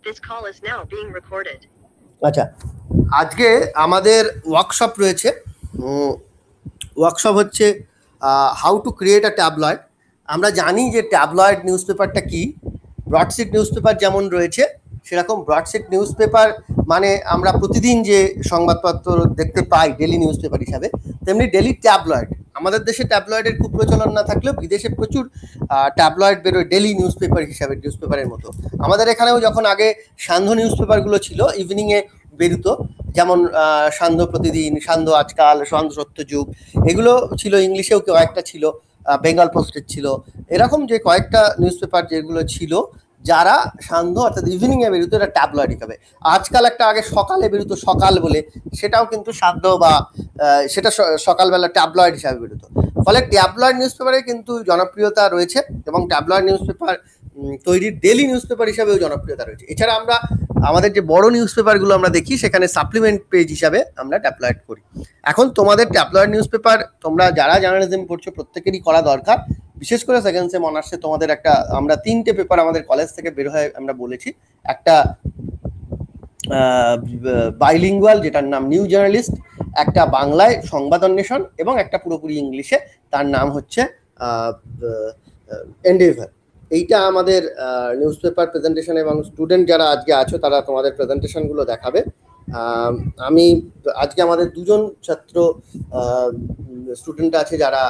This call is now being recorded. আচ্ছা, আজকে আমাদের ওয়ার্কশপ রয়েছে। ওয়ার্কশপ হচ্ছে how to create a tabloid. আমরা জানি যে ট্যাবলয়েড নিউজ পেপারটা কী। ব্রডশিট নিউজ পেপার যেমন রয়েছে সেরকম ব্রডশিট নিউজ পেপার মানে আমরা প্রতিদিন যে সংবাদপত্র দেখতে পাই ডেলি নিউজ পেপার হিসাবে, তেমনি ডেলি ট্যাবলয়েড। আমাদের দেশে ট্যাবলয়েডের খুব প্রচলন না থাকলেও বিদেশে প্রচুর ট্যাবলয়েড বেরোয় ডেলি নিউজ পেপার হিসাবে, নিউজ পেপারের মতো। আমাদের এখানেও যখন আগে সান্ধ্য নিউজ পেপারগুলো ছিল ইভিনিংয়ে বেরোতো, যেমন সান্ধ্য প্রতিদিন, সান্ধ্য আজকাল, সান্ধ্য সত্যযুগ, এগুলো ছিল। ইংলিশেও কয়েকটা ছিল, বেঙ্গল পোস্টের ছিল, এরকম যে কয়েকটা নিউজ পেপার যেগুলো ছিল যারা সান্ধ্য অর্থাৎ ইভিনিংয়ে বেরোতো, এটা ট্যাবলয়েড হিসাবে। আজকাল একটা আগে সকালে বেরোতো সকাল বলে, সেটাও কিন্তু সান্ধ্য বা সেটা সকালবেলা ট্যাবলয়েড হিসাবে বেরোতো। ফলে ট্যাবলয়েড নিউজ পেপারে কিন্তু জনপ্রিয়তা রয়েছে এবং ট্যাবলয়েড নিউজ পেপার তৈরির ডেলি নিউজ পেপার হিসাবেও জনপ্রিয়তা রয়েছে। এছাড়া আমরা আমাদের যে বড় নিউজ পেপারগুলো আমরা দেখি সেখানে সাপ্লিমেন্ট পেজ হিসাবে আমরা ট্যাবলয়েড করি। এখন তোমাদের ট্যাবলয়েড নিউজ পেপার তোমরা যারা জার্নালিজম পড়ছো প্রত্যেকেরই করা দরকার। বিশেষ করে সেকেন্ড সেম অনার্সে তোমাদের একটা, আমরা 3টে পেপার আমাদের কলেজ থেকে বের হয়ে আমরা বলেছি। একটা বাইলিঙ্গুয়াল যেটার নাম নিউ জার্নালিস্ট, একটা বাংলায় সংবাদ অন্বেষণ, এবং একটা পুরোপুরি ইংলিশে, তার নাম হচ্ছে এন্ডেভার। এইটা আমাদের নিউজ পেপার প্রেজেন্টেশন, এবং স্টুডেন্ট যারা আজকে আছো তারা তোমাদের প্রেজেন্টেশনগুলো দেখাবে। আমি আজকে আমাদের দুজন ছাত্র স্টুডেন্ট আছে যারা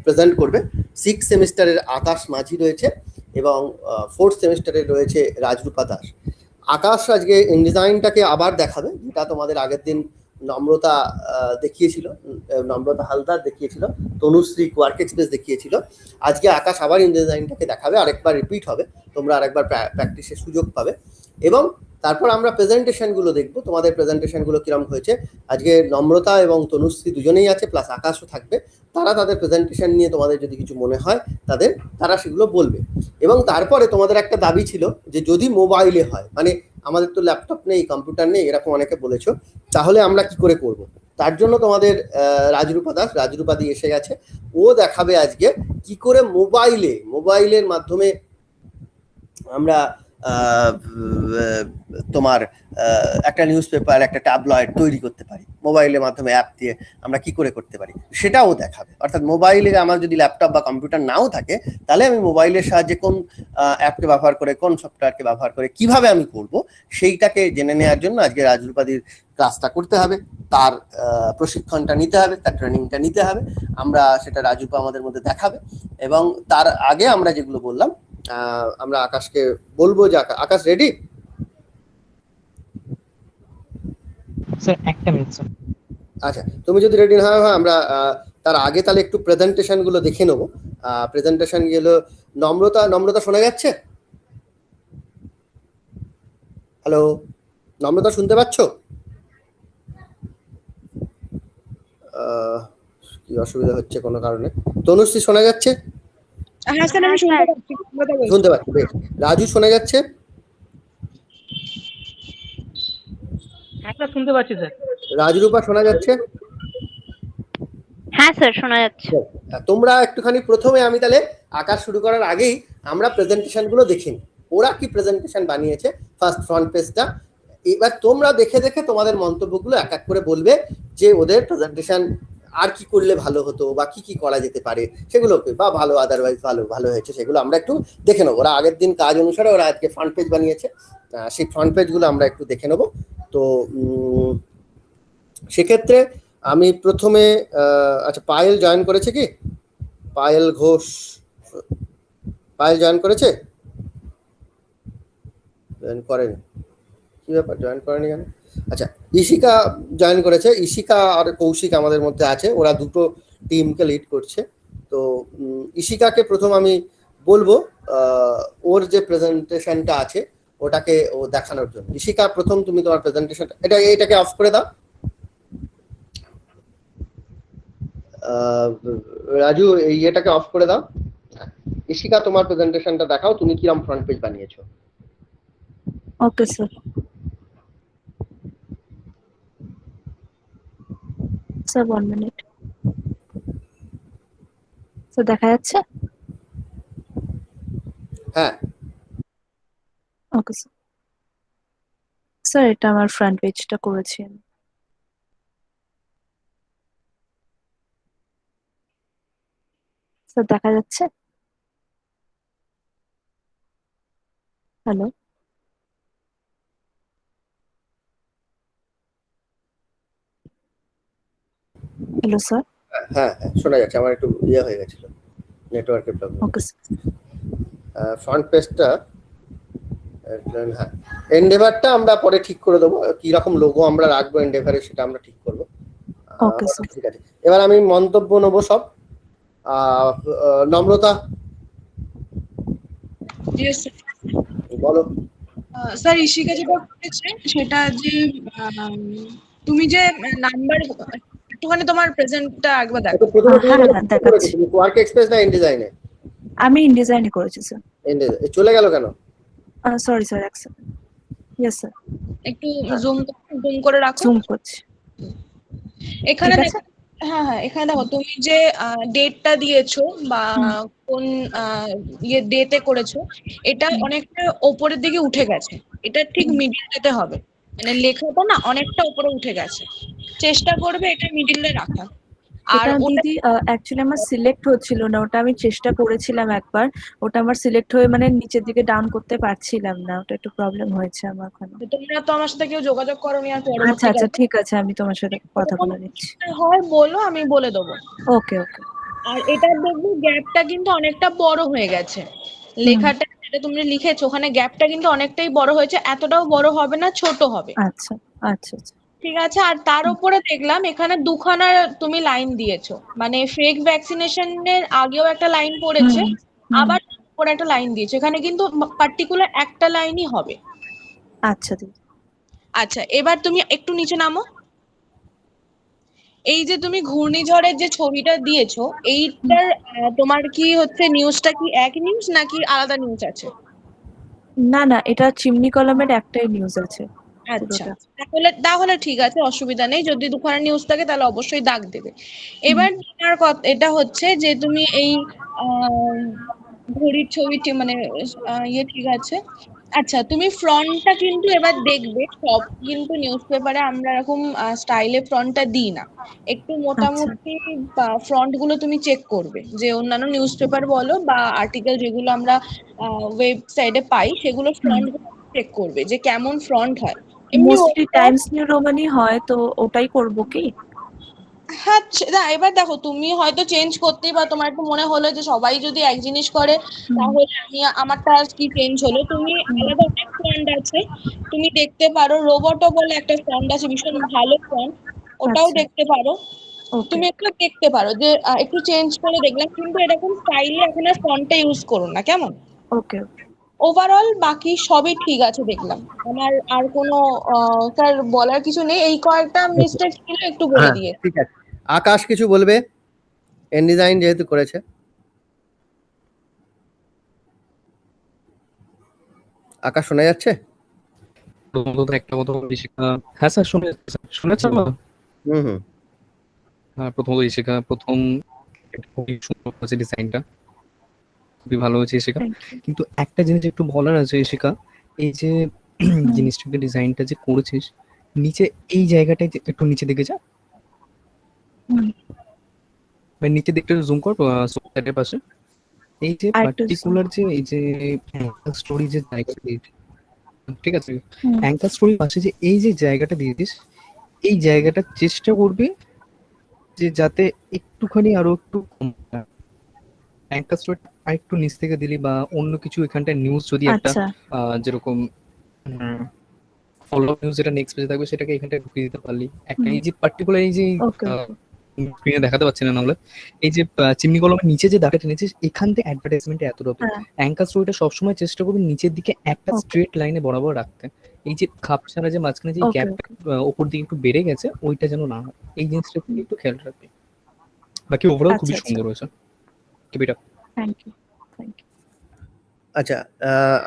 প্রেজেন্ট করবে। 6th সেমিস্টারের আকাশ মাঝি রয়েছে এবং 4th সেমিস্টারের রয়েছে রাজরূপা দাস। আকাশ আজকে ইনডিজাইনটাকে আবার দেখাবে, যেটা তোমাদের আগের দিন নম্রতা দেখিয়েছিল, নম্রতা হালদার দেখিয়েছিল, তনুশ্রী ওয়ার্ক এক্সপ্রেস দেখিয়েছিল। আজকে আকাশ আবার ইনডিজাইনটাকে দেখাবে, আরেকবার রিপিট হবে, তোমরা আরেকবার প্র্যাকটিসের সুযোগ পাবে। এবং তারপর আমরা প্রেজেন্টেশনগুলো দেখবো, তোমাদের প্রেজেন্টেশনগুলো কিরম হয়েছে। আজকে নম্রতা এবং তনুশ্রী দুজনেই আছে, প্লাস আকাশও থাকবে। তারা তাদের প্রেজেন্টেশন নিয়ে তোমাদের যদি কিছু মনে হয় তারা সেগুলো বলবে। এবং তারপরে তোমাদের একটা দাবি ছিল যে যদি মোবাইলে হয়, মানে আমাদের তো ল্যাপটপ নেই, কম্পিউটার নেই, এরকম অনেকে বলেছো, তাহলে আমরা কি করে করব। তার জন্য তোমাদের রাজরূপা দাস, রাজরূপাদি এসে গেছে, ও দেখাবে আজকে কি করে মোবাইলের মাধ্যমে আমরা তোমার একটা নিউজ পেপার, একটা ট্যাবলয়েড তৈরি করতে পারি মোবাইলের মাধ্যমে, অ্যাপ দিয়ে আমরা কি করে করতে পারি সেটাও দেখাবে। অর্থাৎ মোবাইলে আমার যদি ল্যাপটপ বা কম্পিউটার নাও থাকে, তাহলে আমি মোবাইলের সাহায্যে কোন অ্যাপকে ব্যবহার করে, কোন সফটওয়্যারকে ব্যবহার করে কিভাবে আমি করব, সেইটাকে জেনে নেওয়ার জন্য আজকে রাজরূপাদির ক্লাসটা করতে হবে, তার প্রশিক্ষণটা নিতে হবে, তার ট্রেনিংটা নিতে হবে। আমরা সেটা রাজরূপা আমাদের মধ্যে দেখাবে। এবং তার আগে আমরা যেগুলো বললাম, আমরা আকাশকে বলবো যে আকাশ রেডি? স্যার একটা মিনিট স্যার। আচ্ছা, তুমি যদি রেডি, হ্যাঁ আমরা তার আগে তাহলে একটু প্রেজেন্টেশন গুলো দেখে নেবো। প্রেজেন্টেশন গেলো। নম্রতা শোনা যাচ্ছে? হ্যালো নম্রতা, শুনতে পাচ্ছ? কি অসুবিধা হচ্ছে কোনো কারণে? তনুশ্রী শোনা যাচ্ছে? হ্যাঁ স্যার, আমি শুনতে পাচ্ছি, বেশ। রাজু শোনা যাচ্ছে? একটা শুনতে পাচ্ছি স্যার। রাজরূপা শোনা যাচ্ছে? হ্যাঁ স্যার, শোনা যাচ্ছে। তোমরা একটুখানি প্রথমে, আমি তাহলে আকাশ শুরু করার আগেই আমরা প্রেজেন্টেশন গুলো দেখে নিই, ওরা কি প্রেজেন্টেশন বানিয়েছে, ফার্স্ট ফ্রন্ট পেজটা। এবার তোমরা দেখে দেখে তোমাদের মন্তব্যগুলো এক এক করে বলবে যে ওদের প্রেজেন্টেশন আর কি করলে ভালো হতো, বা কি কি করা যেতে পারে সেগুলোকে, বা ভালো, আদারওয়াইজ ভালো হয়েছে, সেগুলো আমরা একটু দেখে নেবো। ওরা আগের দিন কাজ অনুসারে ওরা আজকে ফ্রন্ট পেজ বানিয়েছে, সেই ফ্রন্ট পেজগুলো আমরা একটু দেখে নেবো। তো সেক্ষেত্রে আমি প্রথমে, আচ্ছা পায়েল জয়েন করেছে কি? পায়েল ঘোষ, পায়েল জয়েন করেছে? জয়েন করেনি, কি ব্যাপার জয়েন করেনি কেন? আচ্ছা, ঈশিকা জয়েন করেছে। ঈশিকা আর কৌশিক আমাদের মধ্যে আছে, ওরা দুটো টিমকে লিড করছে। তো ঈশিকাকে প্রথম আমি বলবো ওর যে প্রেজেন্টেশনটা আছে ওটাকে ও দেখানোর জন্য। ঈশিকা, প্রথম তুমি তোমার প্রেজেন্টেশনটা, এটাকে অফ করে দাও। রাজু, এই এটাকে অফ করে দাও। ঈশিকা, তোমার প্রেজেন্টেশনটা দেখাও, তুমি কিরকম ফ্রন্ট পেজ বানিয়েছো। Okay sir. Sir 1 minute. Sir দেখা যাচ্ছে? হ্যাঁ ওকে স্যার। স্যার এটা আমার ফ্রন্ট পেজটা করেছি আমি। স্যার দেখা যাচ্ছে? হ্যালো? Hello sir? হ্যাঁ হ্যাঁ, শোনা যাচ্ছে। আমার একটু ইয়ে হয়ে গেছিল, নেটওয়ার্কের প্রবলেম। Okay sir. ফ্রন্ট পেজটা, হ্যাঁ, এন্ডেভারটা আমরা পরে ঠিক করে দেবো, কি রকম লোগো আমরা রাখবো এন্ডেভারে সেটা আমরা ঠিক করবো। Okay sir. ঠিক আছে, এবার আমি মন্তব্য নেবো সব। নম্রতা, Yes, sir. বলো। স্যার ইশিকা যেটা করেছে সেটা যে তুমি যে নাম্বার একটুখানি তোমার প্রেজেন্টটা একবার দেখো। প্রথমে তুমি হ্যাঁ, বলো হ্যাঁ, কি দেখাচ্ছি। করেছো? তুমি ওয়ার্ক এক্সপ্রেস না ইনডিজাইনে? আমি ইনডিজাইনে করেছি স্যার। চলে গেল কেন? সরি স্যার, এক সেকেন্ড। ইয়েস স্যার, একটু জুম করে রাখো। জুম করছি। এখানে ঠিক দেখো, আছে? হ্যাঁ এখানে দেখো তুমি যে ডেটটা দিয়েছো বা কোন ইয়ে ডেতে করেছো, এটা অনেকটা ওপরের দিকে উঠে গেছে। এটা ঠিক মিডিল ডেতে হবে, মানে লেখাটা না অনেকটা উপরে উঠে গেছে। চেষ্টা করবে এটা মিডিলে রাখা। আর ওটা ওটা দিদি অ্যাকচুয়ালি আমার সিলেক্ট হচ্ছিল না, ওটা আমি চেষ্টা করেছিলাম একবার, ওটা আমার সিলেক্ট হয়ে মানে নিচের দিকে ডাউন করতে পারছিলাম না, ওটা একটু প্রবলেম হয়েছে আমার ওখানে। তোমরা তো আমার সাথে কেউ যোগাযোগ করোনি আর আচ্ছা পরবর্তীকালে আচ্ছা, ঠিক আছে, আমি তোমার সাথে কথা বলে নিচ্ছি। হয় বলো, আমি বলে দেবো। ওকে ওকে। আর এটা দেখবে গ্যাপটা কিন্তু অনেকটা বড় হয়ে গেছে, লেখাটা যেটা তুমি লিখেছো ওখানে গ্যাপটা কিন্তু অনেকটাই বড় হয়েছে, এতটাও বড় হবে না, ছোট হবে। আচ্ছা আচ্ছা আচ্ছা। ঠিক আছে। আর তার উপরে দেখলাম এখানে দুখানা তুমি লাইন দিয়েছো, মানে ফেক ভ্যাকসিনেশনের আগেও একটা লাইন পড়েছে, আবার উপরে একটা লাইন দিয়েছো। এখানে কিন্তু পার্টিকুলার একটা লাইনই হবে। আচ্ছা দিদি। আচ্ছা, এবার তুমি একটু নিচে নামো। এই যে তুমি ঘূর্ণিঝড়ের যে ছবিটা দিয়েছো, এইটার তোমার কি হচ্ছে, নিউজটা কি এক নিউজ নাকি আলাদা নিউজ আছে? না না, এটা চিমনি কলমের একটাই নিউজ আছে আচ্ছা, পুরোটা। তাহলে ঠিক আছে, অসুবিধা নেই। যদি দুখানা নিউজ থাকে তাহলে অবশ্যই দাগ দেবে। এবার তোমার কথা এটা হচ্ছে যে তুমি এই ঘড়ির ছবিটি মানে ইয়ে ঠিক আছে। আচ্ছা, তুমি ফ্রন্টটা কিন্তু এবার দেখবে, সব কিন্তু নিউজ পেপারে আমরা এরকম স্টাইলে ফ্রন্টটা দিই না। একটু মোটামুটি ফ্রন্ট গুলো তুমি চেক করবে, যে অন্যান্য নিউজ পেপার বলো বা আর্টিকেল যেগুলো আমরা ওয়েবসাইটে পাই, সেগুলো ফ্রন্ট চেক করবে যে কেমন ফ্রন্ট হয়। এমনি মোস্টলি টাইমস নিউ রোমানই হয়, তো ওটাই করবো কি? হ্যাঁ, না এবার দেখো তুমি হয়তো চেঞ্জ করতেই, বা তোমার একটু মনে হলো যে সবাই যদি এক জিনিস করে তাহলে আমারটা কি চেঞ্জ হলো। তুমি আলাদা অনেক ফন্ট আছে, তুমি দেখতে পারো। রোবটো বলে একটা ফন্ট আছে, ভীষণ ভালো ফন্ট, ওটাও আচ্ছা, দেখতে পারো। ওকে তুমি একটু দেখতে পারো যে একটু চেঞ্জ করে দেখলাম, কিন্তু এরকম স্টাইলে এখন আর ফন্টটা ইউজ করো না, কেমন? ওকে ওকে। ওভারঅল বাকি সবই ঠিক আছে দেখলাম। আমার আর কোনো স্যার বলার কিছু নেই। এই কয়েকটা মিস্টেক ছিল, একটু বলে হ্যাঁ দিয়ে। ঠিক আছে। আকাশ কিছু বলবে, ইনডিজাইন যেহেতু করেছে। আকাশ শোনা যাচ্ছে? প্রথমত একটা কথা বলি, হ্যাঁ স্যার শুনেছেন না? হুম হুম। হ্যাঁ, প্রথমত ইশিকা প্রথম খুবই সুন্দর হয়েছে, ডিজাইনটা খুবই ভালো হয়েছে ইশিকা। Thank you. কিন্তু একটা জিনিস একটু বলার আছে ইশিকা, এই যে জিনিসটাকে ডিজাইনটা যে করেছিস, নিচে এই জায়গাটায় একটু নিচে দিকে যা, মানে নিচে দিকটা জুম কর সাইডের পাশে। এই যে আরেকটু পার্টিকুলার যে এই যে স্টোরি যে জায়গাটা দিয়েছিস, ঠিক আছে, অ্যাঙ্কার স্টোরির পাশে যে এই যে জায়গাটা দিয়েছিস, এই জায়গাটা চেষ্টা করবি যে যাতে একটুখানি আরো একটু কম অ্যাঙ্কার স্টোরি আর একটু নিচ থেকে দিলি, বা অন্য কিছু এখানটায় নিউজ যদি একটা আচ্ছা যেরকম ফলো নিউজ যেটা নেক্সট পেজে থাকবে সেটাকে এখানটায় ঢুকিয়ে দিতে পারলি। একটা এই যে পার্টিকুলার এই যে ওকে ওকে। স্ক্রিনে দেখাতে পাচ্ছি না, নাহলে এই যে চিমনি কলমের নিচে যে দাগটা টেনেছিস এখান থেকে অ্যাডভার্টাইজমেন্টে এতটা হবে। হ্যাঁ অ্যাঙ্কার স্টোরিটা সবসময় চেষ্টা করবি নিচের দিকে একটা Okay. স্ট্রেট লাইনে বরাবর রাখতে। এই যে খাপ ছাড়া যে মাঝখানে যে Okay, গ্যাপটা ওপর দিকে একটু বেড়ে গেছে, ওইটা যেন না হয়, এই জিনিসটা একটু খেয়াল রাখবি। বাকি ওভারঅল খুবই আচ্ছা, সুন্দর হয়েছে। Keep it up. Thank you thank you. আচ্ছা,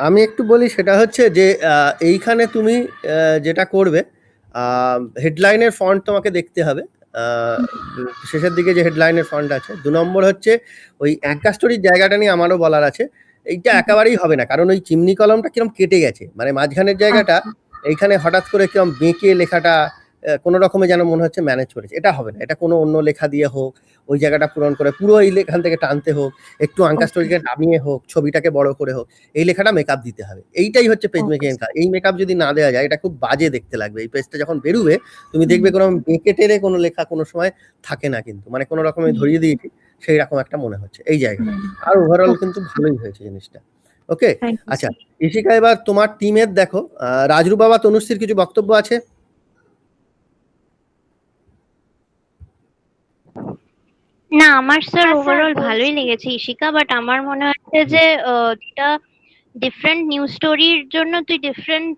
আমি একটু বলি, সেটা হচ্ছে যে এইখানে তুমি যেটা করবে, হেডলাইনের ফন্ট তোমাকে দেখতে হবে। শেষের দিকে যে হেডলাইনের ফন্ট আছে। 2 নম্বর হচ্ছে ওই অ্যাঙ্কার স্টোরির জায়গাটা নিয়ে আমারও বলার আছে। এইটা একেবারেই হবে না, কারণ ওই চিমনি কলমটা কিরকম কেটে গেছে, মানে মাঝখানের জায়গাটা এইখানে হঠাৎ করে কিরকম বেঁকে লেখাটা কোনো রকমে যেন মনে হচ্ছে ম্যানেজ করেছে, এটা হবে না। এটা কোনো অন্য লেখা দিয়ে হোক, ওই জায়গাটা পূরণ করে পুরো এই এখান থেকে টানতে হোক, একটু আঙ্কা স্টোরিকে নামিয়ে হোক, ছবিটাকে বড় করে হোক, এই লেখাটা মেকআপ দিতে হবে। এইটাই হচ্ছে পেজ মেকিং এর কাজ। এই মেকআপ যদি না দেওয়া যায় এটা খুব বাজে দেখতে লাগবে। এই পেজটা যখন বেরোবে তুমি দেখবে কোনো বেঁকে টেরে কোনো লেখা কোনো সময় থাকে না, কিন্তু মানে কোনো রকমে ধরিয়ে দিয়েছি সেই রকম একটা মনে হচ্ছে এই জায়গাটা। আর ওভারঅল কিন্তু ভালোই হয়েছে জিনিসটা। ওকে, আচ্ছা ইশিকা, এবার তোমার টিমের দেখো, রাজরু বাবা, তনুশ্রীর কিছু বক্তব্য আছে? না, আমার স্যার ওভারঅল ভালোই লেগেছে ইশিকা, বাট আমার মনে হচ্ছে যে যেটা ডিফারেন্ট নিউজ স্টোরির জন্য তুই ডিফারেন্ট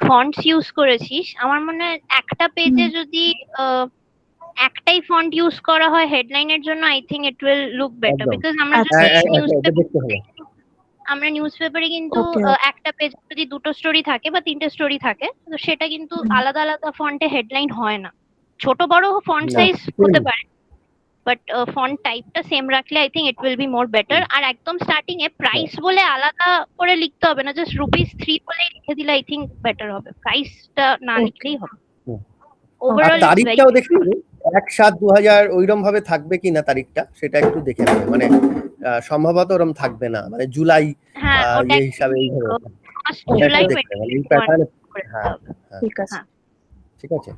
ফন্টস ইউজ করেছিস, আমার মনে হয় একটা পেজে যদি একটাই ফন্ট ইউজ করা হয় হেডলাইনের জন্য, I think it will look better, because আমরা নিউজ পেপারে কিন্তু একটা পেজ যদি দুটো স্টোরি থাকে বা তিনটে স্টোরি থাকে, তো সেটা কিন্তু আলাদা আলাদা ফন্টে হেডলাইন হয় না। ছোট বড় ফন্ট সাইজ হতে পারে, বাট ফন্ট টাইপটা সেম রাখলে I think it will be more better. আর একদম স্টার্টিং এ প্রাইস বলে আলাদা করে লিখতে হবে না, জাস্ট ₹3 বলে লিখে দিলে আই থিংক বেটার হবে, প্রাইসটা না লিখলেই হবে। ওভারঅল তারিখটাও দেখি 1/7/2000 ওইরকম ভাবে থাকবে কিনা তারিখটা, সেটা একটু দেখে নেবে। মানে সম্ভবত ওরকম থাকবে না, মানে জুলাই এই হিসাবে জুলাই ঠিক আছে।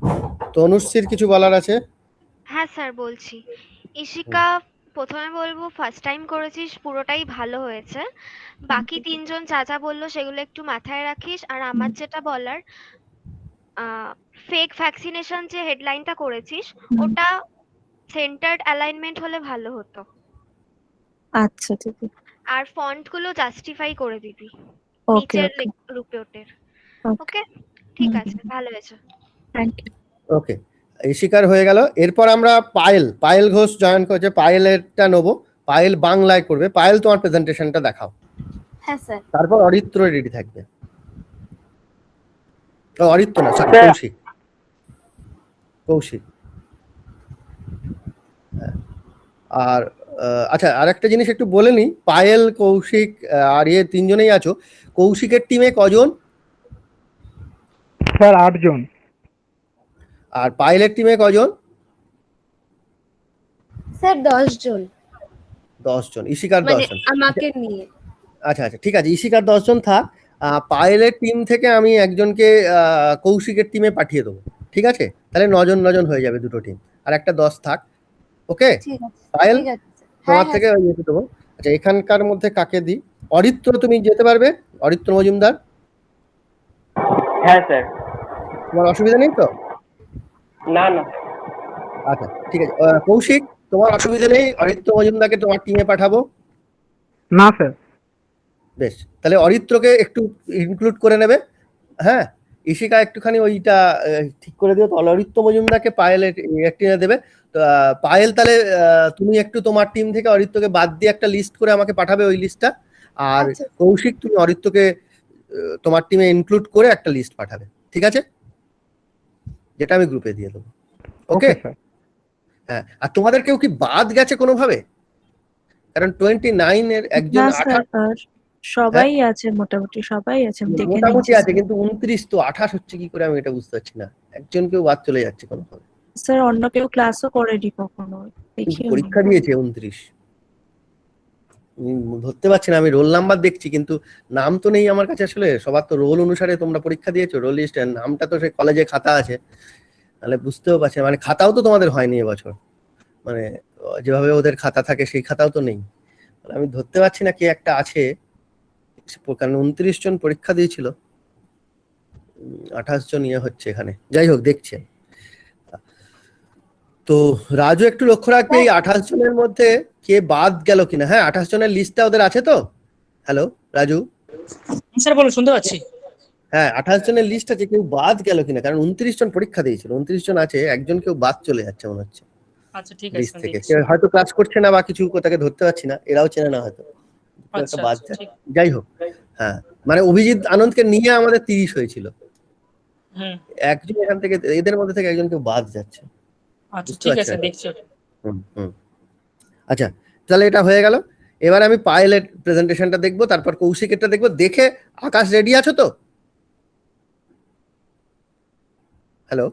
তনুশ্রীর কিছু বলার আছে? হ্যাঁ স্যার বলছি। ইশিকা, প্রথমে বলবো ফার্স্ট টাইম করেছিস, পুরোটাই ভালো হয়েছে। বাকি তিনজন যা যা বললো সেগুলো একটু মাথায় রাখিস। আর আমার যেটা বলার, ফেক ভ্যাকসিনেশন যে হেডলাইনটা করেছিস ওটা সেন্টার্ড অ্যালাইনমেন্ট হলে ভালো হতো। আচ্ছা ঠিক আছে। আর ফন্ট গুলো জাস্টিফাই করে দিবি ওকে নিচের রিপোর্টের। ওকে ঠিক আছে, ভালো হয়েছে। Thank you. ওকে, ইশিকার হয়ে গেল। এরপর আমরা পায়েল ঘোষ জয়েন করেছে, পায়েলেরটা নেবো। পায়েল বাংলায় করবে। পায়েল, তোমার প্রেজেন্টেশনটা দেখাও। হ্যাঁ স্যার। তারপর অরিত্র রেডি থাকবে। অরিত্র না, কৌশিক। আর আচ্ছা, আর একটা জিনিস একটু বলে নি, পায়েল, কৌশিক আর তিনজনেই আছো। কৌশিকের টিমে কজন? স্যার 8 জন। আর পায়েলের টিমে কজন? স্যার 10 জন। 10 জন। ইশিকার 10 জন আমাকে নিয়ে। আচ্ছা ঠিক আছে, ইশিকার 10 জন থাক। পায়েলের টিম থেকে আমি একজনকে কৌশিকের টিমে পাঠিয়ে দেবো, ঠিক আছে? তাহলে 9 জন হয়ে যাবে, দুটো টিম। আর একটা 10 থাক। ওকে পায়েল, তোমার থেকে যেতে দেবো। আচ্ছা, এখানকার মধ্যে কাকে দিই? অরিত্র, তুমি যেতে পারবে? অরিত্র মজুমদার। হ্যাঁ স্যার। তোমার অসুবিধা নেই তো? না না। আচ্ছা ঠিক আছে। কৌশিক, তোমার অসুবিধা নেই? অরিত্র মজুমদারকে তোমার টিমে পাঠাবো? না স্যার। বেশ, তাহলে অরিত্রকে একটু ইনক্লুড করে নেবে। হ্যাঁ, ইশিকা একটুখানি ওইটা ঠিক করে দিও। তাহলে অরিত্র মজুমদারকে পায়েলের টিমে দেবে। পায়েল, তাহলে তুমি একটু তোমার টিম থেকে অরিত্রকে বাদ দিয়ে একটা লিস্ট করে আমাকে পাঠাবে, ওই লিস্টটা। আর কৌশিক, তুমি অরিত্রকে তোমার টিমে ইনক্লুড করে একটা লিস্ট পাঠাবে, ঠিক আছে? যেটা আমি গ্রুপে দিয়ে দেবো। ওকে। হ্যাঁ, আর তোমাদের কেউ কি বাদ গেছে কোনোভাবে? কারণ 29 এর একজন, সবাই আছে, মোটামুটি সবাই আছে, মোটামুটি আছে, কিন্তু 29 তো 28 হচ্ছে কি করে আমি এটা বুঝতে পারছি না। একজন কেউ বাদ চলে যাচ্ছে কোনোভাবে। স্যার অন্য কেউ ক্লাসও করেনি কখনো, পরীক্ষা দিয়েছে 29। ধরতে পারছি না, আমি রোল নাম্বার দেখছি কিন্তু নাম তো নেই আমার কাছে। আসলে সবার তো রোল অনুসারে তোমরা পরীক্ষা দিয়েছো, রোল লিস্টে নামটা তো সেই কলেজে খাতা আছে, তাহলে বুঝতেও পারছি। মানে খাতাও তো তোমাদের হয়নি এবছর, মানে যেভাবে ওদের খাতা থাকে সেই খাতাও তো নেই। আমি ধরতে পারছি না কে একটা আছে, কারণ 29 জন পরীক্ষা দিয়েছিল, 28 জন হচ্ছে এখানে। যাই হোক, দেখছি। তো রাজু একটু লক্ষ্য রাখবে এই 28 জনের মধ্যে কে বাদ গেল কিনা। হ্যাঁ, 28 জনের লিস্টটা ওদের আছে তো? হ্যালো রাজু। স্যার বলুন, শুনতে পাচ্ছি। হ্যাঁ, 28 জনের লিস্ট আছে, কেউ বাদ গেল কিনা? কারণ 29 জন পরীক্ষা দিয়েছিল, 29 জন আছে, একজন কেউ বাদ চলে যাচ্ছে মনে হচ্ছে। আচ্ছা ঠিক আছে, থেকে হয়তো ক্লাস করছে না বা কিছু, কোথাকে ধরতে পারছি না, এরাও চেনে না হয়তো। বাদ যায়, যাই হোক। হ্যাঁ, মানে অভিজিৎ আনন্দকে নিয়ে আমাদের 30 হয়েছিল, একজন এখান থেকে, এদের মধ্যে থেকে একজন কেউ বাদ যাচ্ছে। আচ্ছা ঠিক আছে, দেখছি। আচ্ছা, তাহলে এটা হয়ে গেল। এবার আমি পায়েলের প্রেজেন্টেশনটা দেখবো, তারপর কৌশিকেরটা দেখবো। দেখে আকাশ রেডি আছো তো? হ্যালো,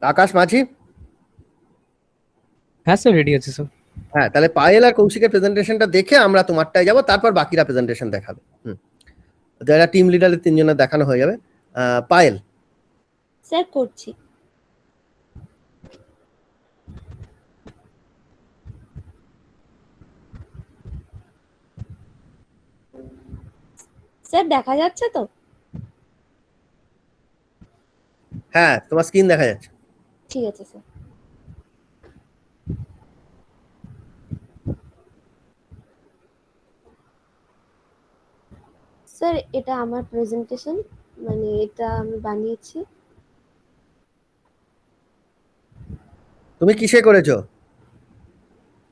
আকাশ মাঝি। হ্যাঁ স্যার, রেডি আছে স্যার। হ্যাঁ, তাহলে পায়েল আর কৌশিকের প্রেজেন্টেশনটা দেখে আমরা তোমারটায় যাব, তারপর বাকিরা প্রেজেন্টেশন দেখাবে। যারা টিম লিডারের 3 জনের দেখানো হয়ে যাবে। পায়েল। স্যার করছি। স্যার দেখা যাচ্ছে তো? হ্যাঁ, তোমার স্ক্রিন দেখা যাচ্ছে। ঠিক আছে স্যার। স্যার এটা আমার প্রেজেন্টেশন, মানে এটা আমি বানিয়েছি। তুমি কিসে করেছো?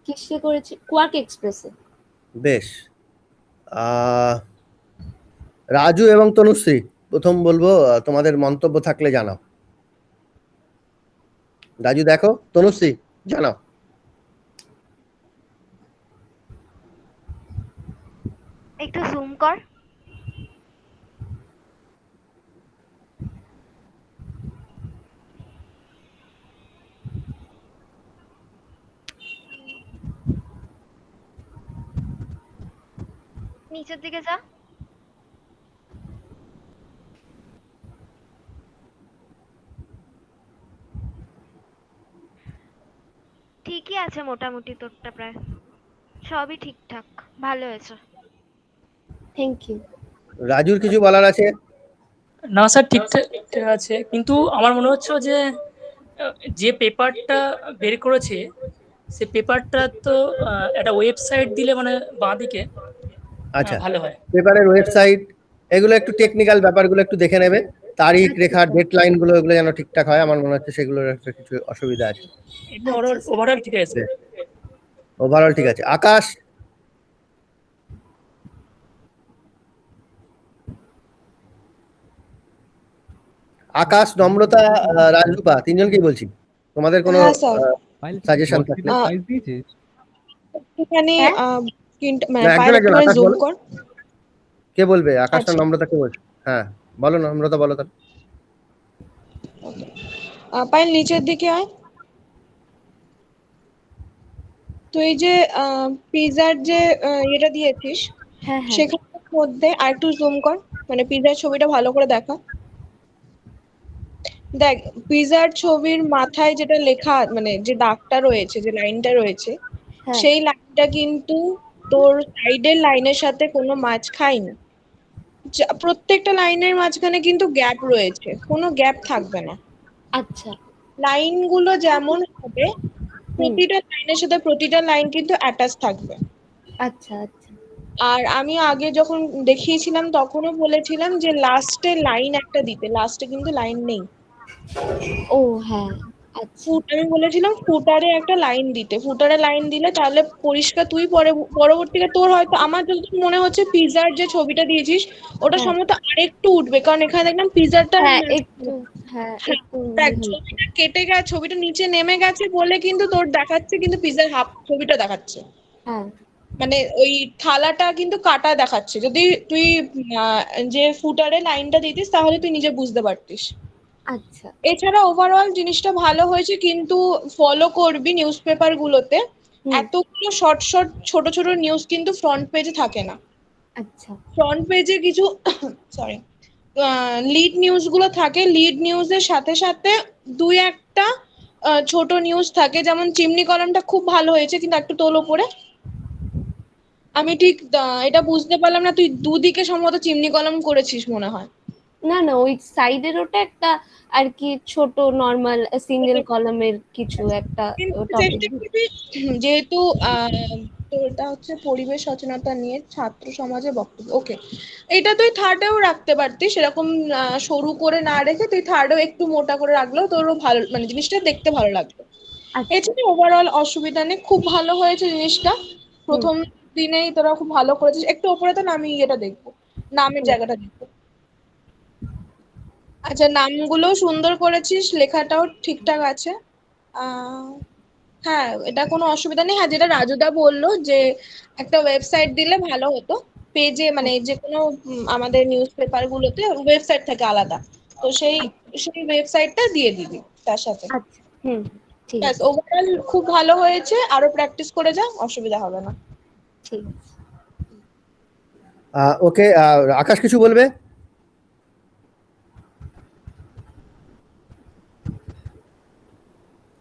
কিসে করেছি? কোয়ার্ক এক্সপ্রেসে। বেশ। রাজু এবং তনুশ্রী, প্রথম বলবো তোমাদের মন্তব্য থাকলে জানাও। রাজু দেখো, তনুশ্রী জানাও। একটু জুম কর। নিচের দিকে যা। ঠিকই আছে মোটামুটি, তোরটা প্রায় সবই ঠিকঠাক, ভালো হয়েছে। Thank you. রাজুর কিছু বলার আছে? না স্যার, ঠিকঠাক ঠিক আছে, কিন্তু আমার মনে হচ্ছে যে যে পেপারটা বের করেছে সে পেপারটা তো একটা ওয়েবসাইট দিলে মানে বাঁদিকে আচ্ছা, ভালো হয়। পেপারের ওয়েবসাইট এগুলো একটু টেকনিক্যাল ব্যাপারগুলো একটু দেখে নেবে। তারিখ রেখা, ডেডলাইন গুলো এগুলো যেন ঠিকঠাক হয়। আমার মনে হচ্ছে সেগুলোর একটা কিছু অসুবিধা আছে। ওভারঅল ঠিক আছে। ওভারঅল ঠিক আছে। আকাশ। আকাশ, নম্রতা, রাজরূপা, 3 জনকেই বলছি, তোমাদের কোনো সাজেশন থাকলে। একটুখানি মানে না, একজন পায়েল একজন। একটুখানি আকাশ জুম বলো, কর। কে বলবে? আকাশ না আচ্ছা। নম্রতা, কে বলছে? হ্যাঁ বলো, নম্রতা বলো তাহলে। পায়েল নিচের দিকে আয়। তুই যে পিজার যে এটা দিয়েছিস, হ্যাঁ হ্যাঁ। সেখানের মধ্যে আর একটু জুম কর, মানে পিজার ছবিটা ভালো করে দেখা। দেখ, পিজার ছবির মাথায় যেটা লেখা, মানে যে দাগটা রয়েছে, যে লাইনটা রয়েছে, হ্যাঁ। সেই লাইনটা কিন্তু তোর সাইডের লাইনের সাথে কোনো মাছ খায়নি। প্রত্যেকটা লাইনের মাঝখানে কিন্তু গ্যাপ রয়েছে, কোনো গ্যাপ থাকবে না। আচ্ছা। লাইনগুলো যেমন হবে, প্রতিটা লাইনের সাথে প্রতিটা লাইন কিন্তু অ্যাটাচ থাকবে। আচ্ছা আচ্ছা। আর আমি আগে যখন দেখিয়েছিলাম তখনও বলেছিলাম যে লাস্টে লাইন একটা দিতে, লাস্টে কিন্তু লাইন নেই। ও হ্যাঁ, আচ্ছা। আমি বলেছিলাম ফুটারে একটা লাইন দিতে, ফুটারে লাইন দিলে তাহলে পরিষ্কার। তুই পরবর্তীতে তোর হয়তো, আমার যতটুকু মনে হচ্ছে পিজার যে ছবিটা দিয়েছিস ওটা সম্ভবত আরেকটু উঠবে, কারণ এখানে দেখলাম পিজারটা একটু, হ্যাঁ একটু ছবিটা কেটে গেছে, ছবিটা নিচে নেমে গেছে বলে কিন্তু তোর দেখাচ্ছে কিন্তু পিজার হাফ ছবিটা দেখাচ্ছে। হ্যাঁ, মানে ওই থালাটা কিন্তু কাটা দেখাচ্ছে। যদি তুই যে ফুটারে লাইনটা দিতিস তাহলে তুই নিজে বুঝতে পারতিস। আচ্ছা। এছাড়া ওভারঅল জিনিসটা ভালো হয়েছে, কিন্তু ফলো করবি নিউজ পেপার গুলোতে এতগুলো শর্ট শর্ট ছোট ছোট নিউজ কিন্তু ফ্রন্ট পেজে থাকে না। আচ্ছা। ফ্রন্ট পেজে কিছু সরি লিড নিউজ গুলো থাকে, লিড নিউজের সাথে সাথে দুই একটা ছোট নিউজ থাকে। যেমন চিমনি কলামটা খুব ভালো হয়েছে, কিন্তু একটু তোল ওপরে। আমি ঠিক এটা বুঝতে পারলাম না, তুই দুদিকে সম্ভবত চিমনি কলাম করেছিস মনে হয়। না না, ওই সাইডের ওটা একটা আর কি ছোট নরমাল সিঙ্গেল কলামের কিছু একটা টপিক। যেহেতু এটা হচ্ছে পরিবেশ সচেতনতা নিয়ে ছাত্র সমাজের বক্তব্য, ওকে, এটা তুই থার্ডেও রাখতে পারতিস। সেরকম সরু করে না রেখে তুই থার্ডেও একটু মোটা করে রাখলেও তোরও ভালো, মানে জিনিসটা দেখতে ভালো লাগবে। এছাড়া ওভারঅল অসুবিধা নেই, খুব ভালো হয়েছে জিনিসটা। প্রথম দিনেই তোরা খুব ভালো করেছিস। একটু ওপরে তো আমি এটা দেখবো, নামের জায়গাটা দেখবো। আচ্ছা, নামগুলো সুন্দর করেছিস, লেখাটাও ঠিকঠাক আছে। হ্যাঁ, এটা কোনো অসুবিধা নেই। হ্যাঁ, যেটা রাজুদা বললো যে একটা ওয়েবসাইট দিলে ভালো হতো পেজে, মানে যে কোনো আমাদের নিউজ পেপার গুলোতে ওয়েবসাইট থাকে আলাদা, তো সেই ওয়েবসাইটটা দিয়ে দিবি তার সাথে। আচ্ছা, ঠিক ব্যাস, আছে, ওভারঅল খুব ভালো হয়েছে, আরো প্র্যাকটিস করে যা, অসুবিধা হবে না। ঠিক আছে। ওকে, আকাশ কিছু বলবে?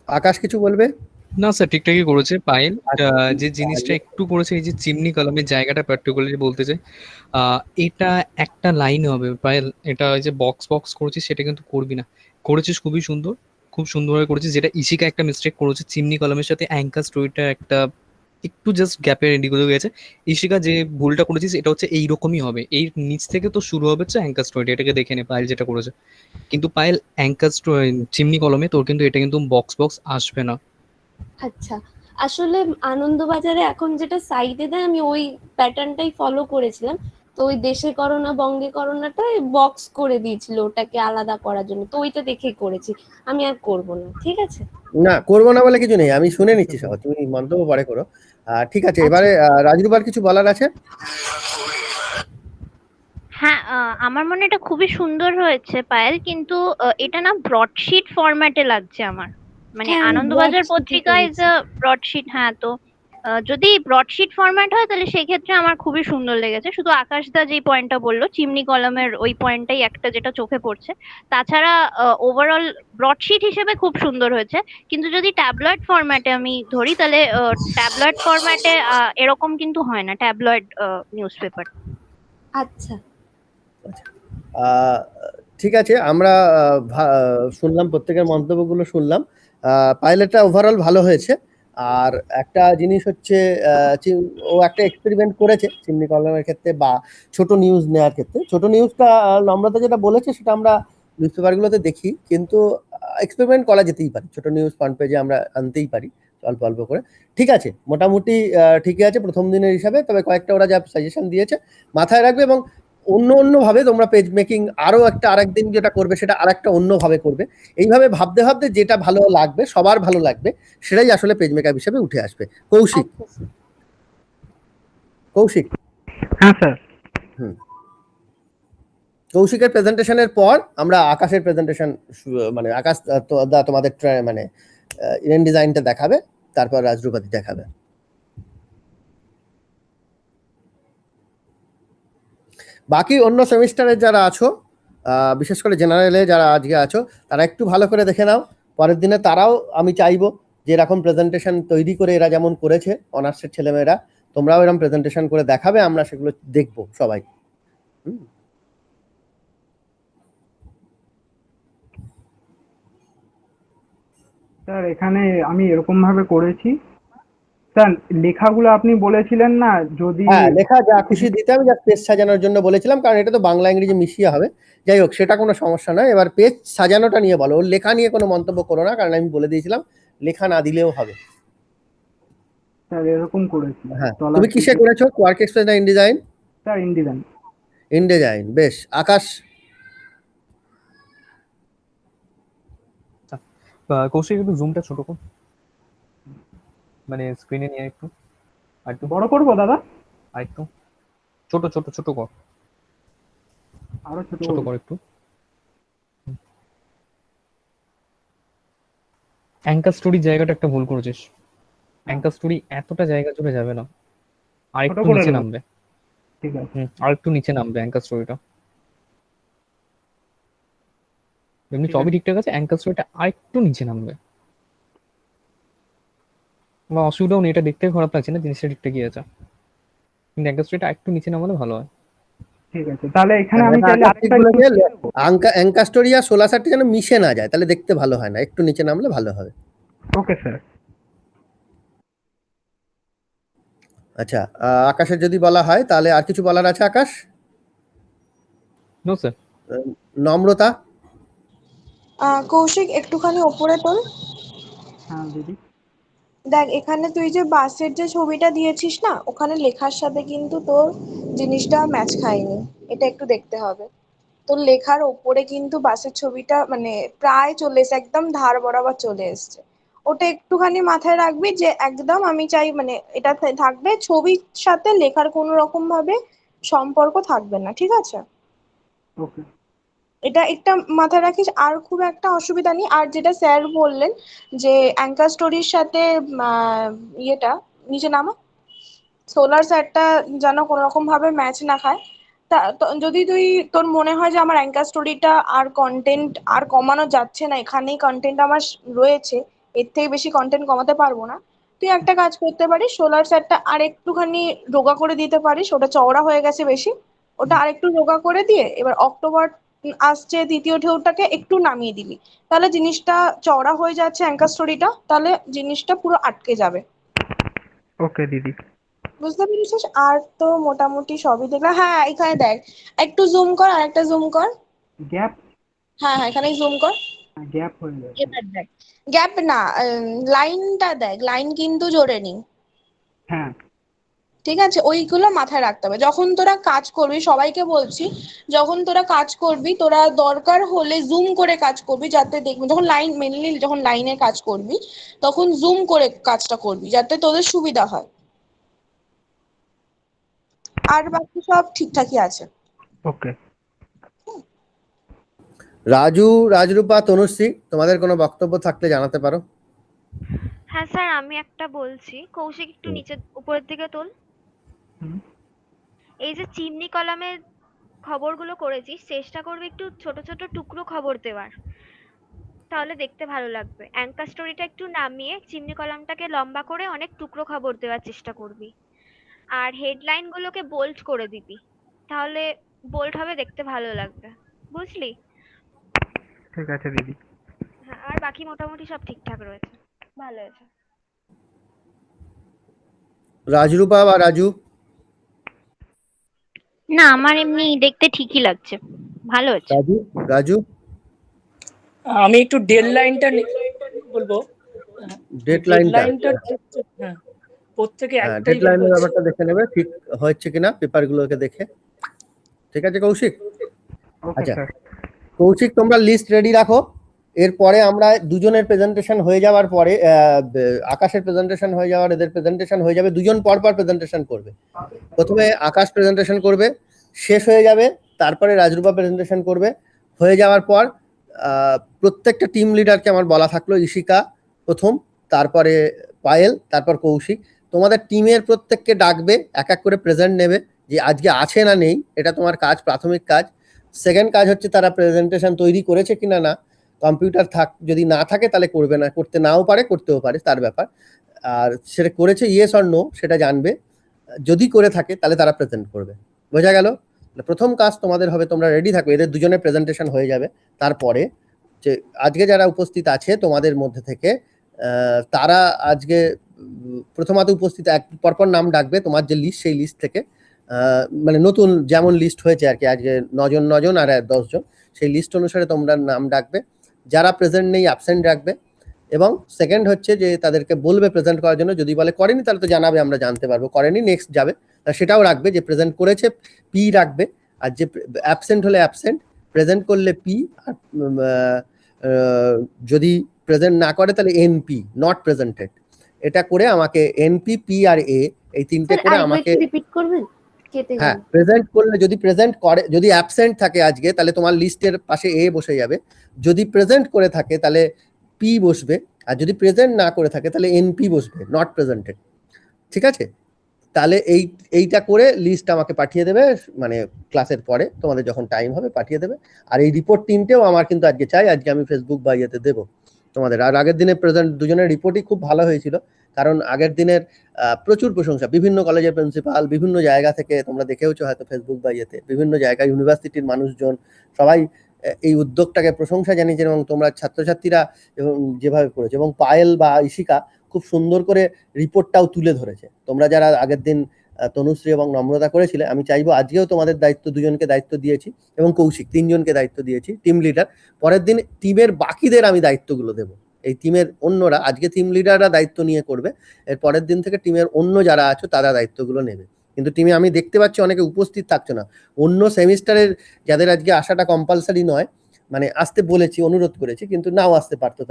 আকাশ কিছু বলবে? না স্যার, ঠিকঠাকই করেছে পায়েল। যে জিনিসটা একটু করেছে, এই যে চিমনি কলামের জায়গাটা পার্টিকুলারলি বলতে চাই, এটা একটা লাইন হবে পায়েল। এটা ওই যে বক্স বক্স করেছিস সেটা কিন্তু করবি না, করেছিস খুবই সুন্দর, খুব সুন্দরভাবে করেছিস। যেটা ইশিকা একটা মিস্টেক করেছে, চিমনি কলামের সাথে অ্যাঙ্কার স্টোরিটা একটা একটু জাস্ট গ্যাপের এদিক ওদিক গেছে। ইশিকা যে ভুলটা করেছিস এটা হচ্ছে এইরকমই হবে, এই নিচ থেকে তো শুরু হবে হচ্ছে অ্যাঙ্কার স্টোরিটা, এটাকে দেখে নে পায়েল যেটা করেছে। কিন্তু পায়েল অ্যাঙ্কার চিমনি কলমে তোর কিন্তু এটা কিন্তু বক্স বক্স আসবে না। আচ্ছা, আসলে আনন্দবাজারে এখন যেটা সাইটে দেয় আমি ওই প্যাটার্নটাই ফলো করেছিলাম। তো ওই দেশে করোনা বঙ্গে করোনাটা বক্স করে দিয়েছিল ওটাকে আলাদা করার জন্য, তো ওইটা দেখেই করেছি, আমি আর করব না। ঠিক আছে, না, করবো না বলে কিছু নেই, আমি শুনে নিচ্ছি সব, তুমি মন্তব্য পরে করো। ঠিক আছে, এবারে রাজরূপার কিছু বলার আছে? হ্যাঁ, আমার মনে হয় এটা খুবই সুন্দর হয়েছে পায়েল, কিন্তু এটা না ব্রডশিট ফরম্যাটে লাগছে আমার। মানে হ্যাঁ, আমি আনন্দবাজার broadsheet-ই পত্রিকা ইজ করেছি। আ ব্রডশিট। হ্যাঁ, তো যদি ব্রডশিট ফরম্যাট হয় তাহলে সেক্ষেত্রে আমার খুবই সুন্দর লেগেছে। শুধু আকাশদা যেই পয়েন্টটা বললো চিমনি কলামের, ওই পয়েন্টটাই একটা যেটা চোখে পড়ছে। তাছাড়া ওভারঅল ব্রডশিট হিসেবে খুব সুন্দর হয়েছে। কিন্তু যদি ট্যাবলয়েড ফরম্যাটে আমি ধরি তাহলে ট্যাবলয়েড ফরম্যাটে এরকম কিন্তু হয় না ট্যাবলয়েড নিউজ পেপার। আচ্ছা, ঠিক আছে, আমরা শুনলাম, প্রত্যেকের মন্তব্যগুলো শুনলাম। পাইলটটা ওভারঅল ভালো হয়েছে। আর একটা জিনিস হচ্ছে, ও একটা এক্সপেরিমেন্ট করেছে চিমনি কলমের ক্ষেত্রে বা ছোট নিউজ নেওয়ার ক্ষেত্রে। ছোট নিউজটা নম্রতা যেটা বলেছে সেটা আমরা নিউজ পেপারগুলোতে দেখি, কিন্তু এক্সপেরিমেন্ট করা যেতেই পারে, ছোট নিউজ ফ্রন্ট পেজে আমরা আনতেই পারি অল্প অল্প করে। ঠিক আছে, মোটামুটি ঠিকই আছে প্রথম দিনের হিসাবে। তবে কয়েকটা ওরা যা সাজেশন দিয়েছে মাথায় রাখবে, এবং অন্য ভাবে তোমরা পেজ মেকিং আরো আরেকদিন যেটা করবে সেটা আরেকটা অন্যভাবে করবে। এইভাবে ভাবতে ভাবতে যেটা ভালো লাগবে, সবার ভালো লাগবে, সেটাই আসলে পেজ মেকার হিসেবে উঠে আসবে। কৌশিক। কৌশিক। হ্যাঁ স্যার। কৌশিকের প্রেজেন্টেশনের পর আমরা আকাশের প্রেজেন্টেশন, মানে আকাশ তোমাদের মানে ইভেন্ট ডিজাইনটা দেখাবে, তারপর রাজরূপাতি দেখাবে। বাকি অন্য সেমিস্টারে যারা আছো, বিশেষ করে জেনারেলে যারা আজকে আছো, তারা একটু ভালো করে দেখে নাও। পরের দিনে তারাও আমি চাইবো যে এরকম প্রেজেন্টেশন তৈরি করে এরা যেমন করেছে অনার্সের ছেলেমেয়েরা, তোমরাও এরকম প্রেজেন্টেশন করে দেখাবে, আমরা সেগুলো দেখবো সবাই। স্যার এখানে আমি এরকম ভাবে করেছি স্যার, লেখাগুলো আপনি বলেছিলেন না, যদি লেখা যা খুশি দিতে, আমি যা পেজ সাজানোর জন্য বলেছিলাম, কারণ এটা তো বাংলা ইংরেজি মিশিয়ে হবে। যাই হোক, সেটা কোনো সমস্যা নয়। এবার পেজ সাজানোটা নিয়ে বলো, ওর লেখা নিয়ে কোনো মন্তব্য করো না, কারণ আমি বলে দিয়েছিলাম লেখা না দিলেও হবে। স্যার এরকম করেছি। হ্যাঁ, তুমি কিসে করেছো? ওয়ার্ক এক্সপ্রেস না ইনডিজাইন? Sir InDesign. ইনডিজাইন, বেশ। আকাশ? কৌশিক একটু জুমটা ছোট কর, মানে স্ক্রিনে নিয়ে একটু আরেকটু বড় করবো দাদা? আরেকটু ছোট ছোট ছোট কর, আরো ছোট কর একটু। অ্যাঙ্কার স্টোরি জায়গাটা একটা ভুল করেছিস। অ্যাঙ্কার স্টোরি এতটা জায়গা জুড়ে যাবে না, আরেকটু নিচে নামবে। ঠিক আছে, আরেকটু নিচে নামবে অ্যাঙ্কার স্টোরিটা। এমনি সবই ঠিকঠাক আছে, অ্যাঙ্কার স্টোরিটা আরেকটু নিচে নামবে। বা অসুবিধাও নেই, এটা দেখতে খারাপ লাগছে না, জিনিসটা ঠিকঠাকই আছে, কিন্তু অ্যাঙ্কার স্টোরিটা একটু নিচে নামালে ভালো হয়। ঠিক আছে, তাহলে এখানে আমি চাইলে আরেকটা অ্যাঙ্কার স্টোরি আর 16 যেন মিশে না যায়, তাহলে দেখতে ভালো হয় না, একটু নিচে নামলে ভালো হবে। Okay sir. আচ্ছা, আকাশের যদি বলা হয় তাহলে আর কিছু বলার আছে আকাশ? No sir. নম্রতা? কৌশিক একটুখানি ওপরে তোল। হ্যাঁ দিদি। দেখ, এখানে তুই যে বাসের যে ছবিটা দিয়েছিস না, ওখানে লেখার সাথে কিন্তু তোর জিনিসটা ম্যাচ খায়নি, এটা একটু দেখতে হবে। তোর লেখার ওপরে কিন্তু বাসের ছবিটা মানে প্রায় চলে এসে একদম ধার বরাবর চলে এসছে। ওটা একটুখানি মাথায় রাখবি যে একদম আমি চাই মানে এটা থাকবে, ছবির সাথে লেখার কোনো রকম ভাবে সম্পর্ক থাকবে না, ঠিক আছে? ওকে। এটা একটা মাথায় রাখিস, আর খুব একটা অসুবিধা নেই। আর যেটা স্যার বললেন যে অ্যাঙ্কার স্টোরির সাথে ইয়েটা নিচে নামা সোলার স্যারটা যেন কোনো রকম ভাবে ম্যাচ না খায়। যদি তোর মনে হয় যে আমার অ্যাঙ্কার স্টোরিটা আর কন্টেন্ট আর কমানো যাচ্ছে না, এখানেই কন্টেন্ট আমার রয়েছে, এর থেকে বেশি কন্টেন্ট কমাতে পারবো না, তুই একটা কাজ করতে পারিস, সোলার স্যারটা আর একটুখানি রোগা করে দিতে পারিস, ওটা চওড়া হয়ে গেছে বেশি, ওটা আর একটু রোগা করে দিয়ে এবার অক্টোবর আসছে দ্বিতীয় ঢেউটাকে একটু নামিয়ে দিবি, তাহলে জিনিসটা চওড়া হয়ে যাচ্ছে অ্যাঙ্কার স্টোরিটা, তাহলে জিনিসটা পুরো আটকে যাবে। ওকে দিদি। বুঝতে পেরেছিস? আর তো মোটামুটি সবই দেখলাম। হ্যাঁ এখানে দেখ, একটু জুম কর, আর একটা জুম কর। গ্যাপ হ্যাঁ হ্যাঁ এখানে জুম কর। গ্যাপ হয়ে যাচ্ছে। এবার দেখ গ্যাপ না, লাইনটা দেখ, লাইন কিন্তু জোরে নেই। হ্যাঁ ঠিক আছে, ওইগুলো মাথায় রাখতে হবে যখন তোরা কাজ করবি। সবাইকে বলছি, যখন তোরা কাজ করবি তোরা দরকার হলে জুম করে কাজ করবি, যাতে দেখবি যখন লাইন মেনলি যখন লাইনে কাজ করবি তখন জুম করে কাজটা করবি যাতে তোদের সুবিধা হয়। আর বাকি সব ঠিকঠাকই আছে। ওকে। রাজু, রাজরূপা, তনুশ্রী, তোমাদের কোনো বক্তব্য থাকলে জানাতে পারো। হ্যাঁ স্যার, আমি একটা বলছি। কৌশিক একটু নিচে উপরের দিকে তোল। হুম। এই যে চিমনি কলামের খবরগুলো করেছিস, চেষ্টা করবি একটু ছোট ছোট টুকরো খবর দেওয়ার, তাহলে দেখতে ভালো লাগবে। অ্যাঙ্কার স্টোরিটা একটু নামিয়ে চিমনি কলামটাকে লম্বা করে অনেক টুকরো খবর দেওয়ার চেষ্টা করবি। আর হেডলাইন গুলোকে বোল্ড করে দিবি, তাহলে বোল্ড হবে, দেখতে ভালো লাগবে। বুঝলি? ঠিক আছে দিদি। হ্যাঁ, আর বাকি মোটামুটি সব ঠিকঠাক রয়েছে, ভালো আছে। রাজরূপা বা রাজু? না, আমার এমনি দেখতে ঠিকই লাগছে, ভালো আছে। রাজু, রাজু আমি একটু ডেডলাইনটা বলবো। ডেডলাইনটা, হ্যাঁ, প্রত্যেকে হ্যাঁ একটাই ডেডলাইনের বলবো। ব্যাপারটা দেখে নেবে ঠিক হচ্ছে কিনা পেপারগুলোকে দেখে। ঠিক আছে কৌশিক? ওকে আচ্ছা স্যার। কৌশিক, তোমরা লিস্ট রেডি রাখো। এরপরে আমরা দুজনের প্রেজেন্টেশন হয়ে যাওয়ার পরে আকাশের প্রেজেন্টেশন হয়ে যাওয়ার, এদের প্রেজেন্টেশন হয়ে যাবে, দুজন পর পর প্রেজেন্টেশন করবে। প্রথমে আকাশ প্রেজেন্টেশন করবে, শেষ হয়ে যাবে, তারপরে রাজরূপা প্রেজেন্টেশন করবে। হয়ে যাওয়ার পর প্রত্যেকটা টিম লিডারকে আমার বলা থাকলো, ইশিকা প্রথম, তারপরে পায়েল, তারপর কৌশিক। তোমাদের টিমের প্রত্যেককে ডাকবে, এক এক করে প্রেজেন্ট নেবে যে আজকে আছে না নেই, এটা তোমার কাজ, প্রাথমিক কাজ। সেকেন্ড কাজ হচ্ছে তারা প্রেজেন্টেশন তৈরি করেছে কিনা না, কম্পিউটার যদি না থাকে তাহলে করবে না, করতে নাও পারে, করতেও পারে, তার ব্যাপার। আর সেটা করেছে ইয়েস অর নো সেটা জানবে, যদি করে থাকে তাহলে তারা প্রেজেন্ট করবে। বোঝা গেল? প্রথম কাজ তোমাদের হবে, তোমরা রেডি থাকো, এদের দুজনের প্রেজেন্টেশন হয়ে যাবে। তারপরে যে আজকে যারা উপস্থিত আছে তোমাদের মধ্যে থেকে তারা আজকে প্রথমত উপস্থিত এক পরপর নাম ডাকবে, তোমার যে লিস্ট সেই লিস্ট থেকে, মানে নতুন যেমন লিস্ট হয়েছে আর কি, আজকে 9 জন আর 10 জন, সেই লিস্ট অনুসারে তোমরা নাম ডাকবে। যারা প্রেজেন্ট নেই অ্যাবসেন্ট রাখবে। এবং সেকেন্ড হচ্ছে যে তাদেরকে বলবে প্রেজেন্ট করার জন্য, যদি বলে করেনি তাহলে তো জানাবে, আমরা জানতে পারবো, করেনি নেক্সট যাবে, সেটাও রাখবে। যে প্রেজেন্ট করেছে পি রাখবে, আর যে অ্যাবসেন্ট হলে অ্যাবসেন্ট, প্রেজেন্ট করলে পি, আর যদি প্রেজেন্ট না করে তাহলে এনপি, নট প্রেজেন্টেড। এটা করে আমাকে এনপি, পি আর এ, এই তিনটে করে আমাকে রিপিট করবেন। হ্যাঁ, প্রেজেন্ট করলে, যদি প্রেজেন্ট করে, যদি অ্যাবসেন্ট থাকে আজকে তাহলে তোমার লিস্টের পাশে এ বসে যাবে, যদি প্রেজেন্ট করে থাকে তাহলে পি বসবে, আর যদি প্রেজেন্ট না করে থাকে তাহলে এনপি বসবে, নট প্রেজেন্টেড। ঠিক আছে? তাহলে এইটা করে লিস্ট আমাকে পাঠিয়ে দেবে, মানে ক্লাসের পরে তোমাদের যখন টাইম হবে পাঠিয়ে দেবে। আর এই রিপোর্ট তিনটেও আমার কিন্তু আজকে চাই, আজকে আমি ফেসবুক বা ইয়েতে দেবো তোমাদের। আর আগের দিনের প্রেজেন্ট দুজনের রিপোর্টই খুব ভালো হয়েছিল, কারণ আগের দিনের প্রচুর প্রশংসা, বিভিন্ন কলেজের প্রিন্সিপাল, বিভিন্ন জায়গা থেকে, তোমরা দেখেওছো হয়তো ফেসবুক বা ইয়েতে, বিভিন্ন জায়গায় ইউনিভার্সিটির মানুষজন সবাই এই উদ্যোগটাকে প্রশংসা জানিয়েছেন, এবং তোমরা ছাত্রছাত্রীরা যেভাবে করেছো, এবং পায়েল বা ইশিকা খুব সুন্দর করে রিপোর্টটাও তুলে ধরেছে। তোমরা যারা আগের দিন তনুশ্রী এবং নম্রতা করেছিলে, আমি চাইবো আজকেও তোমাদের দায়িত্ব, দুজনকে দায়িত্ব দিয়েছি, এবং কৌশিক, তিনজনকে দায়িত্ব দিয়েছি টিম লিডার। পরের দিন টিমের বাকিদের আমি দায়িত্বগুলো দেবো। এই টিমের অন্যরা, আজকে টিম লিডাররা দায়িত্ব নিয়ে করবে, এর পরের দিন থেকে টিমের অন্য যারা আছো তারা দায়িত্বগুলো নেবে। কিন্তু টিমে আমি দেখতে পাচ্ছি অনেকে উপস্থিত থাকছে না। অন্য সেমিস্টারের যাদের আজকে আসাটা কম্পালসারি নয়, মানে আসতে বলেছি, অনুরোধ করেছি, কিন্তু নাও আসতে পারতো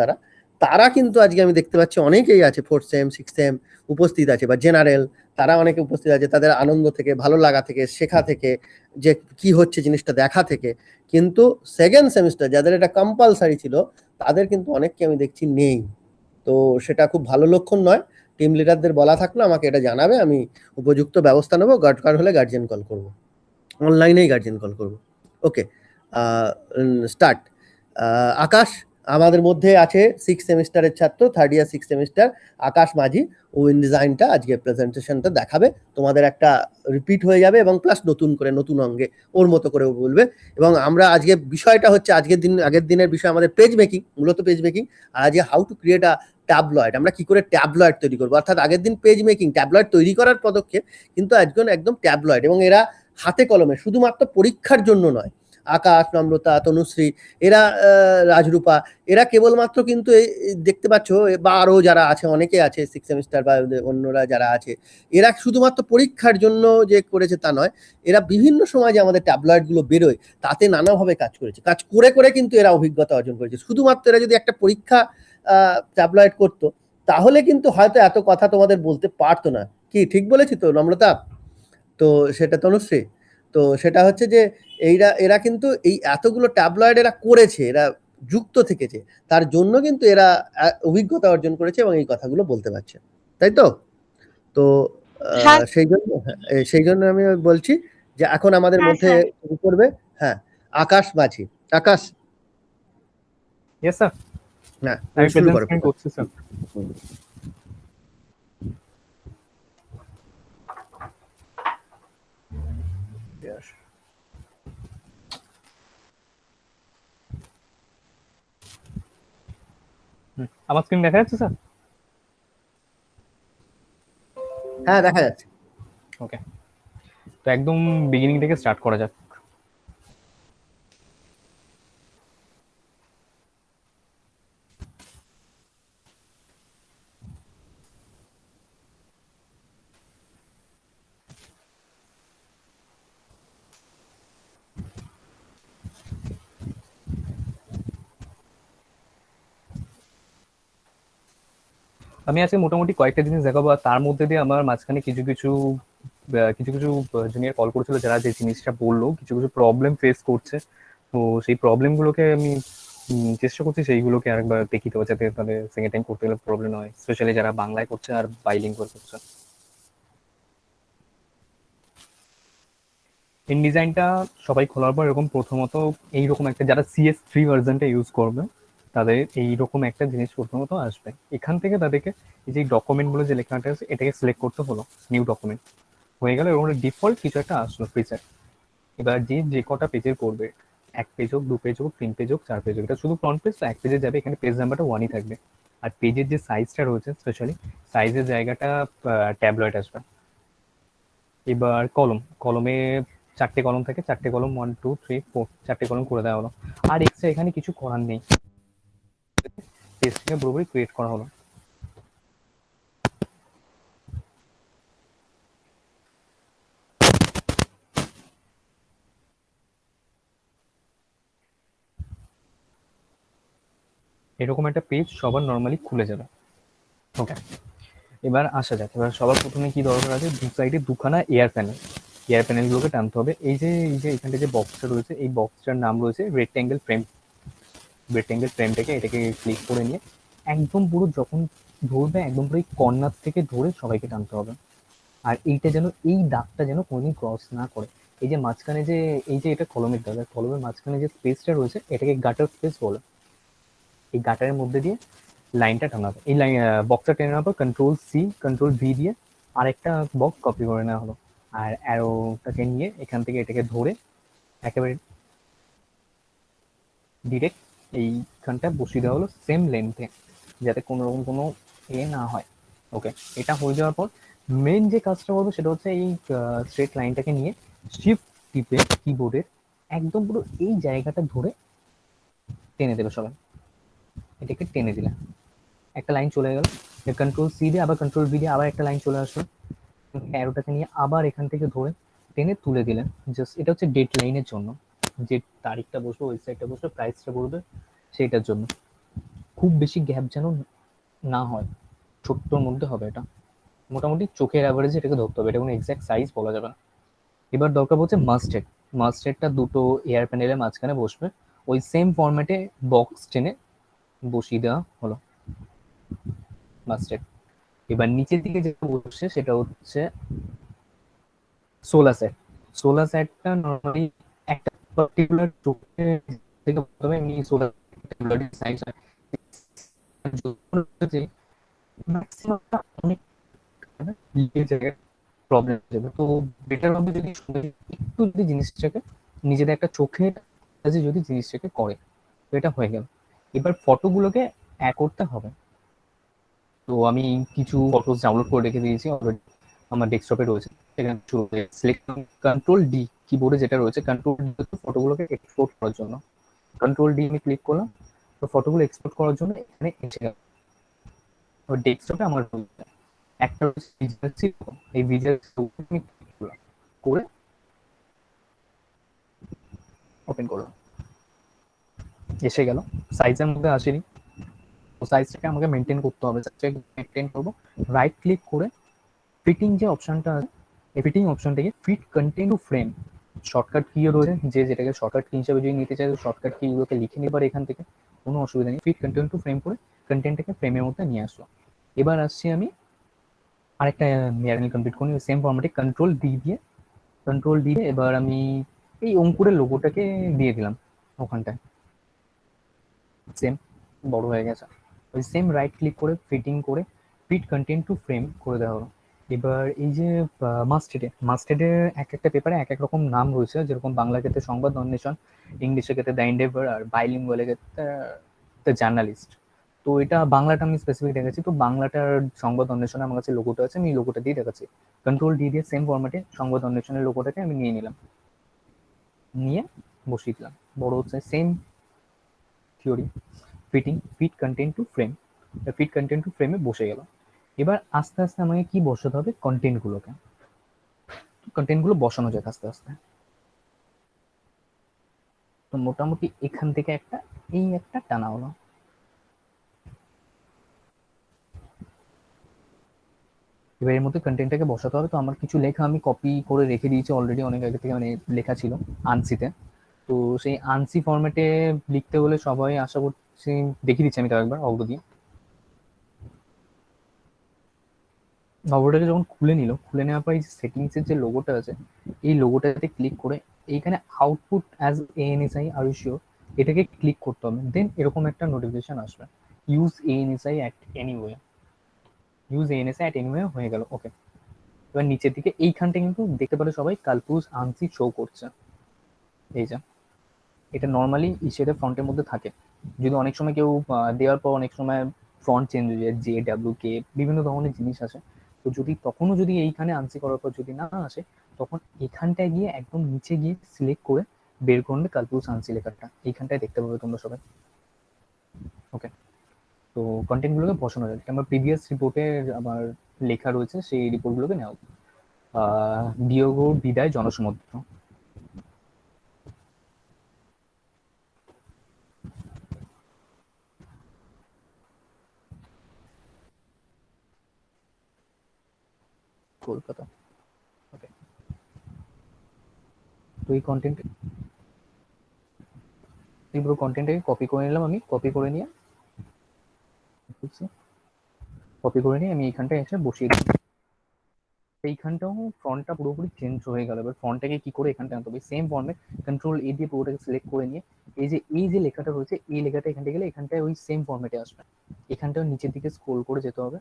তারা কিন্তু আজকে আমি দেখতে পাচ্ছি অনেকেই আছে, 4th সেম 6th সেম উপস্থিত আছে, বা জেনারেল, তারা অনেকে উপস্থিত আছে, তাদের আনন্দ থেকে, ভালো লাগা থেকে, শেখা থেকে, যে কি হচ্ছে জিনিসটা দেখা থেকে, কিন্তু সেকেন্ড সেমিস্টার যাদের এটা কম্পালসারি ছিল তাদের কিন্তু অনেককে আমি দেখছি নেই। তো সেটা খুব ভালো লক্ষণ নয়। টিম লিডারদের বলা থাকলো আমাকে এটা জানাবে, আমি উপযুক্ত ব্যবস্থা নেবো, দরকার হলে গার্জিয়ান কল করব, অনলাইনেই গার্জিয়ান কল করব। ওকে, স্টার্ট। আকাশ আমাদের মধ্যে আছে 6 সেমিস্টারের ছাত্র, থার্ড ইয়ার 6 সেমিস্টার, আকাশ মাঝি। ও ইনডিজাইনটা আজকে প্রেজেন্টেশনটা দেখাবে, তোমাদের একটা রিপিট হয়ে যাবে এবং প্লাস নতুন করে নতুন অঙ্গে ওর মতো করে ও বলবে। এবং আমরা আজকে বিষয়টা হচ্ছে আগের দিনের বিষয় আমাদের পেজ মেকিং, মূলত পেজ মেকিং। আর আজকে how to create a tabloid, আমরা কি করে ট্যাবলয়েড তৈরি করবো। অর্থাৎ আগের দিন পেজ মেকিং, ট্যাবলয়েড তৈরি করার পদক্ষেপ, কিন্তু আজকে একদম ট্যাবলয়েড। এবং এরা হাতে কলমে, শুধুমাত্র পরীক্ষার জন্য নয়, আকাশ, নম্রতা, তনুশ্রী, এরা রাজরূপা, এরা কেবলমাত্র কিন্তু দেখতে পাচ্ছ, বা আরও যারা আছে, অনেকে আছে 6 সেমিস্টার বা অন্যরা যারা আছে, এরা শুধুমাত্র পরীক্ষার জন্য যে করেছে তা নয়, এরা বিভিন্ন সময় যে আমাদের ট্যাবলয়েডগুলো বেরোয় তাতে নানাভাবে কাজ করেছে, কাজ করে করে কিন্তু এরা অভিজ্ঞতা অর্জন করেছে। শুধুমাত্র এরা যদি একটা পরীক্ষা ট্যাবলয়েড করতো তাহলে কিন্তু হয়তো এত কথা তোমাদের বলতে পারতো না। কি ঠিক বলেছি তো নম্রতা? তো সেটা তনুশ্রী, তো সেটা হচ্ছে যে এরা কিন্তু এই এতগুলো ট্যাবলয়েড এরা করেছে, এরা যুক্ত থেকেছে, তার জন্য কিন্তু এরা অভিজ্ঞতা অর্জন করেছে এবং এই কথাগুলো বলতে পারছে, তাই তো? তো সেই জন্য আমি বলছি যে এখন আমাদের মধ্যে শুরু করবে, হ্যাঁ, আকাশ মাঝি। আকাশ। Yes sir. হ্যাঁ, আমি শুরু করো। প্রেজেন্ট করছি স্যার। আমার স্ক্রিন দেখা যাচ্ছে স্যার? হ্যাঁ, দেখা যাচ্ছে। ওকে, তো একদম বিগিনিং থেকে স্টার্ট করা যাক। আমি আজকে মোটামুটি কয়েকটা জিনিস দেখাবো, আর তার মধ্যে দিয়ে আমার মাঝখানে কিছু কিছু জুনিয়র কল করেছিল যারা যে জিনিসটা বললো, কিছু কিছু প্রবলেম ফেস করছে। তো সেই প্রবলেমগুলোকে আমি চেষ্টা করছি সেইগুলোকে আরেকবার দেখিয়ে দেবো, যাতে তাদের সেকেন্ড টাইম করতে গেলে প্রবলেম হয়, স্পেশালি যারা বাংলায় করছে আর বাইলিঙ্গুয়াল করছে। ইনডিজাইনটা সবাই খোলার পর এরকম প্রথমত এইরকম একটা, যারা CS3 ভার্জনটা ইউজ করবে তাদের এইরকম একটা জিনিস প্রথমত আসবে। এখান থেকে তাদেরকে এই যে ডকুমেন্টগুলো যে লেখাটা আছে এটাকে সিলেক্ট করতে হলো, নিউ ডকুমেন্ট হয়ে গেল, এরকম ডিফল্ট কিছু একটা আসলো প্রিসেট। এবার যে কটা পেজের করবে, 1 পেজ হোক, 2 পেজ হোক, 3 পেজ হোক, 4 পেজ হোক, এটা শুধু ফ্রন্ট পেজ, তো 1 পেজে যাবে, এখানে পেজ নাম্বারটা 1ই থাকবে। আর পেজের যে সাইজটা রয়েছে, স্পেশালি সাইজের জায়গাটা ট্যাবলয়েড আসবে। এবার কলমে 4টে কলম থাকে, 4টে কলম 1 2 3 4 4টে কলম করে দেওয়া হলো। আর এক্সট্রা এখানে কিছু করার নেই, পেজটাকে পুরোপুরি ক্রিয়েট করা হলো। এরকম একটা পেজ সবার নর্মালি খুলে যাবে। ওকে, এবার আসা যাক। এবার সবার প্রথমে কি দরকার আছে, দু সাইডে দুখানা এয়ার প্যানেলগুলোকে টানতে হবে। এই যে এখানটা যে বক্সটা রয়েছে, এই বক্সটার নাম রয়েছে রেক্ট্যাঙ্গেল ফ্রেমটাকে এটাকে ক্লিক করে নিয়ে একদম পুরো যখন ধরবে একদম পুরো কর্নার থেকে ধরে সবাইকে টানতে হবে। আর এইটা যেন, এই দাগটা যেন কোনোদিন ক্রস না করে। এই যে মাঝখানে যে এটা কলমের দাগ, কলমের মাঝখানে যে স্পেসটা রয়েছে এটাকে গাটার স্পেস বলে। এই গাটারের মধ্যে দিয়ে লাইনটা টানা হবে। এই বক্সটা টেনে নেওয়ার পর Ctrl+V দিয়ে আরেকটা বক্স কপি করে নেওয়া হলো। আর অ্যারোটাকে নিয়ে এখান থেকে এটাকে ধরে একেবারে ডিরেক্ট এইখানটা বসিয়ে দেওয়া হলো সেম লেন্থে, যাতে কোনো রকম কোনো না হয়। ওকে, এটা হয়ে যাওয়ার পর মেন যে কাজটা করবো সেটা হচ্ছে এই স্ট্রেট লাইনটাকে নিয়ে শিফট টিপে কিবোর্ডের একদম পুরো এই জায়গাটা ধরে টেনে দেবে সবাই। এটাকে টেনে দিলে একটা লাইন চলে গেল, Ctrl+C দিয়ে আবার Ctrl+V দিয়ে আবার একটা লাইন চলে আসলো। অ্যারোটাকে নিয়ে আবার এখান থেকে ধরে টেনে তুলে দিলেন। জাস্ট এটা হচ্ছে ডেট লাইনের জন্য, যে তারিখটা বসবে, ওয়েবসাইটটা বসবে, প্রাইসটা করবে, সেইটার জন্য। খুব বেশি গ্যাপ যেন না হয়, ছোট্টর মধ্যে হবে। এটা মোটামুটি চোখের অ্যাভারেজে এটাকে ধরতে হবে, এটা কোনো এক্স্যাক্ট সাইজ বলা যাবে না। এবার দরকার হচ্ছে মাস্টেড। মাস্টারটা দুটো এয়ার প্যানেলের মাঝখানে বসবে, ওই সেম ফরম্যাটে বক্স টেনে বসিয়ে দেওয়া হলো মাস্টার। এবার নিচের দিকে যেটা বসছে সেটা হচ্ছে সোলার সেট। সোলার সেটটা নর্মালি একটা পার্টিকুলার চোখে থেকে প্রথমে এমনি সোলার সাইজ হয় ম্যাক্সিমামটা অনেক জায়গায় প্রবলেম যাবে। তো বেটার হবে যদি একটু যদি জিনিসটাকে নিজেদের একটা চোখের কাছে যদি জিনিসটাকে করে, তো এটা হয়ে গেল। এবার ফটোগুলোকে করতে হবে। তো আমি কিছু ফটোস ডাউনলোড করে রেখে দিয়েছি অলরেডি, আমার ডেস্কটপে রয়েছে। সেখানে সিলেক্ট কন্ট্রোল ডি কিবোর্ডে যেটা রয়েছে, কন্ট্রোল ডি ফটোগুলোকে এক্সপোর্ট করার জন্য। কন্ট্রোল ডি আমি ক্লিক করলাম, তো ফটোগুলো এক্সপোর্ট করার জন্য এখানে এসে গেল। তো ডেস্কটপে আমার রয়েছে একটা এই ভিজুয়াল আমি ক্লিক করলাম, করে ওপেন করলাম, এসে গেল। সাইজের মধ্যে আসেনি, তো সাইজটাকে আমাকে মেনটেন করতে হবে। সাইজটাকে মেনটেন করবো, রাইট ক্লিক করে ফিটিং যে অপশনটা আছে, এই ফিটিং অপশনটাকে fit content to frame, shortcut কি রয়েছে, যে যেটাকে শর্টকাট কি হিসেবে যদি নিতে চাই শর্টকাট কিগুলোকে লিখে নিতে পারে এখান থেকে, কোনো অসুবিধা নেই। ফিট কন্টেন্ট টু ফ্রেম করে কন্টেন্টটাকে ফ্রেমের মধ্যে নিয়ে আসলো। এবার আসছি আমি আরেকটা মেয়ারিং কমপ্লিট করি সেম ফরম্যাটে, কন্ট্রোল ডি দিয়ে এবার আমি এই অঙ্কুরের লোগোটাকে দিয়ে দিলাম ওখানটায়, সেম বড় হয়ে গেছে। ওই সেম রাইট ক্লিক করে ফিটিং করে ফিট কন্টেন্ট টু ফ্রেম করে দেওয়া হলো। এবার এই যে মাস্টেডের এক একটা পেপারে এক এক রকম নাম রয়েছে, যেরকম বাংলা ক্ষেত্রে সংবাদ অন্বেষণ, ইংলিশের ক্ষেত্রে দ্য এন্ডেভার, আর বাইলিঙ্গুয়ালের ক্ষেত্রে দ্য জার্নালিস্ট। তো এটা বাংলাটা আমি স্পেসিফিক দেখাচ্ছি, তো বাংলাটার সংবাদ অন্বেষণে আমার কাছে লোগোটা আছে, আমি লোগোটা দিয়ে দেখাচ্ছি। কন্ট্রোল ডি দিয়ে সেম ফরম্যাটে সংবাদ অন্বেষণের লোগোটাকে আমি নিয়ে নিলাম, নিয়ে বসিয়ে দিলাম, বড় হচ্ছে। Same theory, fit content to frame, fit content to ফ্রেমে বসে গেল। এবার আস্তে আস্তে আমাকে কি বসাতে হবে, কন্টেন্টগুলো বসানো যাক আস্তে আস্তে। তো মোটামুটি এখান থেকে একটা টানা হলো। এবার এর মধ্যে কন্টেন্টটাকে বসাতে হবে। তো আমার কিছু লেখা আমি কপি করে রেখে দিয়েছি অলরেডি, অনেক আগে থেকে মানে লেখা ছিল আনসিতে। তো সেই আনসি ফরম্যাটে লিখতে হলে সবাই আশা করছি দেখিয়ে দিচ্ছি আমি তাও একবার অগ্র দিয়ে। খবরটাকে যখন খুলে নেওয়ার পর এই সেটিংসের যে লোগোটা আছে, এই লোগোটাতে ক্লিক করে এইখানে output as ANSI are you sure, এটাকে ক্লিক করতে হবে। দেন এরকম একটা নোটিফিকেশন আসবে, ইউজ এএনএসআই অ্যাট এনিওয়ে, হয়ে গেল। ওকে, এবার নিচের দিকে এইখানটা কিন্তু দেখতে পারে সবাই কালপুস আনসি শো করছে। এই যে এটা নর্মালি ইসের ফ্রন্টের মধ্যে থাকে, যদি অনেক সময় কেউ দেওয়ার পর অনেক সময় ফ্রন্ট চেঞ্জ হয়ে যায়, জে ডাব্লিউ কে বিভিন্ন ধরনের জিনিস আছে। তো যদি তখনও যদি এইখানে আনসি করার পর যদি না আসে, তখন এখানটায় গিয়ে একদম নিচে গিয়ে সিলেক্ট করে বের করলে কালপুস আনসি লেখাটা এইখানটায় দেখতে পাবে তোমরা সবাই। ওকে, তো কন্টেন্টগুলোকে বসানো যায়। আমার প্রিভিয়াস রিপোর্টে আমার লেখা রয়েছে, সেই রিপোর্টগুলোকে নেওয়া। ডিওগো বিদায় জনসমুদ্র, কলকাতা। ওকে, তো এই কন্টেন্টটাকে কপি করে নিলাম আমি, কপি করে নিয়ে আমি এইখানটায় এসে বসিয়ে দিই। এইখানটাও ফন্টটা পুরোপুরি চেঞ্জ হয়ে গেল। এবার ফন্টটাকে কি করে এখানটা আনতে হবে, সেম ফর্মে কন্ট্রোল এ দিয়ে পুরোটাকে সিলেক্ট করে নিয়ে এই যে লেখাটা রয়েছে, এই লেখাটা এখানটা গেলে এখানটায় ওই সেম ফর্মেটে আসবে। এখানটাও নিচের দিকে স্ক্রোল করে যেতে হবে,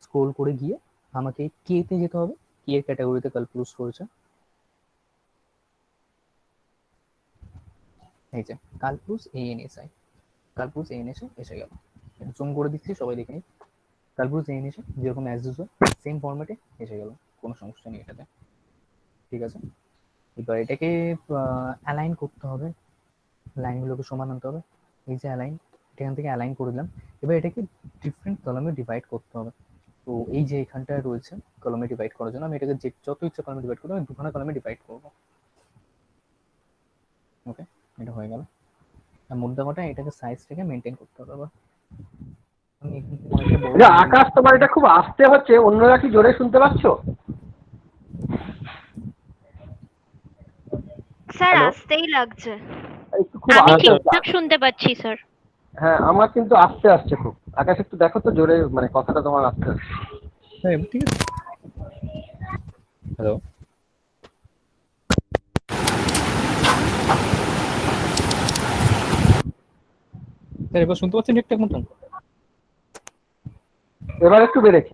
স্ক্রোল করে গিয়ে আমাকে কে তে যেতে হবে, কে এর ক্যাটাগরিতে কালপুস রয়েছে, এই যে কালপুস এএনএসআই এসে গেল। জুম করে দিচ্ছি, সবাই দেখে নিই। কালপুস এএনএসআই যেরকম অ্যাজ ইউজুয়াল সেম ফরম্যাটে এসে গেল, কোনো সমস্যা নেই এটাতে। ঠিক আছে, এবার এটাকে অ্যালাইন করতে হবে, লাইনগুলোকে সমান আনতে হবে। এই যে অ্যালাইন, এখান থেকে অ্যালাইন করে দিলাম। এবার এটাকে ডিফারেন্ট কলামে ডিভাইড করতে হবে। তো এই যে এখানটায় রয়েছে কলামে ডিভাইড করার জন্য, আমি এটাকে যত ইচ্ছা কলামে ডিভাইড করবো, আমি দুখানা কলামে ডিভাইড করবো। ওকে, এটা হয়ে গেল। আর মুদ্রা কথা এটাকে সাইজটাকে মেনটেন করতে হবে। আবার আকাশ, তোমার এটা খুব আস্তে হচ্ছে, অন্যরা কি জোরে শুনতে পাচ্ছ? স্যার হ্যালো, আসতেই লাগছে। একটু খুব আমি আস্তে হচ্ছে। ঠিকঠাক শুনতে পাচ্ছি স্যার। হ্যাঁ, আমার কিন্তু আস্তে আসছে খুব। আকাশ একটু দেখো তো জোরে, মানে কথাটা তোমার আস্তে আসছে। হ্যাঁ ঠিক আছে। হ্যালো, স্যার এবার শুনতে পাচ্ছেন ঠিকঠাক মতন? এবার একটু বেড়েছে।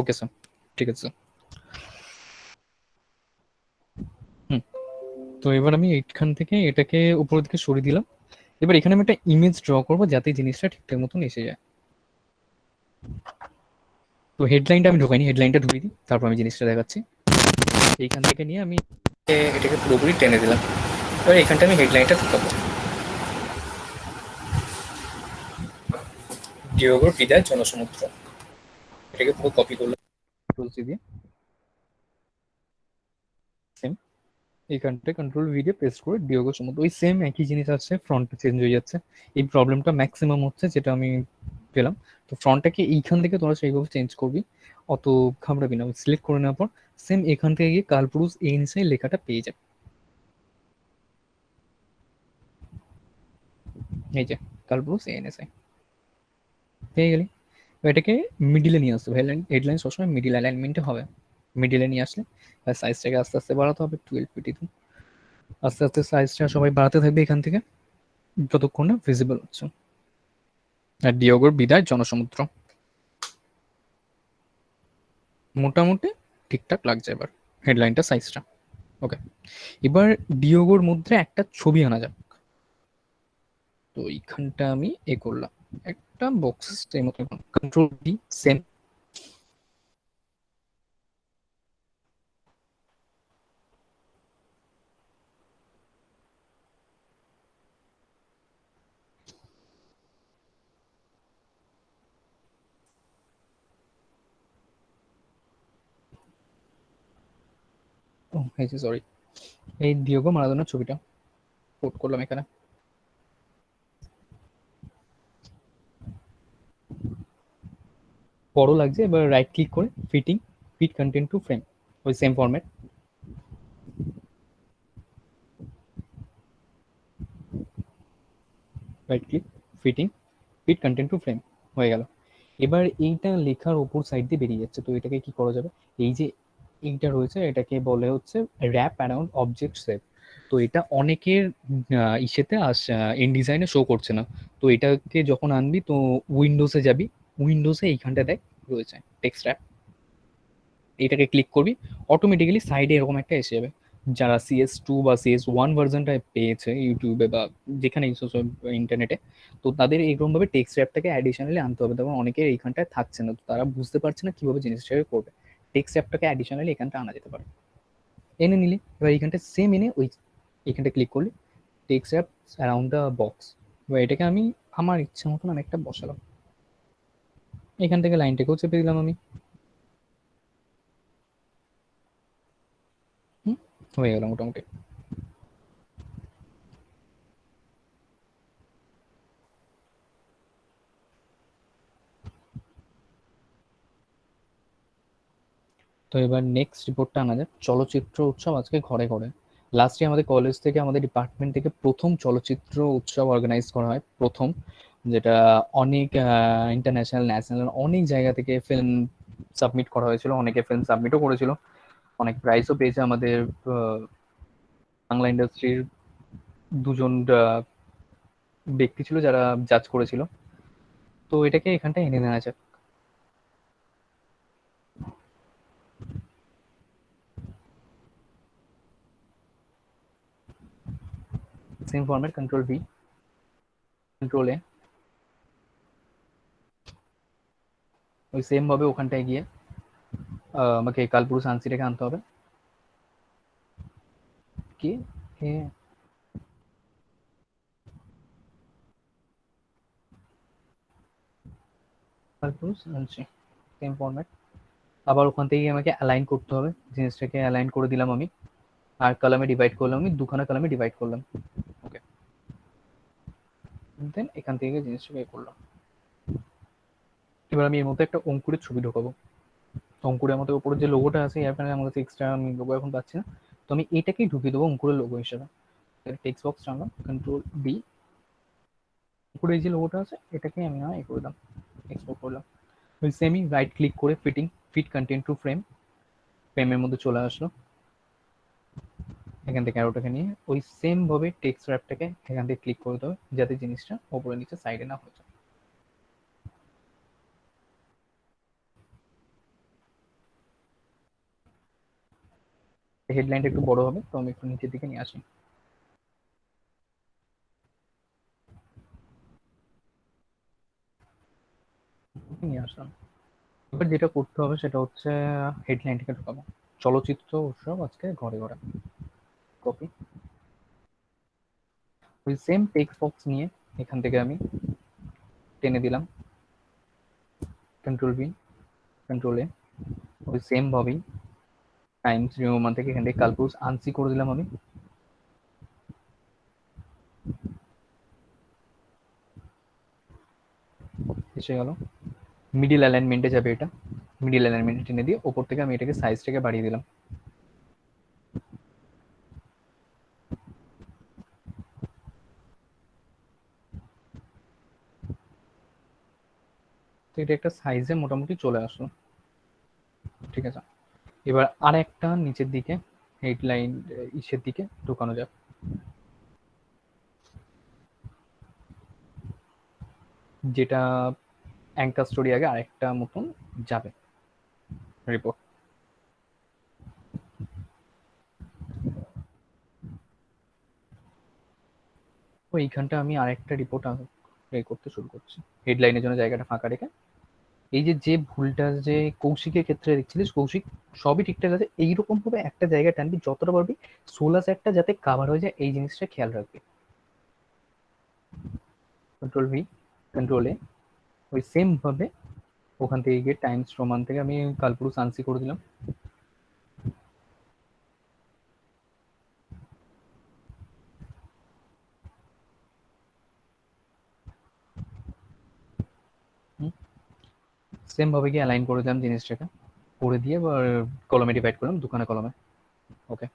ওকে স্যার, ঠিক আছে স্যার। হুম, তো এবার আমি এইখান থেকে এটাকে উপরের দিকে সরিয়ে দিলাম। এবার এখানে আমি একটা ইমেজ ড্র করবো যাতে জিনিসটা ঠিকঠাক মতন এসে যায়। তো হেডলাইনটা আমি ঢোকাইনি, হেডলাইনটা ঢুকিয়ে দিই, তারপর আমি জিনিসটা দেখাচ্ছি। এইখান থেকে নিয়ে আমি এটাকে পুরোপুরি টেনে দিলাম। এবার এখানটা আমি হেডলাইনটা ঢুকাবো, ডিওগোর বিদায় জনসমুদ্র। এটাকে পুরো কপি করলাম টুলসি দিয়ে, সেম এইখানটা কন্ট্রোল ভি দিয়ে পেস্ট করে ডিওগো সমুদ্র, ওই সেম একই জিনিস আছে, ফ্রন্ট চেঞ্জ হয়ে যাচ্ছে। এই প্রবলেমটা ম্যাক্সিমাম হচ্ছে, যেটা আমি পেলাম। তো ফ্রন্টটাকে এইখান থেকে তোরা সেইভাবে চেঞ্জ করবি, অত ঘাবড়াবি না। সিলেক্ট করে নেওয়ার পর সেম এখান থেকে গিয়ে কালপুরুষ এই নিচে লেখাটা পেয়ে যাবে। এই যে কালপুরুষ এএনএসআই পেয়ে গেলি। এবার এটাকে মিডিলে নিয়ে আসতে হবে, হেডলাইন সবসময় মিডিল অ্যালাইনমেন্টে হবে। মিডিলে নিয়ে আসলে সাইজটাকে আস্তে আস্তে বাড়াতে হবে 12 পিটি। আস্তে আস্তে সাইজটা সবাই বাড়াতে থাকবে এখান থেকে, যতক্ষণ না ভিজিবল হচ্ছে। আর ডিওগোর বিদায় জনসমুদ্র মোটামুটি ঠিকঠাক লাগছে এবার হেডলাইনটা, সাইজটা ওকে। এবার ডিওগোর মধ্যে একটা ছবি আনা যাক। তো এইখানটা আমি করলাম একটা বক্স মতো, কন্ট্রোল ডি, সেম। ও এই যে সরি, এই ডিওগো মারাদোনার ছবিটা পোস্ট করলাম এখানে। বড় লাগছে, এবার রাইট ক্লিক করে ফিট কন্টেন্ট টু ফ্রেম, ওই same format. Right click, fit content to frame হয়ে গেল। এবার এইটা লেখার ওপর সাইড দিয়ে বেরিয়ে যাচ্ছে, তো এটাকে কি করা যাবে? এই যে এইটা রয়েছে এটাকে বলে হচ্ছে র্যাপ অ্যারাউন্ড অবজেক্ট সেভ। তো এটা অনেকের ইসেতে ইন ডিজাইনে শো করছে না। তো এটাকে যখন আনবি তো উইন্ডোজে যাবি, উইন্ডোজে এইখানটা দেখ রয়েছে টেক্সট র্যাপ, এটাকে ক্লিক করবি, অটোমেটিক্যালি সাইডে এরকম একটা এসে যাবে। যারা CS2 বা CS1 ভার্সনটা পেয়েছে ইউটিউবে বা যেখানে ইন্টারনেটে, তো তাদের এইরকমভাবে টেক্সট র্যাপটাকে অ্যাডিশনালি আনতে হবে। তখন অনেকের এইখানটায় থাকছে না, তো তারা বুঝতে পারছে না কিভাবে জিনিসটাকে করবে। টেক্সট র্যাপটাকে অ্যাডিশনালি এখানটা আনা যেতে পারে। এনে নিলি, এবার এইখানটা সেম এনে ওই এইখানটা ক্লিক করলি, text rap around the box. এবার এটাকে আমি আমার ইচ্ছা মতন আমি একটা বসালাম, এখান থেকে লাইনটাকেও চেপে দিলাম আমি। হয়ে গেল মোটামুটি। তো এবার নেক্সট রিপোর্টটা আনা যাক, চলচ্চিত্র উৎসব আজকে ঘরে ঘরে। লাস্টে আমাদের কলেজ থেকে, আমাদের ডিপার্টমেন্ট থেকে প্রথম চলচ্চিত্র উৎসব অর্গানাইজ করা হয়, প্রথম, যেটা অনেক ইন্টারন্যাশনাল, ন্যাশনাল অনেক জায়গা থেকে ফিল্ম সাবমিট করা হয়েছিল, অনেকে ফিল্ম সাবমিটও করেছিল, অনেক প্রাইজও পেয়েছে। আমাদের বাংলা ইন্ডাস্ট্রির দুজন ব্যক্তি ছিল যারা জাজ করেছিল। তো এটাকে এখানটা এনে নেওয়া যাক। Same format, control V, control A, ওই সেম ভাবে ওখানটায় গিয়ে আমাকে কালপুরুষ আনসিটাকে আনতে হবে। কি কালপুরুষ আনসি, সেম ফরম্যাট। আবার ওখান থেকে আমাকে অ্যালাইন করতে হবে, জিনিসটাকে অ্যালাইন করে দিলাম আমি, আর কলামে ডিভাইড করলাম, আমি দুখানা কলামে ডিভাইড করলাম। ওকে, দেন এখান থেকে জিনিসটাকে করলাম। এবার আমি এর মধ্যে একটা অঙ্কুরের ছবি ঢোকাবো। অঙ্কুরের মধ্যে উপরে যে লোগোটা আছে, এখানে আমার কাছে এক্সট্রা আমি লোগো এখন পাচ্ছি না, তো আমি এটাকেই ঢুকিয়ে দেবো অঙ্কুরের লোগো হিসেবে। টেক্সট বক্স টানলাম, কন্ট্রোল বি, উপরে এই যে লোগোটা আছে এটাকে আমি এ করে দিলাম, এক্সপোর্ট করলাম। ওই সেমই রাইট ক্লিক করে ফিট কন্টেন্ট টু ফ্রেম, ফ্রেমের মধ্যে চলে আসলো। এখান থেকে অ্যারোটাকে নিয়ে ওই সেম ভাবে টেক্সট র্যাপটাকে এখান থেকে ক্লিক করে দেবে, যাতে জিনিসটা ওপরে নিচে সাইডে না হয়ে যায়। হেডলাইনটা একটু বড় হবে, তো আমি একটু নিচের দিকে নিয়ে আসি। নিয়ে আসলাম। এবার যেটা করতে হবে সেটা হচ্ছে হেডলাইনটাকে ঢোকাবো, চলচ্চিত্র উৎসব আজকে ঘরে ঘরে। কপি, ওই সেম টেক্সট বক্স নিয়ে এখান থেকে আমি টেনে দিলাম, কন্ট্রোল বি, কন্ট্রোল এ, ওই সেম ভাবেই টাইমস রিমুভার থেকে এখান থেকে কালপুরুষ আনসি করে দিলাম আমি। এসে গেল, মিডিল অ্যালাইনমেন্টে যাবে এটা, মিডিল অ্যালাইনমেন্টে টেনে দিয়ে ওপর থেকে আমি এটাকে সাইজটাকে বাড়িয়ে দিলাম। তো এটা একটা সাইজে মোটামুটি চলে আসলো, ঠিক আছে। এবার আর একটা নিচের দিকে হেডলাইন ইসের দিকে ঢোকানো যাক, যেটা অ্যাঙ্কার স্টোরি আগে আরেকটা মতন যাবে রিপোর্ট। তো এইখানটা আমি আরেকটা রিপোর্ট করতে শুরু করছি, হেডলাইনের জন্য জায়গাটা ফাঁকা রেখে। এই যে ভুলটা যে কৌশিকের ক্ষেত্রে দেখছিলিস, কৌশিক সবই ঠিকঠাক আছে, এইরকম ভাবে একটা জায়গা টানবি যতটা পারবি, সোলাস একটা যাতে কাভার হয়ে যায় এই জিনিসটা খেয়াল রাখবি। কন্ট্রোল ভি, কন্ট্রোল এ, ওই সেম ভাবে ওখান থেকে গিয়ে টাইমস রোমান থেকে আমি কালপুরুষ আনসি করে দিলাম। সেম ভাবে গিয়ে অ্যালাইন করে দিলাম জিনিসটাকে, করে দিয়ে কলমে ডিভাইড করলাম দুখানা কলমে। ওকে,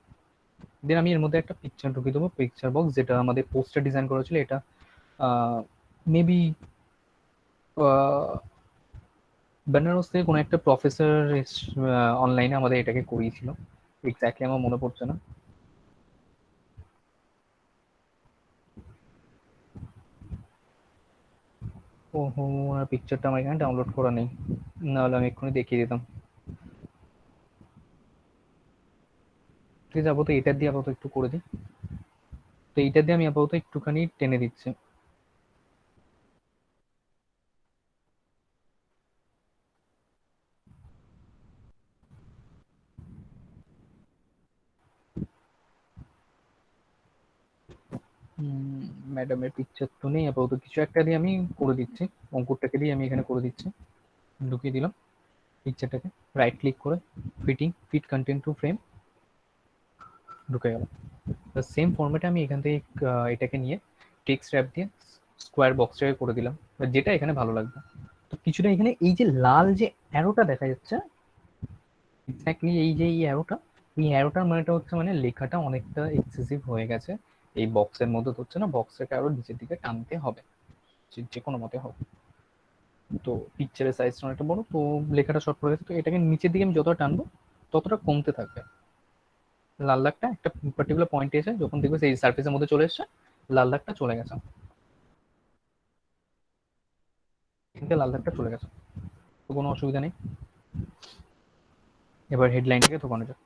দেন আমি এর মধ্যে একটা পিকচার ঢুকিয়ে দেবো, পিকচার বক্স, যেটা আমাদের পোস্টার ডিজাইন করা ছিল। এটা মেবি বেনারস থেকে কোনো একটা প্রফেসর অনলাইনে আমাদের এটাকে করিয়েছিল, এক্স্যাক্টলি আমার মনে পড়ছে না। ওহো, আর পিকচারটা আমার এখানে ডাউনলোড করা নেই, নাহলে আমি এক্ষুনি দেখিয়ে দিতাম। ঠিক আছে, আপাতত এটা দিয়ে আপাতত একটু করে দিই। তো এইটা দিয়ে আমি আপাতত একটুখানি টেনে দিচ্ছি। ম্যাডামের পিকচার তো নেই আপাতত, কিছু একটা দিয়ে আমি করে দিচ্ছি, অঙ্কুরটাকে দিয়ে আমি এখানে করে দিচ্ছি। ঢুকিয়ে দিলাম পিকচারটাকে, রাইট ক্লিক করে ফিট কন্টেন্ট টু ফ্রেম, ঢুকে গেল। সেম ফরম্যাটে আমি এখান থেকে এটাকে নিয়ে টেক্সট র্যাপ দিয়ে স্কোয়ার বক্সটাকে করে দিলাম, যেটা এখানে ভালো লাগবে। তো কিছুটা এখানে এই যে লাল যে অ্যারোটা দেখা যাচ্ছে, এক্স্যাক্টলি এই যে এই অ্যারোটা, এই অ্যারোটার মানেটা হচ্ছে মানে লেখাটা অনেকটা এক্সেসিভ হয়ে গেছে, এই বক্সের মধ্যে হচ্ছে না, বক্সটাকে আরো নিচের দিকে টানতে হবে যে কোনো মতে হোক। তো পিকচারের সাইজটা অনেকটা বড়, তো লেখাটা শর্ট পড়ে গেছে, তো এটাকে নিচের দিকে আমি যতটা টানবো ততটা কমতে থাকবে। লাল দাগটা একটা পার্টিকুলার পয়েন্টে এসে যখন দেখবে সেই সারফেসের মধ্যে চলে এসছে, লাল দাগটা চলে গেছে, এখানে লাল দাগটা চলে গেছে, তো কোনো অসুবিধা নেই। এবার হেডলাইনটাকে ঢোকানো যাক।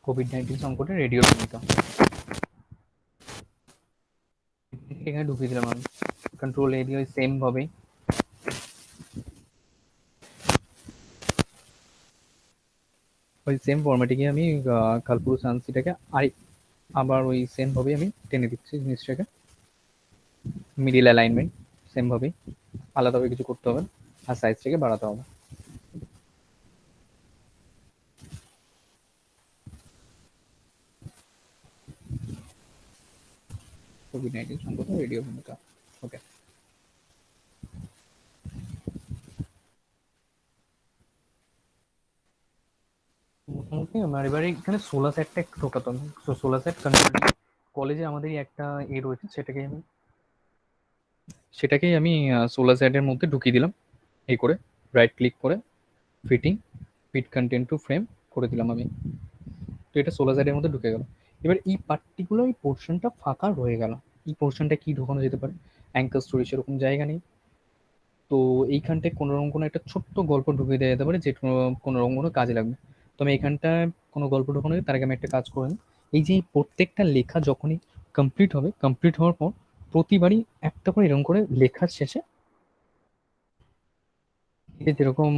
কোভিড-19 সংকটে রেডিওর ভূমিকা, এখানে ঢুকিয়ে দিলাম আমি, কন্ট্রোল এ দিয়ে সেম ভাবে ওই সেম ফরম্যাটে গিয়ে আমি কালপুরুষ আনসিটাকে আবার ওই সেম ভাবে আমি টেনে দিচ্ছি জিনিসটাকে, মিডিল অ্যালাইনমেন্ট সেম ভাবেই, আলাদাভাবে কিছু করতে হবে আর সাইজটাকে বাড়াতে হবে। তো কোভিড-19 সংক্রান্ত রেডিও ভূমিকা। ওকে। মোটামুটি আমার এবারে এখানে সোলার সেটটা একটু ঢোকাতে হবে। তো সোলার সেট কলেজে আমাদেরই একটা রয়েছে, সেটাকেই আমি সোলার সেটের মধ্যে ঢুকিয়ে দিলাম এই করে, রাইট ক্লিক করে ফিট কন্টেন্ট টু ফ্রেম করে দিলাম আমি। তো এটা সোলার সেটের মধ্যে ঢুকে গেল। এবার এই পার্টিকুলার পোর্শনটা ফাঁকা রয়ে গেল। এই পোর্শনটা কি ঢোকানো যেতে পারে? অ্যাঙ্কার স্টোরি সেরকম জায়গা নেই। তো এইখানটায় কোনোরকম কোনো একটা ছোট্ট গল্প ঢুকিয়ে দেওয়া যেতে পারে, যে কোনোরকম কোনো কাজে লাগবে। তো আমি এখানটায় কোনো গল্প ঢোকানো তার আগে আমি একটা কাজ করে নিই। এই যে প্রত্যেকটা লেখা যখনই কমপ্লিট হবে, কমপ্লিট হওয়ার পর প্রতিবারই একটা করে এরকম করে লেখার শেষে যেরকম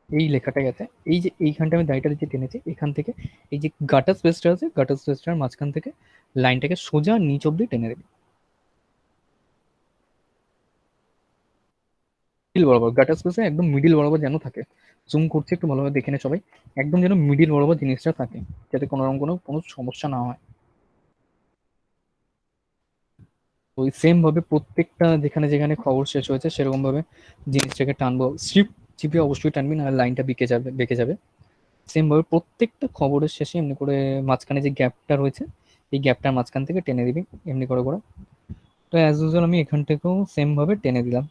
এই লেখাটা গেছে, এই যে এইখানটা আমি দাড়িটা যে টেনেছি, এখান থেকে এই যে গাটার স্পেসটা আছে, গাটার স্পেসটার মাঝখান থেকে লাইনটাকে সোজা নিচ অব্দি টেনে দেবে, মিডিল বরাবর। গাটার স্পেসে একদম মিডিল বরাবর যেন থাকে। জুম করছে, একটু ভালোভাবে দেখে নে সবাই। একদম যেন মিডিল বরাবর জিনিসটা থাকে, যাতে কোনোরকম কোনো সমস্যা না হয়। ওই সেম ভাবে প্রত্যেকটা যেখানে যেখানে খবর শেষ হয়েছে সেরকম ভাবে জিনিসটাকে টানবো। শিফট চিপে অবশ্যই টানবি, না লাইনটা বেঁকে যাবে। সেম ভাবে প্রত্যেকটা খবরের শেষে এমনি করে মাঝখানে যে গ্যাপটা রয়েছে, এই গ্যাপটার মাঝখান থেকে টেনে দিবি এমনি করে করে। তো অ্যাজ ইউজুয়াল আমি এখান থেকেও সেম ভাবে টেনে দিলাম,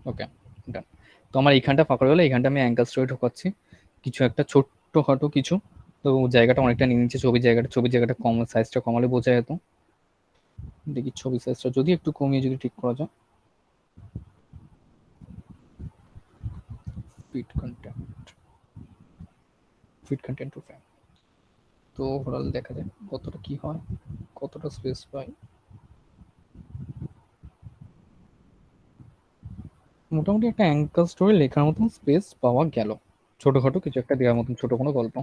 ওকে ডান। তো আমার এইখানটা ফাঁকা হলো, এইখানটা আমি অ্যাঙ্কার স্টোরি ঢোকাচ্ছি কিছু একটা ছোট্টখাটো কিছু। তো জায়গাটা অনেকটা নিয়ে নিচ্ছে, ছবির জায়গাটা কম, সাইজটা কমালে বোঝা যেত। দেখি ছবির সাইজটা যদি একটু কমিয়ে যদি ঠিক করা যায়। Fit content to frame. তো ওভারঅল দেখা যায় কতটা কি হয়, কতটা স্পেস পাই। মোটামুটি একটা অ্যাঙ্কার স্টোরি লেখার মতন স্পেস পাওয়া গেল, ছোটখাটো কিছু একটা দেওয়ার মতন ছোট কোনো গল্প।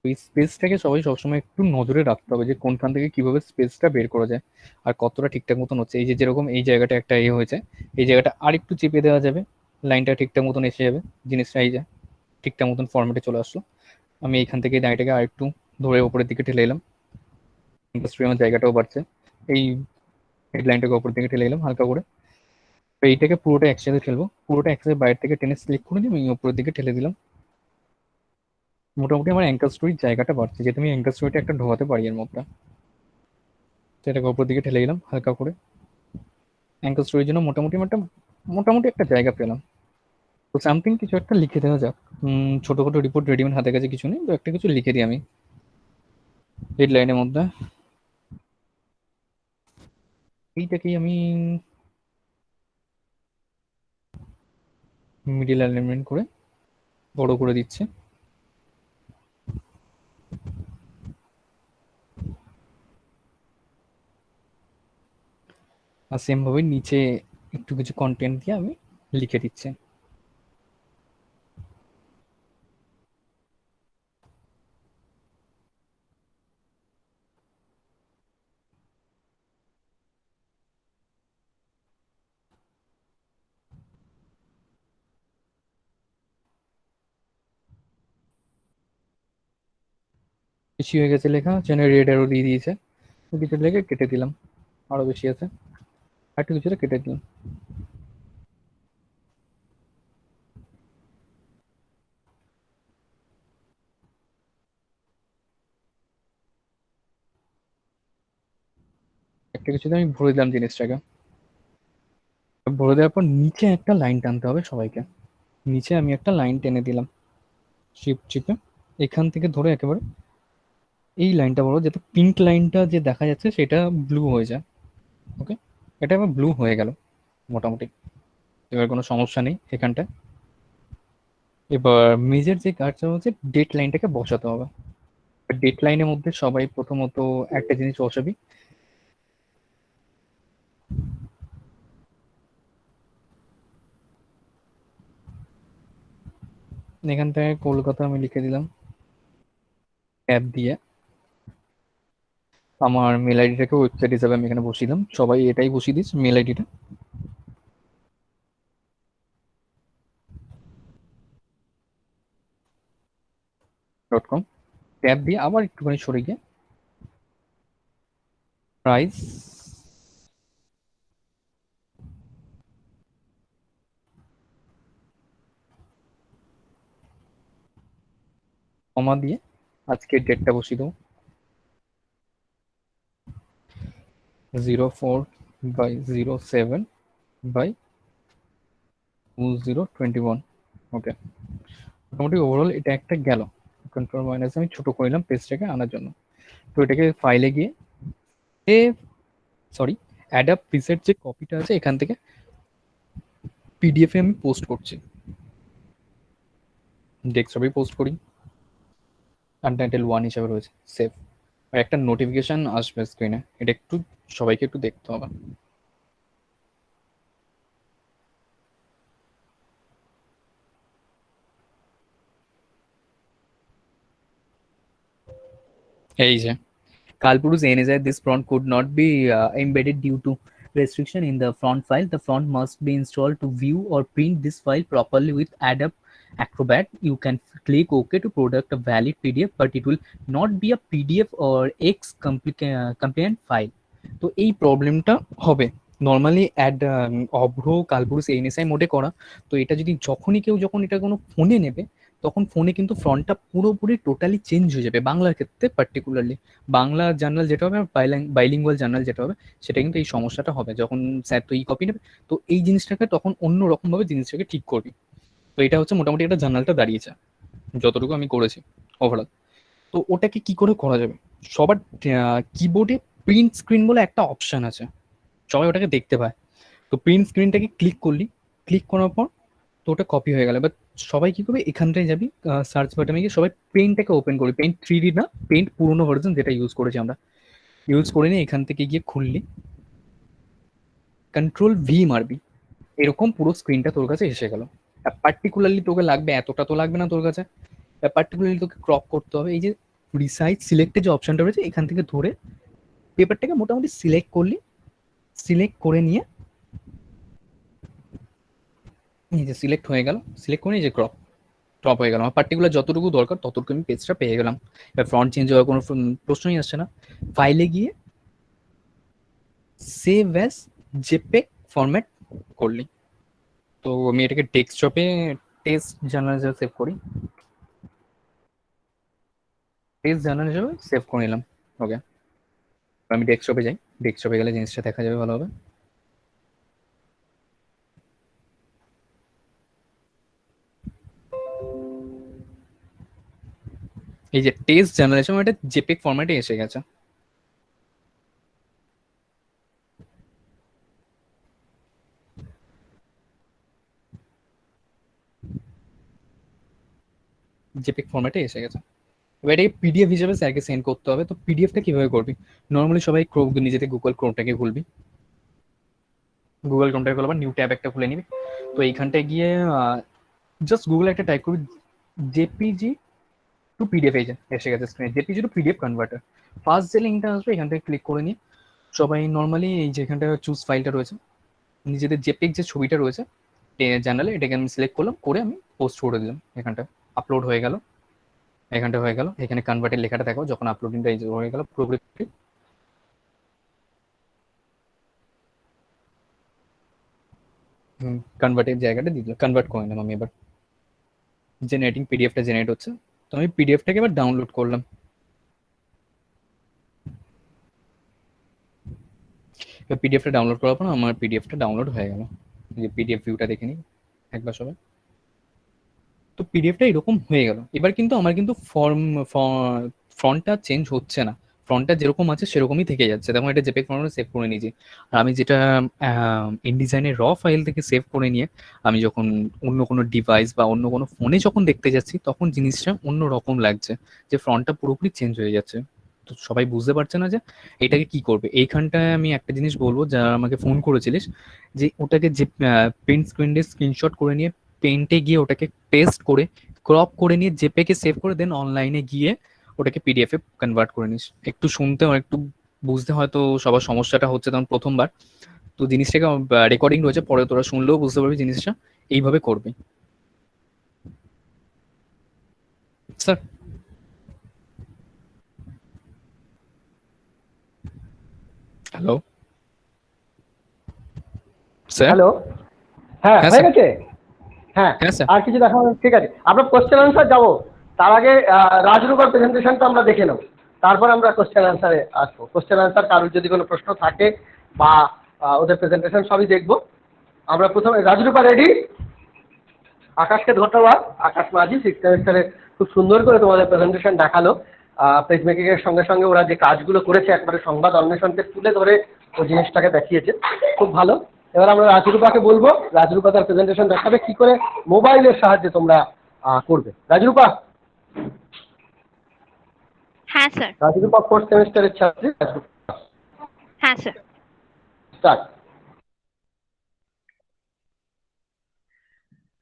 ওই স্পেসটাকে সবাই সবসময় একটু নজরে রাখতে হবে, যে কোনখান থেকে কিভাবে স্পেসটা বের করা যায় আর কতটা ঠিকঠাক মতন হচ্ছে। এই যে যেরকম এই জায়গাটা একটা হয়েছে, এই জায়গাটা আরেকটু চেপে দেওয়া যাবে, লাইনটা ঠিকঠাক মতন এসে যাবে, জিনিসটা এই যে ঠিকঠাক মতন ফরম্যাটে চলে আসলো। আমি এইখান থেকে দাঁড়িয়েটাকে আরেকটু ধরে ওপরের দিকে ঠেলে এলাম, ইন্ডাস্ট্রি আমার জায়গাটাও বাড়ছে। এই হেডলাইনটাকে ওপরের দিকে ঠেলে এলাম হালকা করে। তো এইটাকে পুরোটা একসাথে ঠেলবো, পুরোটা একসাথে বাইরে থেকে টেনে সিলেক্ট করে দিয়ে আমি উপরের দিকে ঠেলে দিলাম। মোটামুটি আমার অ্যাঙ্কার স্টোরির জায়গাটা বাড়ছে, যেহেতু আমি অ্যাঙ্কার স্টোরিটা একটা ঢোকাতে পারি এর মধ্যে। সেটাকে উপর দিকে ঠেলে দিলাম হালকা করে। অ্যাঙ্কার স্টোরির জন্য মোটামুটি একটা জায়গা পেলাম। তো সামথিং কিছু একটা লিখে দেওয়া যাক। ছোটখাটো রিপোর্ট রেডিমেড হাতে কাছে কিছু নেই, তো একটা কিছু লিখে দিই আমি হেডলাইনের মধ্যে। এইটাকেই আমি মিডিল অ্যালাইনমেন্ট করে বড় করে দিচ্ছি। আর সেম ভাবে নিচে একটু কিছু কন্টেন্ট দিয়ে আমি লিখে দিচ্ছি। বেশি হয়ে গেছে লেখা, জেনারেট অ্যারো দিয়ে দিয়েছে, কিছু লেখে কেটে দিলাম, আরো বেশি আছে আর একটু কিছুটা কেটে দিলাম। একটা কিছুতে আমি ভরে দিলাম জিনিসটাকে। ভরে দেওয়ার পর নিচে একটা লাইন টানতে হবে সবাইকে। নিচে আমি একটা লাইন টেনে দিলাম শিফট চিপে, এখান থেকে ধরে একেবারে এই লাইনটা বড়, যাতে পিঙ্ক লাইনটা যে দেখা যাচ্ছে সেটা ব্লু হয়ে যায়। ওকে, এটা আবার ব্লু হয়ে গেল মোটামুটি, এবার কোনো সমস্যা নেই এখানটায়। এবার মেজর যে কাজটা হচ্ছে ডেট লাইনটাকে বসাতে হবে। ডেট লাইনের মধ্যে সবাই প্রথমত একটা জিনিস বসাবি, এখানটায় কলকাতা আমি লিখে দিলাম ট্যাব দিয়ে। আমার মেল আইডিটাকে ওয়েবসাইট হিসাবে আমি এখানে বসিয়ে দিলাম, সবাই এটাই বসিয়ে দিস মেল আইডিটা। .com ট্যাব দিয়ে আবার একটুখানি সরে গিয়ে প্রাইস কমা দিয়ে আজকের ডেটটা বসিয়ে দেবো 04/07/2021। ওকে, মোটামুটি ওভারঅল এটা একটা গেল। কন্ট্রোল মাইনাস আমি ছোট করে নিলাম পেজটাকে আনার জন্য। তো এটাকে ফাইলে গিয়ে অ্যাডাপ প্রিসেট যে কপিটা আছে এখান থেকে পিডিএফ এ আমি পোস্ট করছি, ডেস্কটপে পোস্ট করি, আনটাইটেল 1 হিসাবে রয়েছে, সেভ। আর একটা নোটিফিকেশন আসবে স্ক্রিনে, এটা একটু সবাইকে একটু দেখতে হবে। এই যে Kalpurus NSI, this font could not be embedded due to restriction in the font file. The font must be installed to view or print this file properly with Adobe Acrobat. You can click OK to product a valid PDF, but it will not be a PDF or X compliant file. তো এই প্রবলেমটা হবে normally অভ্র কালপুরুষ NSI মোডে করা। তো এটা যদি যখন এটা কোনো ফোনে নেবে তখন ফোনে কিন্তু ফন্টটা পুরোপুরি টোটালি চেঞ্জ হয়ে যাবে। বাংলার ক্ষেত্রে পার্টিকুলারলি বাংলা জার্নাল যেটা হবে, বাইলিঙ্গুয়াল জার্নাল যেটা হবে, সেটা কিন্তু এই সমস্যাটা হবে যখন স্যার তো এই কপি নেবে। তো এই জিনিসটাকে তখন অন্য রকমভাবে জিনিসটাকে ঠিক করবি। তো এটা হচ্ছে মোটামুটি একটা জার্নালটা দাঁড়িয়েছে যতটুকু আমি করেছি ওভারঅল। তো ওটাকে কি করে করা যাবে? সবার কিবোর্ডে প্রিন্ট স্ক্রিন বলে একটা অপশান আছে, সবাই ওটাকে দেখতে পায়। তো প্রিন্ট স্ক্রিনটাকে ক্লিক করার পর তো ওটা কপি হয়ে গেল। বাট সবাই কি করবে, এখানটায় যাবি সার্চ বাটনে গিয়ে সবাই পেইন্টটাকে ওপেন করবি। পেইন্ট 3D না, পেইন্ট পুরোনো ভার্জন যেটা ইউজ করেছি আমরা, ইউজ করে নিয়ে এখান থেকে গিয়ে খুললি, কন্ট্রোল ভি মারবি, এরকম পুরো স্ক্রিনটা তোর কাছে এসে গেল। পার্টিকুলারলি তোকে লাগবে এতটা তো লাগবে না তোর কাছে, পার্টিকুলারলি তোকে ক্রপ করতে হবে। এই যে রিসাইজ সিলেক্টের যে অপশনটা রয়েছে এখান থেকে ধরে পেপারটাকে মোটামুটি সিলেক্ট করলি, সিলেক্ট করে নিয়ে এই যে সিলেক্ট হয়ে গেল, সিলেক্ট করে এই যে ক্রপ হয়ে গেল। আমার পার্টিকুলার যতটুকু দরকার ততটুকু আমি পেজটা পেয়ে গেলাম। এবার ফ্রন্ট চেঞ্জ হওয়ার কোনো প্রশ্নই আসছে না। ফাইলে গিয়ে সেভ অ্যাজ জেপেগ ফরম্যাট করলি। তো আমি এটাকে ডেস্কটপে টেস্ট জার্নাল হিসেবে সেভ করি, টেস্ট জার্নাল হিসেবে সেভ করে নিলাম। ওকে, আমি ডেস্কটপে যাই, ডেস্কটপে গেলে জিনিসটা দেখা যাবে ভালোভাবে। এই যে টেস্ট জার্নালিজম এটা জেপিগ ফরম্যাটে এসে গেছে। জেপিগ ফরম্যাটে এসে গেছে। এবার এটাকে পিডিএফ হিসেবে স্যারকে সেন্ড করতে হবে। তো পিডিএফটা কিভাবে করবি? নর্মালি সবাই নিজেতে গুগল ক্রোমটাকে খুলবি, গুগল ক্রোমটাকে খোলাবার নিউ ট্যাব একটা খুলে নিবি। তো এইখানটায় গিয়ে জাস্ট গুগলে একটা টাইপ করবি জেপিজি টু পিডিএফ, এই যে এসে গেছে স্ক্রিনে JPG two PDF converter. First যে লিঙ্কটা আসবে এখান থেকে ক্লিক করে নিয়ে সবাই নর্মালি এই যে এখানটা চুজ ফাইলটা রয়েছে, নিজেদের জেপিগ যে ছবিটা রয়েছে জার্নালে, এটাকে আমি সিলেক্ট করলাম, করে আমি পোস্ট করে দিলাম। এখানটা আপলোড হয়ে গেল, এখানটা হয়ে গেল, এখানে কনভার্টের লেখাটা দেখো যখন আপলোডিংটা এই যে হয়ে গেল পুরোপুরি কনভার্টের জায়গাটা দিয়ে দিলাম, কনভার্ট করে নিলাম আমি। এবার জেনারেটিং পিডিএফটা জেনারেট হচ্ছে, তো আমি পিডিএফটাকে এবার ডাউনলোড করলাম। এবার পিডিএফটা ডাউনলোড করার পর আমার পিডিএফটা ডাউনলোড হয়ে গেল। যে পিডিএফ ভিউটা দেখে নিই একবার সবাই। তো পিডিএফটা এরকম হয়ে গেল। এবার কিন্তু আমার কিন্তু ফন্টটা চেঞ্জ হচ্ছে না, ফন্টটা যেরকম আছে সেরকমই থেকে যাচ্ছে। দেখো এটা জেপিগ ফরম্যাটে সেভ করে নিয়েছি। আর আমি যেটা ইনডিজাইনের র ফাইল থেকে সেভ করে নিয়ে আমি যখন অন্য কোনো ডিভাইস বা অন্য কোনো ফোনে যখন দেখতে যাচ্ছি তখন জিনিসটা অন্য রকম লাগছে, যে ফন্টটা পুরোপুরি চেঞ্জ হয়ে যাচ্ছে। তো সবাই বুঝতে পারছে না যে এটাকে কি করবে। এইখানটায় আমি একটা জিনিস বলবো, যারা আমাকে ফোন করেছিলিস, যে ওটাকে যে প্রিন্ট স্ক্রিনে স্ক্রিনশট করে নিয়ে পেন্টে গিয়ে ওটাকে পেস্ট করে ক্রপ করে নিয়ে জেপেকে সেভ করে দেন অনলাইনে গিয়ে ওটাকে পিডিএফ এ কনভার্ট করে নিস। একটু শুনতে একটু বুঝতে হয়তো সবার সমস্যাটা হচ্ছে তখন প্রথমবার, তো জিনিসটাকে রেকর্ডিং রয়েছে, পরে তোরা শুনলেও বুঝতে পারবি জিনিসটা এইভাবে করবি। Sir hello sir. হ্যালো, হ্যাঁ হ্যাঁ হয়ে স্যার। গেছে। হ্যাঁ, হ্যাঁ স্যার। আর কিছু দেখা ঠিক আছে, আমরা কোশ্চেন আনসার যাবো। তার আগে রাজরূপার প্রেজেন্টেশনটা আমরা দেখে নেব, তারপর আমরা কোশ্চেন আনসারে আসবো। কোশ্চেন আনসার কারোর যদি কোনো প্রশ্ন থাকে বা ওদের প্রেজেন্টেশন সবই দেখবো। আমরা প্রথমে রাজরূপা রেডি? আকাশকে ধন্যবাদ, আকাশ মাঝি 6th সেমিস্টারে খুব সুন্দর করে তোমাদের প্রেজেন্টেশন দেখালো। পেজ মেকিং এর সঙ্গে সঙ্গে ওরা যে কাজগুলো করেছে একবারে সংবাদ অন্বেষণকে তুলে ধরে ওই জিনিসটাকে দেখিয়েছে, খুব ভালো। এবার আমরা রাজরূপাকে বলবো, রাজরূপা তার প্রেজেন্টেশন দেখাবে কি করে মোবাইলের সাহায্যে তোমরা করবে। রাজরূপা? হ্যাঁ স্যার। রাজরূপা 4th সেমিস্টারের ছাত্রী। হ্যাঁ স্যার। স্টার্ট।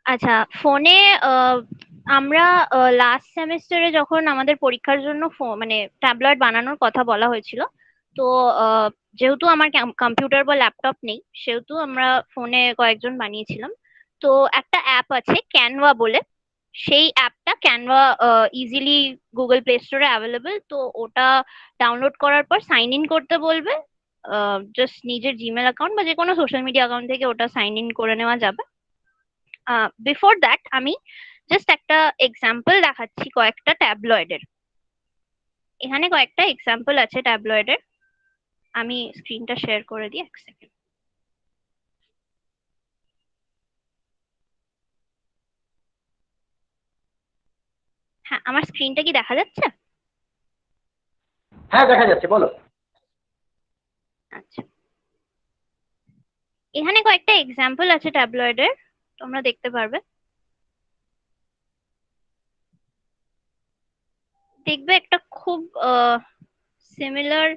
আচ্ছা, ফোনে আমরা লাস্ট সেমিস্টারে যখন আমাদের পরীক্ষার জন্য মানে ট্যাবলেট বানানোর কথা বলা হয়েছিল, তো যেহেতু আমার কম্পিউটার বা ল্যাপটপ নেই, সেহেতু আমরা ফোনে কয়েকজন বানিয়েছিলাম। তো একটা অ্যাপ আছে ক্যানভা বলে, সেই অ্যাপটা ক্যানভা ইজিলি গুগল প্লে স্টোরে অ্যাভেলেবল। তো ওটা ডাউনলোড করার পর সাইন ইন করতে বলবে। জাস্ট নিজের জিমেল অ্যাকাউন্ট বা যে কোনো সোশ্যাল মিডিয়া অ্যাকাউন্ট থেকে ওটা সাইন ইন করে নেওয়া যাবে। বিফোর দ্যাট আমি জাস্ট একটা এক্সাম্পল দেখাচ্ছি কয়েকটা ট্যাবলয়েডের। এখানে কয়েকটা এক্সাম্পল আছে ট্যাবলয়েডের, আমি স্ক্রিনটা শেয়ার করে দিই এক সেকেন্ড। হ্যাঁ, আমার স্ক্রিনটা কি দেখা যাচ্ছে? হ্যাঁ দেখা যাচ্ছে, বলো। আচ্ছা, এখানে কয়েকটা এক্সাম্পল আছে ট্যাবলয়েডের, তোমরা দেখতে পারবে। দেখবে একটা খুব সিমিলার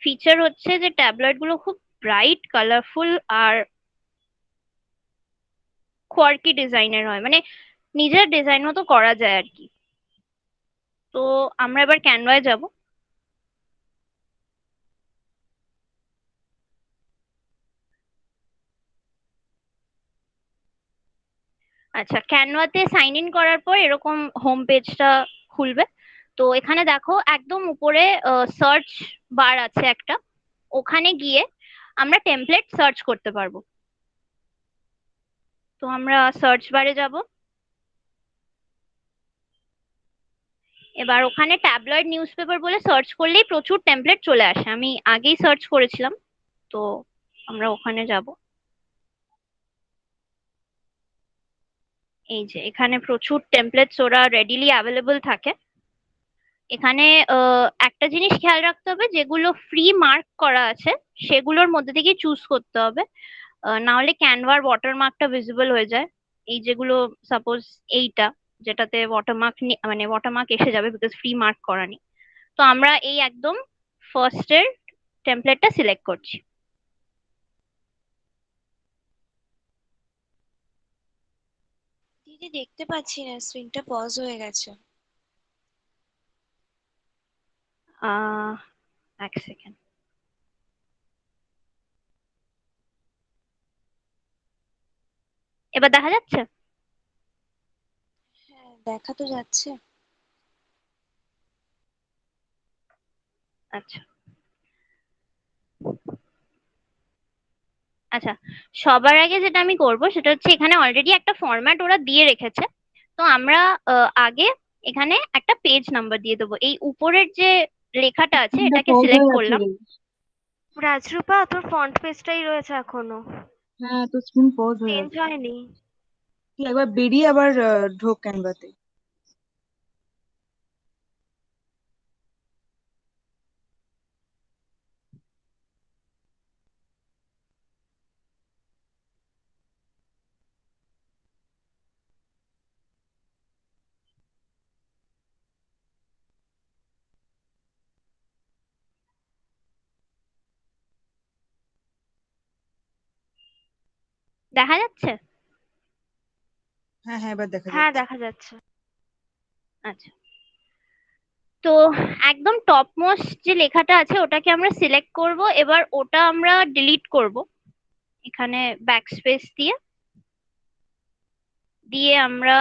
ফিচার হচ্ছে যে ট্যাবলয়েড গুলো খুব ব্রাইট, কালারফুল আর কোয়ার্কি ডিজাইনের হয়, মানে নিজের ডিজাইন মতো করা যায় আর কি। তো আমরা এবার ক্যানভায় যাব। আচ্ছা, ক্যানভাতে সাইন ইন করার পর এরকম হোম পেজটা খুলবে। তো এখানে দেখো একদম উপরে সার্চ বার আছে একটা, ওখানে গিয়ে আমরা টেমপ্লেট সার্চ করতে পারবো। তো আমরা সার্চ বারে যাব। এবার ওখানে ট্যাবলয়েড নিউজ পেপার বলে সার্চ করলেই প্রচুর টেমপ্লেট চলে আসে, আমি আগেই সার্চ করেছিলাম। তো আমরা ওখানে যাব। এই যে এখানে প্রচুর টেমপ্লেটস ওরা রেডিলি অ্যাভেলেবল থাকে। এখানে একটা জিনিস খেয়াল রাখতে হবে, যেগুলো ফ্রি মার্ক করা আছে সেগুলোর মধ্যে থেকে চুজ করতে হবে, না হলে ক্যানভার ওয়াটারমার্কটা ভিজিবল হয়ে যায়। এই যেগুলো সাপোজ এইটা, যেটাতে ওয়াটারমার্ক মানে ওয়াটারমার্ক এসে যাবে বিকজ ফ্রি মার্ক করা নেই। তো আমরা এই একদম ফার্স্টের টেমপ্লেটটা সিলেক্ট করছি। দিদি দেখতে পাচ্ছি না, স্ক্রিনটা পজ হয়ে গেছে। এক সেকেন্ড। এবার দেখা যাচ্ছে? হ্যাঁ দেখা তো যাচ্ছে। আচ্ছা আচ্ছা, সবার আগে যেটা আমি করব সেটা হচ্ছে, এখানে অলরেডি একটা ফরম্যাট ওরা দিয়ে রেখেছে। তো আমরা আগে এখানে একটা পেজ নাম্বার দিয়ে দেবো। এই উপরের যে লেখাটা আছে এটাকে সিলেক্ট করলাম। রাজরূপা, তোর ফন্ট পেজটাই রয়েছে এখনো, হ্যাঁ তো স্ক্রিন পজ হয়ে চেঞ্জ আছে। হয়নি। তুই একবার বেরিয়ে আবার ঢোক ক্যানভাতে। দেখা যাচ্ছে? হ্যাঁ হ্যাঁ এবার দেখা হ্যাঁ যাচ্ছে। দেখা যাচ্ছে। আচ্ছা, তো একদম টপ মোস্ট যে লেখাটা আছে ওটাকে আমরা সিলেক্ট করব। এবার ওটা আমরা ডিলিট করব, এখানে ব্যাকস্পেস দিয়ে দিয়ে আমরা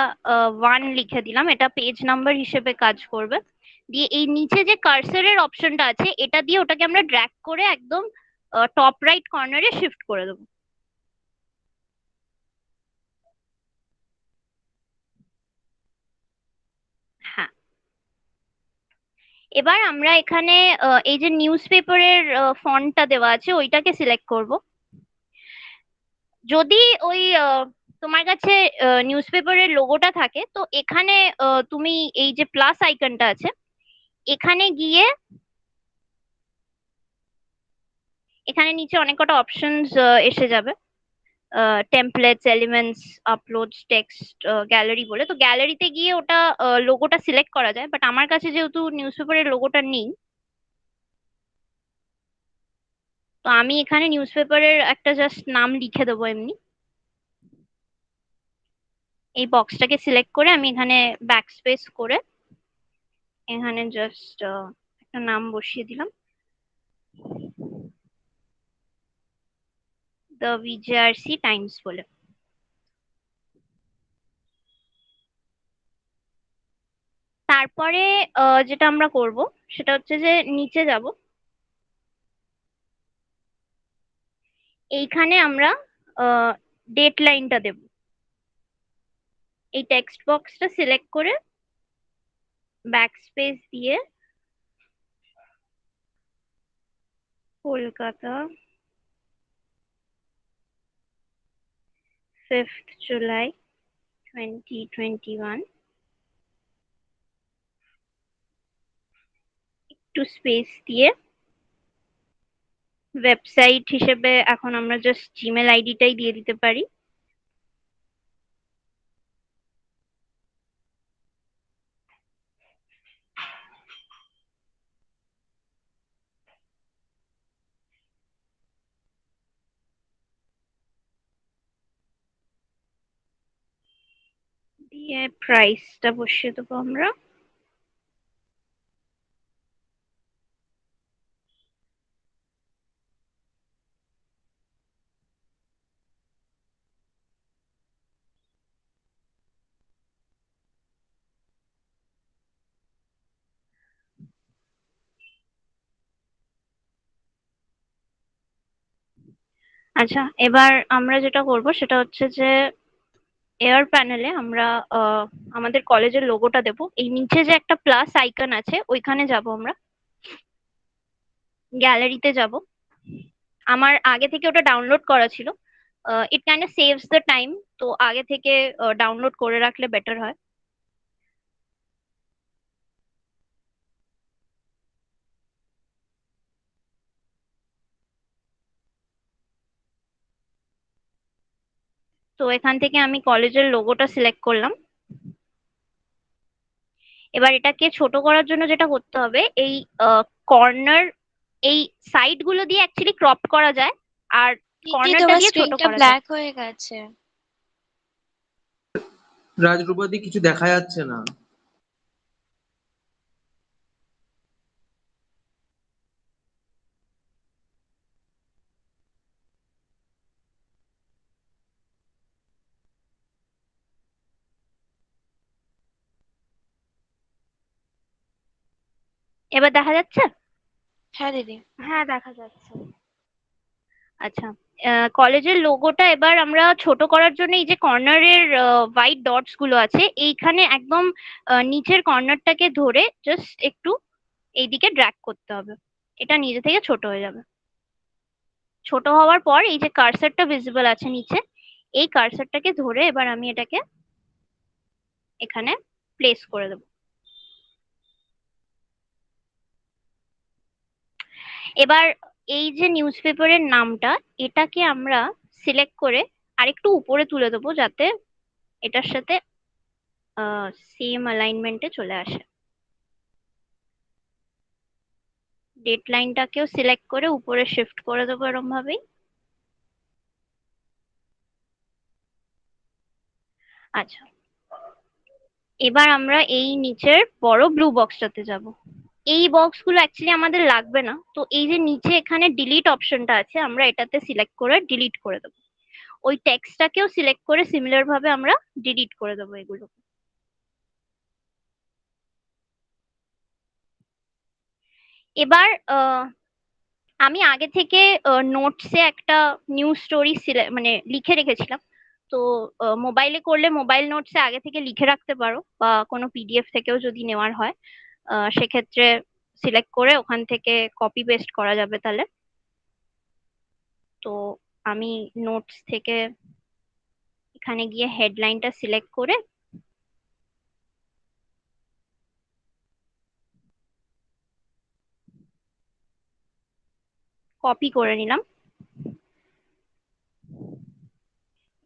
1 লিখে দিলাম, এটা পেজ নাম্বার হিসেবে কাজ করবে। দিয়ে এই নিচে যে কার্সরের অপশনটা আছে এটা দিয়ে ওটাকে আমরা ড্র্যাগ করে একদম টপ রাইট কর্নারে শিফট করে দেবো। হ্যাঁ, এবার আমরা এখানে এই যে নিউজ পেপারের ফন্টটা দেওয়া আছে ওইটাকে সিলেক্ট করব। যদি ওই তোমার কাছে নিউজ পেপারের লোগোটা থাকে তো এখানে তুমি এই যে প্লাস আইকনটা আছে এখানে গিয়ে এখানে নিচে অনেক কটা অপশনস এসে যাবে, templates, elements, uploads, text, gallery বলে। তো গ্যালারিতে গিয়ে ওটা লোগোটা সিলেক্ট করা যায়, বাট আমার কাছে যেহেতু নিউজ পেপারের লোগোটা নেই তো আমি এখানে নিউজ পেপারের একটা জাস্ট নাম লিখে দেবো এমনি। এই বক্সটাকে সিলেক্ট করে আমি এখানে ব্যাকস্পেস করে এখানে জাস্ট একটা নাম বসিয়ে দিলাম, দ্য ভিজেআরসি টাইমস বলে। তারপরে যেটা আমরা করব সেটা হচ্ছে যে নিচে যাব, এইখানে আমরা ডেট লাইনটা দেব। এই টেক্সট বক্সটা সিলেক্ট করে ব্যাকস্পেস দিয়ে কলকাতা 5th জুলাই 2021, একটু স্পেস দিয়ে ওয়েবসাইট হিসেবে এখন আমরা জাস্ট জিমেল আইডিটাই দিয়ে দিতে পারি। দিয়ে প্রাইসটা বসিয়ে দেবো আমরা। আচ্ছা, এবার আমরা যেটা করব সেটা হচ্ছে যে এয়ার প্যানেলে আমরা আমাদের কলেজের লোগোটা দেব। এই নিচে যে একটা প্লাস আইকন আছে ওইখানে যাব, আমরা গ্যালারিতে যাব। আমার আগে থেকে ওটা ডাউনলোড করা ছিল, ইট kind of saves the time, তো আগে থেকে ডাউনলোড করে রাখলে বেটার হয়। তো এখান থেকে আমি কলেজের লোগোটা সিলেক্ট করলাম। এবার এটাকে ছোট করার জন্য যেটা করতে হবে, এই কর্নার, এই সাইড গুলো দিয়ে অ্যাকচুয়ালি ক্রপ করা যায় আর দিদি কর্নারটা তোমার দিয়ে ছোট স্ক্রিনটা করা যায়। ব্ল্যাক হয়ে গেছে। রাজরূপাদি কিছু দেখা যাচ্ছে না। এবার দেখা যাচ্ছে? হ্যাঁ দিদি। হ্যাঁ, দেখা যাচ্ছে। আচ্ছা, কলেজের লোগোটা এবার আমরা ছোট করার জন্য এই যে কর্নারের হোয়াইট ডটস গুলো আছে এইখানে একদম নিচের কর্নারটাকে ধরে জাস্ট একটু এইদিকে ড্র্যাগ করতে হবে, এটা নিজে থেকে ছোট হয়ে যাবে। ছোট হওয়ার পর এই যে কার্সারটা ভিজিবল আছে নিচে, এই কার্সারটাকে ধরে এবার আমি এটাকে এখানে প্লেস করে দেব। এবার এই যে নিউজ পেপারের নামটা এটাকে আমরা সিলেক্ট করে আরেকটু উপরে তুলে দেবো যাতে এটার সাথে সেম অ্যালাইনমেন্টে চলে আসে। ডেট লাইনটাকেও সিলেক্ট করে উপরে শিফট করে দেবো এরকম ভাবেই। আচ্ছা, এবার আমরা এই নিচের বড় ব্লু বক্সটাতে যাব। এই বক্স গুলো অ্যাকচুয়ালি আমাদের লাগবে না, তো এই যে নিচে এখানে ডিলিট অপশনটা আছে আমরা এটাতে সিলেক্ট করে ডিলিট করে দেবো। ওই টেক্সটটাকেও সিলেক্ট করে সিমিলার ভাবে আমরা ডিলিট করে দেবো এগুলো। এবার আমি আগে থেকে নোটসে একটা নিউজ স্টোরি মানে লিখে রেখেছিলাম। তো মোবাইলে করলে মোবাইল নোটসে আগে থেকে লিখে রাখতে পারো, বা কোনো পিডিএফ থেকেও যদি নেওয়ার হয় সেক্ষেত্রে সিলেক্ট করে ওখান থেকে কপি পেস্ট করা যাবে তাহলে। তো আমি নোটস থেকে এখানে গিয়ে হেডলাইনটা সিলেক্ট করে কপি করে নিলাম।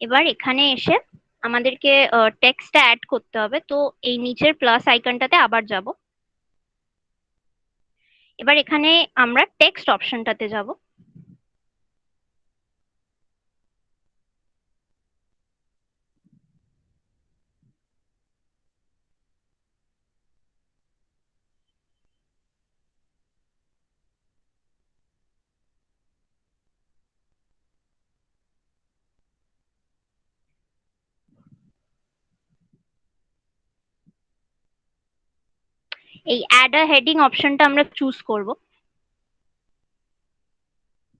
এবার এখানে এসে আমাদেরকে টেক্সটটা অ্যাড করতে হবে, তো এই নিচের প্লাস আইকনটাতে আবার যাব। এবার এখানে আমরা টেক্সট অপশনটাতে যাব। এই অ্যাড আ হেডিং অপশনটা আমরা চুজ করব।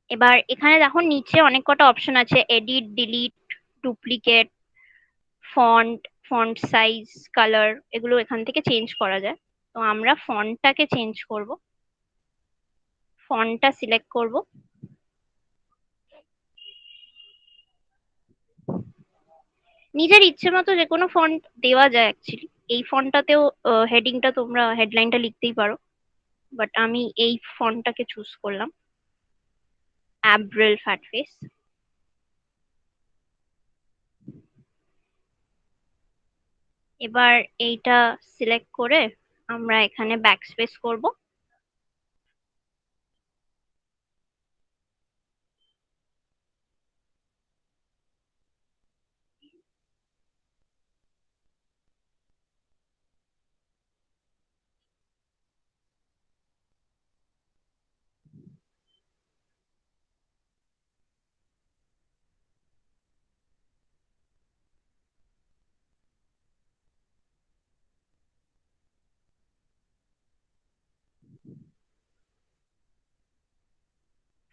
এবার এখানে দেখো নিচে অনেক কটা অপশন আছে, edit, delete, duplicate, font, font size, colour, এগুলো এখান থেকে চেঞ্জ করা যায়। তো আমরা ফন্টটাকে চেঞ্জ করব, ফন্টটা সিলেক্ট করব। নিজের ইচ্ছে মতো যে কোনো ফন্ট দেওয়া যায় অ্যাকচুয়ালি। এই ফন্টটাতেও হেডিংটা তোমরা হেডলাইনটা লিখতেই পারো, বাট আমি এই ফন্টটাকে চুজ করলাম, অ্যাব্রেল ফ্যাটফেস। এবার এইটা সিলেক্ট করে আমরা এখানে ব্যাকস্পেস করব।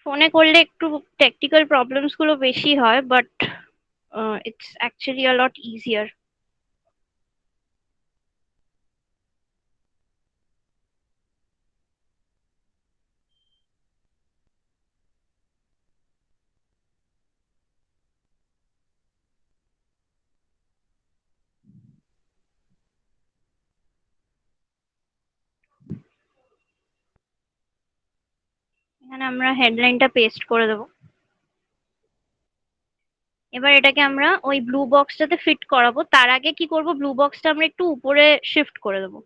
ফোনে করলে একটু টেকনিক্যাল প্রবলেমস গুলো বেশি হয়, but it's actually a lot easier. এখানে আমরা হেডলাইনটা পেস্ট করে দেবো। এবার এটাকে আমরা ওই ব্লু বক্সটাতে ফিট করাবো, তার আগে কি করব, ব্লু বক্সটা আমরা একটু উপরে শিফট করে দেবো।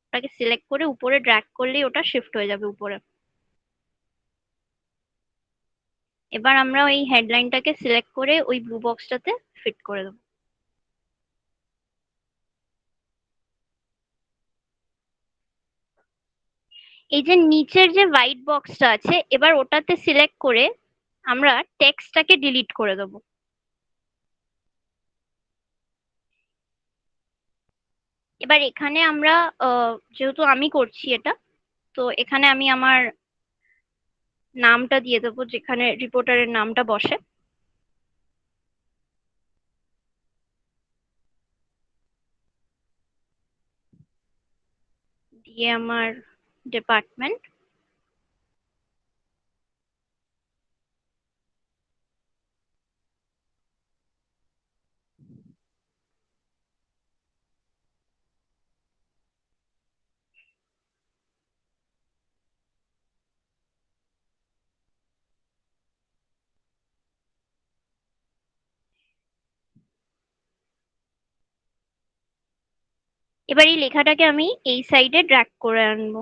ওটাকে সিলেক্ট করে উপরে ড্র্যাগ করলেই ওটা শিফট হয়ে যাবে উপরে। এবার আমরা ওই হেডলাইনটাকে সিলেক্ট করে ওই ব্লু বক্সটাতে ফিট করে দেবো। এই যে নিচের যে হোয়াইট বক্সটা আছে, এবার ওটাতে সিলেক্ট করে আমরা টেক্সটটাকে ডিলিট করে দেবো। এবার এখানে আমরা যেহেতু আমি করছি এটা, তো এখানে আমি আমার নামটা দিয়ে দেবো, যেখানে রিপোর্টারের নামটা বসে। দিয়ে আমার ডিপার্টমেন্ট, এবার এই লেখাটাকে আমি এই সাইডে ড্র্যাগ করে আনবো।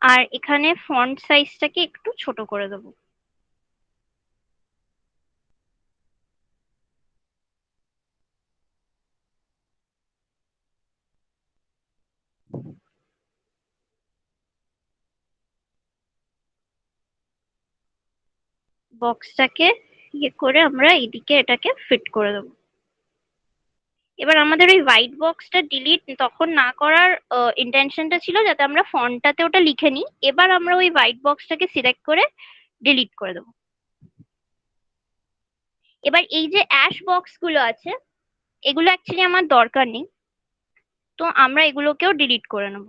আর এখানে ফন্ট সাইজটাকে একটু ছোট করে দেবো। বক্সটাকে ইয়ে করে আমরা এইদিকে এটাকে ফিট করে দেবো। এবার আমাদের ওই হোয়াইট বক্সটা ডিলিট তখন না করার ইন্টেনশনটা ছিল যাতে আমরা ফন্টটাতে ওটা লিখে নিই। এবার আমরা ওই হোয়াইট বক্সটাকে সিলেক্ট করে ডিলিট করে দেবো। এবার এই যে অ্যাশ বক্স গুলো আছে এগুলো অ্যাকচুয়ালি আমার দরকার নেই, তো আমরা এগুলোকেও ডিলিট করে নেব।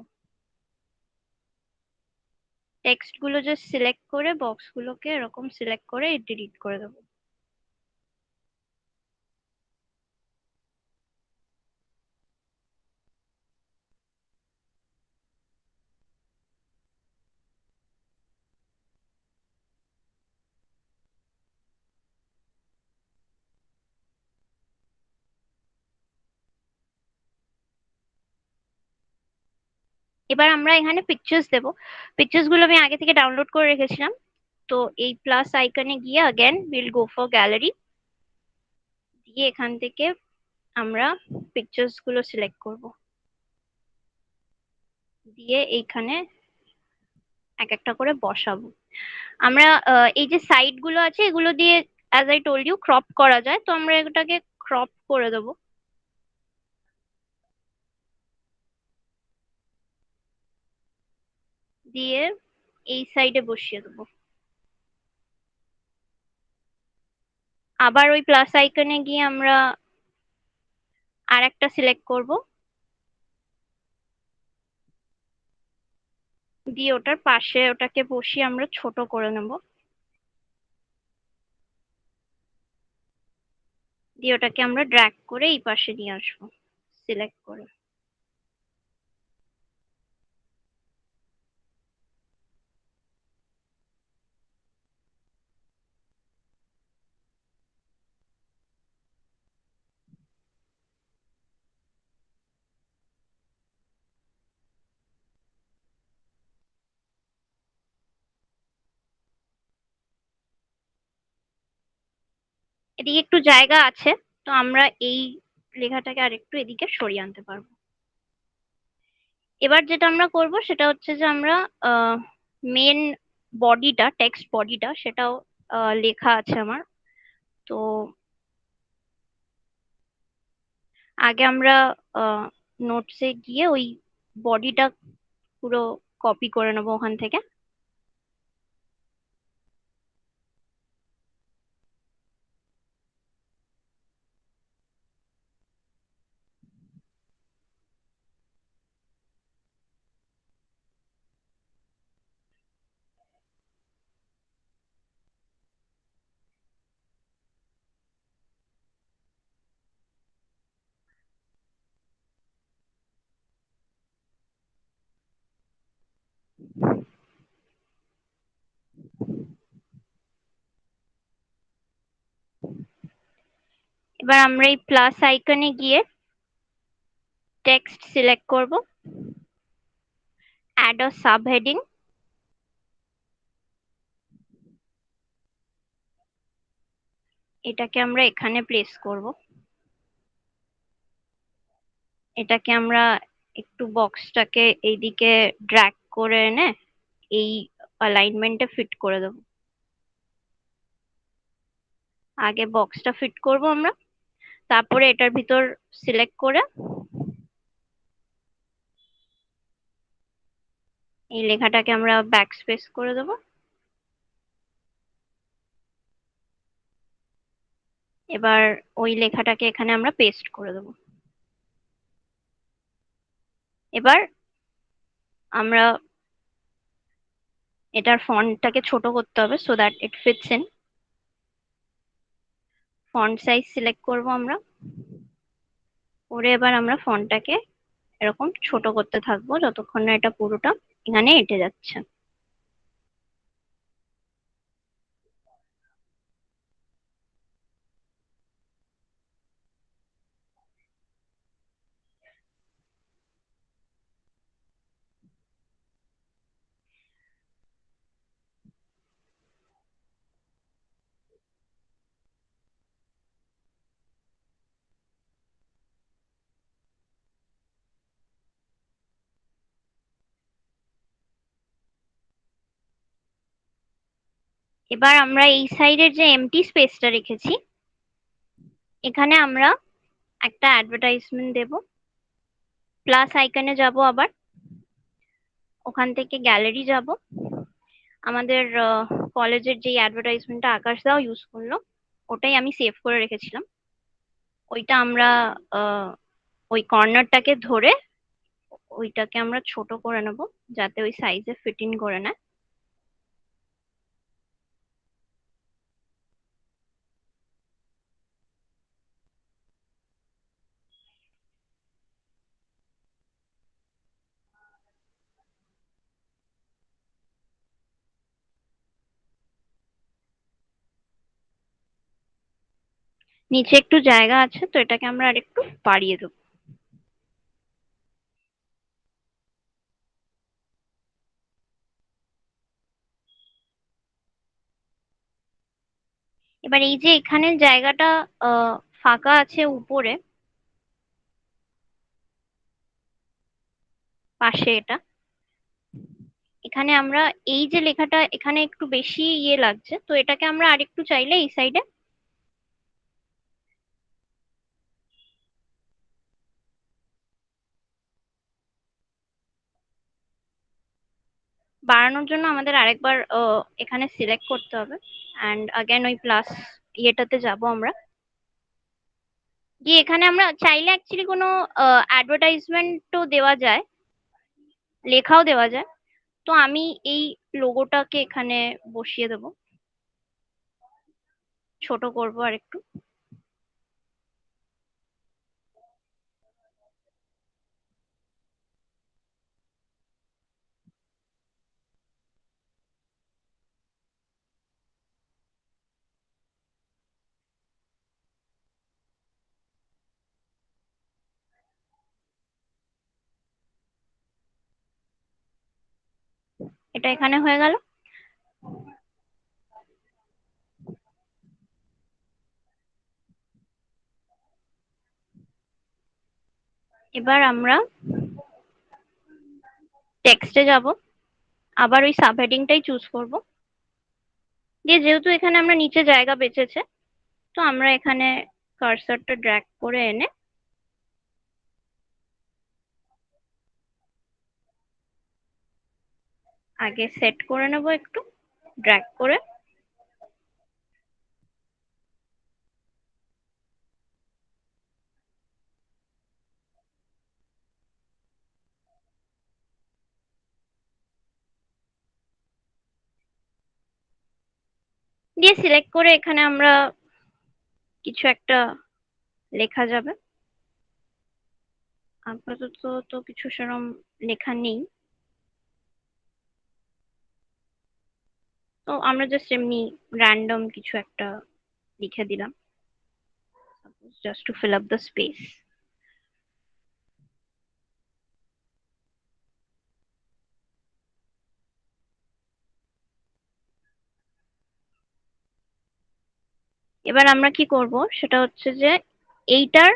টেক্সট গুলো জাস্ট সিলেক্ট করে বক্স গুলোকে এরকম সিলেক্ট করে ডিলিট করে দেবো। এবার আমরা এখানে পিকচার্স দেব। পিকচার্স গুলো আমি আগে থেকে ডাউনলোড করে রেখেছিলাম। তো এই প্লাস আইকনে গিয়ে again will go for gallery, দিয়ে এখান থেকে আমরা পিকচার্স গুলো সিলেক্ট করব, দিয়ে এইখানে এক একটা করে বসাবো। আমরা এই যে সাইড গুলো আছে এগুলো দিয়ে as I told you crop করা যায়, তো আমরা এটাকে ক্রপ করে দেবো। দিয়ে এই সাইডে বসিয়ে দেবো। আবার ওই প্লাস আইকনে গিয়ে আমরা আর একটা সিলেক্ট করব, দিয়ে ওটার পাশে ওটাকে বসিয়ে আমরা ছোট করে নেব, দিয়ে ওটাকে আমরা ড্র্যাগ করে এই পাশে নিয়ে আসবো সিলেক্ট করে। এদিকে একটু জায়গা আছে, তো আমরা এই লেখাটাকে আরেকটু এদিকে সরিয়ে আনতে পারবো। এবার যেটা আমরা করব সেটা হচ্ছে যে আমরা মেন বডিটা, টেক্সট বডিটা সেটাও লেখা আছে আমার। তো আগে আমরা নোটসে গিয়ে ওই বডিটা পুরো কপি করে নেবো ওখান থেকে। এবার আমরা এই প্লাস আইকনে গিয়ে টেক্সট সিলেক্ট করব, অ্যাড আ সাব হেডিং, এটাকে আমরা এখানে প্লেস করব। এটাকে আমরা একটু বক্সটাকে এইদিকে ড্র্যাগ করে এনে এই অ্যালাইনমেন্টে ফিট করে দেব। আগে বক্সটা ফিট করব আমরা, তারপরে এটার ভিতর সিলেক্ট করে এই লেখাটাকে আমরা ব্যাক স্পেস করে দেব। এবার ওই লেখাটাকে এখানে আমরা পেস্ট করে দেব। এবার আমরা এটার ফন্টটাকে ছোট করতে হবে so that it fits in. Font size select করব আমরা, করে এবার আমরা ফন্টটাকে এরকম ছোট করতে থাকবো যতক্ষণ না এটা পুরোটা এখানে এঁটে যাচ্ছে। এবার আমরা এই সাইডের যে এমটি স্পেসটা রেখেছি, এখানে আমরা একটা অ্যাডভার্টাইজমেন্ট দেব। প্লাস আইকনে যাব, আবার ওখান থেকে গ্যালারি যাব। আমাদের কলেজের যে অ্যাডভার্টাইজমেন্টটা আকাশ দাও ইউজ করলো, ওটাই আমি সেভ করে রেখেছিলাম। ওইটা আমরা ওই কর্নারটাকে ধরে ওইটাকে আমরা ছোট করে নেব, যাতে ওই সাইজে ফিট ইন করে নেয়। নিচে একটু জায়গা আছে, তো এটাকে আমরা আরেকটু বাড়িয়ে দেবো। এবার এই যে এখানে জায়গাটা ফাঁকা আছে উপরে পাশে, এখানে আমরা এই যে লেখাটা এখানে একটু বেশি ইয়ে লাগছে, তো এটাকে আমরা আরেকটু চাইলে এই সাইডে বাড়ানোর জন্য আমাদের আরেকবার এখানে সিলেক্ট করতে হবে, অ্যান্ড আগেন ওই প্লাস ইয়েটাতে যাব আমরা। গিয়ে এখানে আমরা চাইলে অ্যাকচুয়ালি কোনো অ্যাডভার্টাইজমেন্টও দেওয়া যায়, লেখাও দেওয়া যায়। তো আমি এই লোগোটাকে এখানে বসিয়ে দেব, ছোট করবো আর একটু। এটা এখানে হয়ে গেল। এবার আমরা টেক্সটে যাব, আবার ওই সাবহেডিংটাই চুজ করব। দিয়ে যেহেতু এখানে আমরা নিচে জায়গা বেঁচেছে, তো আমরা এখানে কার্সারটা ড্র্যাগ করে এনে আগে সেট করে নেব, একটু ড্র্যাগ করে। দিয়ে সিলেক্ট করে এখানে আমরা কিছু একটা লেখা যাবে। আপাতত তো কিছু সেরকম লেখা নেই, তো আমরা জাস্ট এমনি র্যান্ডম কিছু একটা লিখে দিলাম, just to fill up the space. এবার আমরা কি করব সেটা হচ্ছে যে এইটার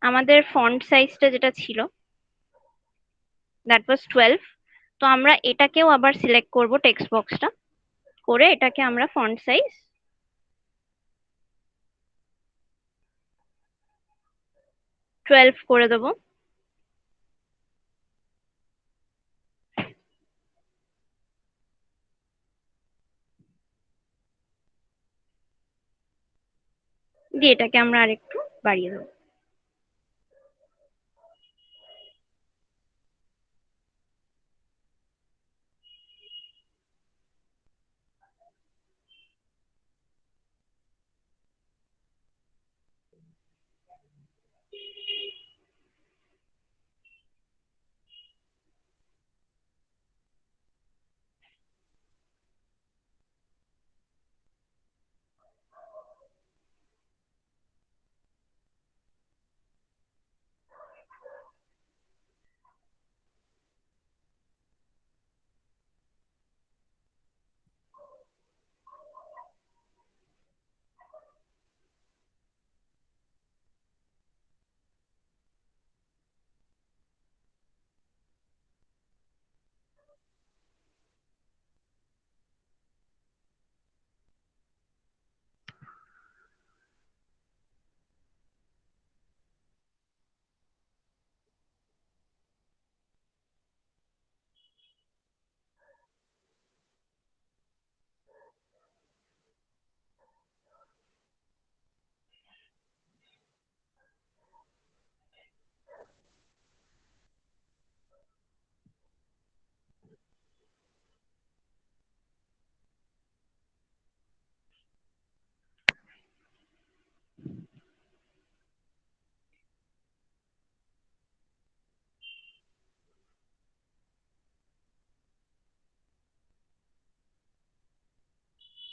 আমাদের ফন্ট সাইজটা যেটা ছিল দ্যাট ওয়াজ 12, তো আমরা এটাকেও আবার সিলেক্ট করব, টেক্সট বক্সটা করে এটাকে আমরা ফন্ট সাইজ 12 করে দেবো। দিয়ে এটাকে আমরা আরেকটু বাড়িয়ে দেবো।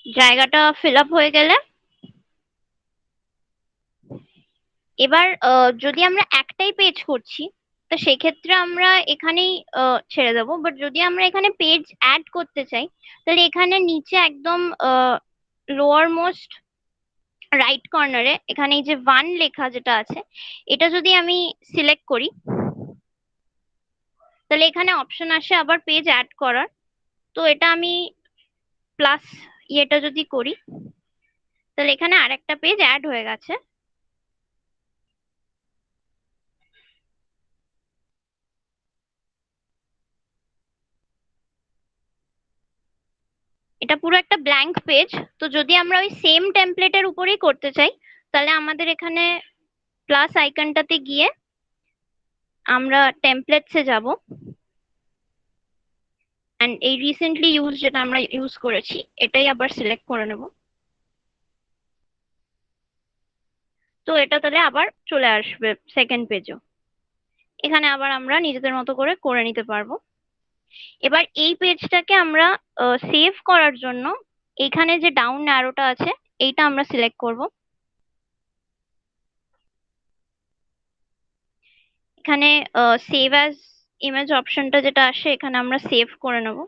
জায়গাটা ফিল আপ হয়ে গেলে এবার যদি আমরা একটাই পেজ করছি তো সেক্ষেত্রে আমরা এখানেই ছেড়ে দেবো, বাট যদি আমরা এখানে পেজ অ্যাড করতে চাই তাহলে এখানে নিচে একদম লোয়ার মোস্ট রাইট কর্নারে এখানে এই যে 1 লেখা যেটা আছে এটা যদি আমি সিলেক্ট করি তাহলে এখানে অপশন আসে আবার পেজ অ্যাড করার। তো এটা আমি প্লাস ইয়েটা যদি করি তাহলে এখানে আরেকটা পেজ অ্যাড হয়ে গেছে। এটা পুরো একটা ব্ল্যাঙ্ক পেজ। তো যদি আমরা ওই সেম টেমপ্লেটের উপরেই করতে চাই তাহলে আমাদের এখানে প্লাস আইকনটাতে গিয়ে আমরা টেমপ্লেটসে যাব এন্ড এই রিসেন্টলি ইউজ যেটা আমরা ইউজ করেছি এটাই আবার সিলেক্ট করে নেব। তো এটা তাহলে আবার চলে আসবে সেকেন্ড পেজও। এখানে আবার আমরা নিজেদের মতো করে করে নিতে পারবো। এবার এই পেজটাকে আমরা সেভ করার জন্য এখানে যে ডাউন অ্যারোটা আছে এইটা আমরা সিলেক্ট করব। এখানে সেভ অ্যাজ ইমেজ অপশনটা যেটা আসে এখানে আমরা সেভ করে নেব।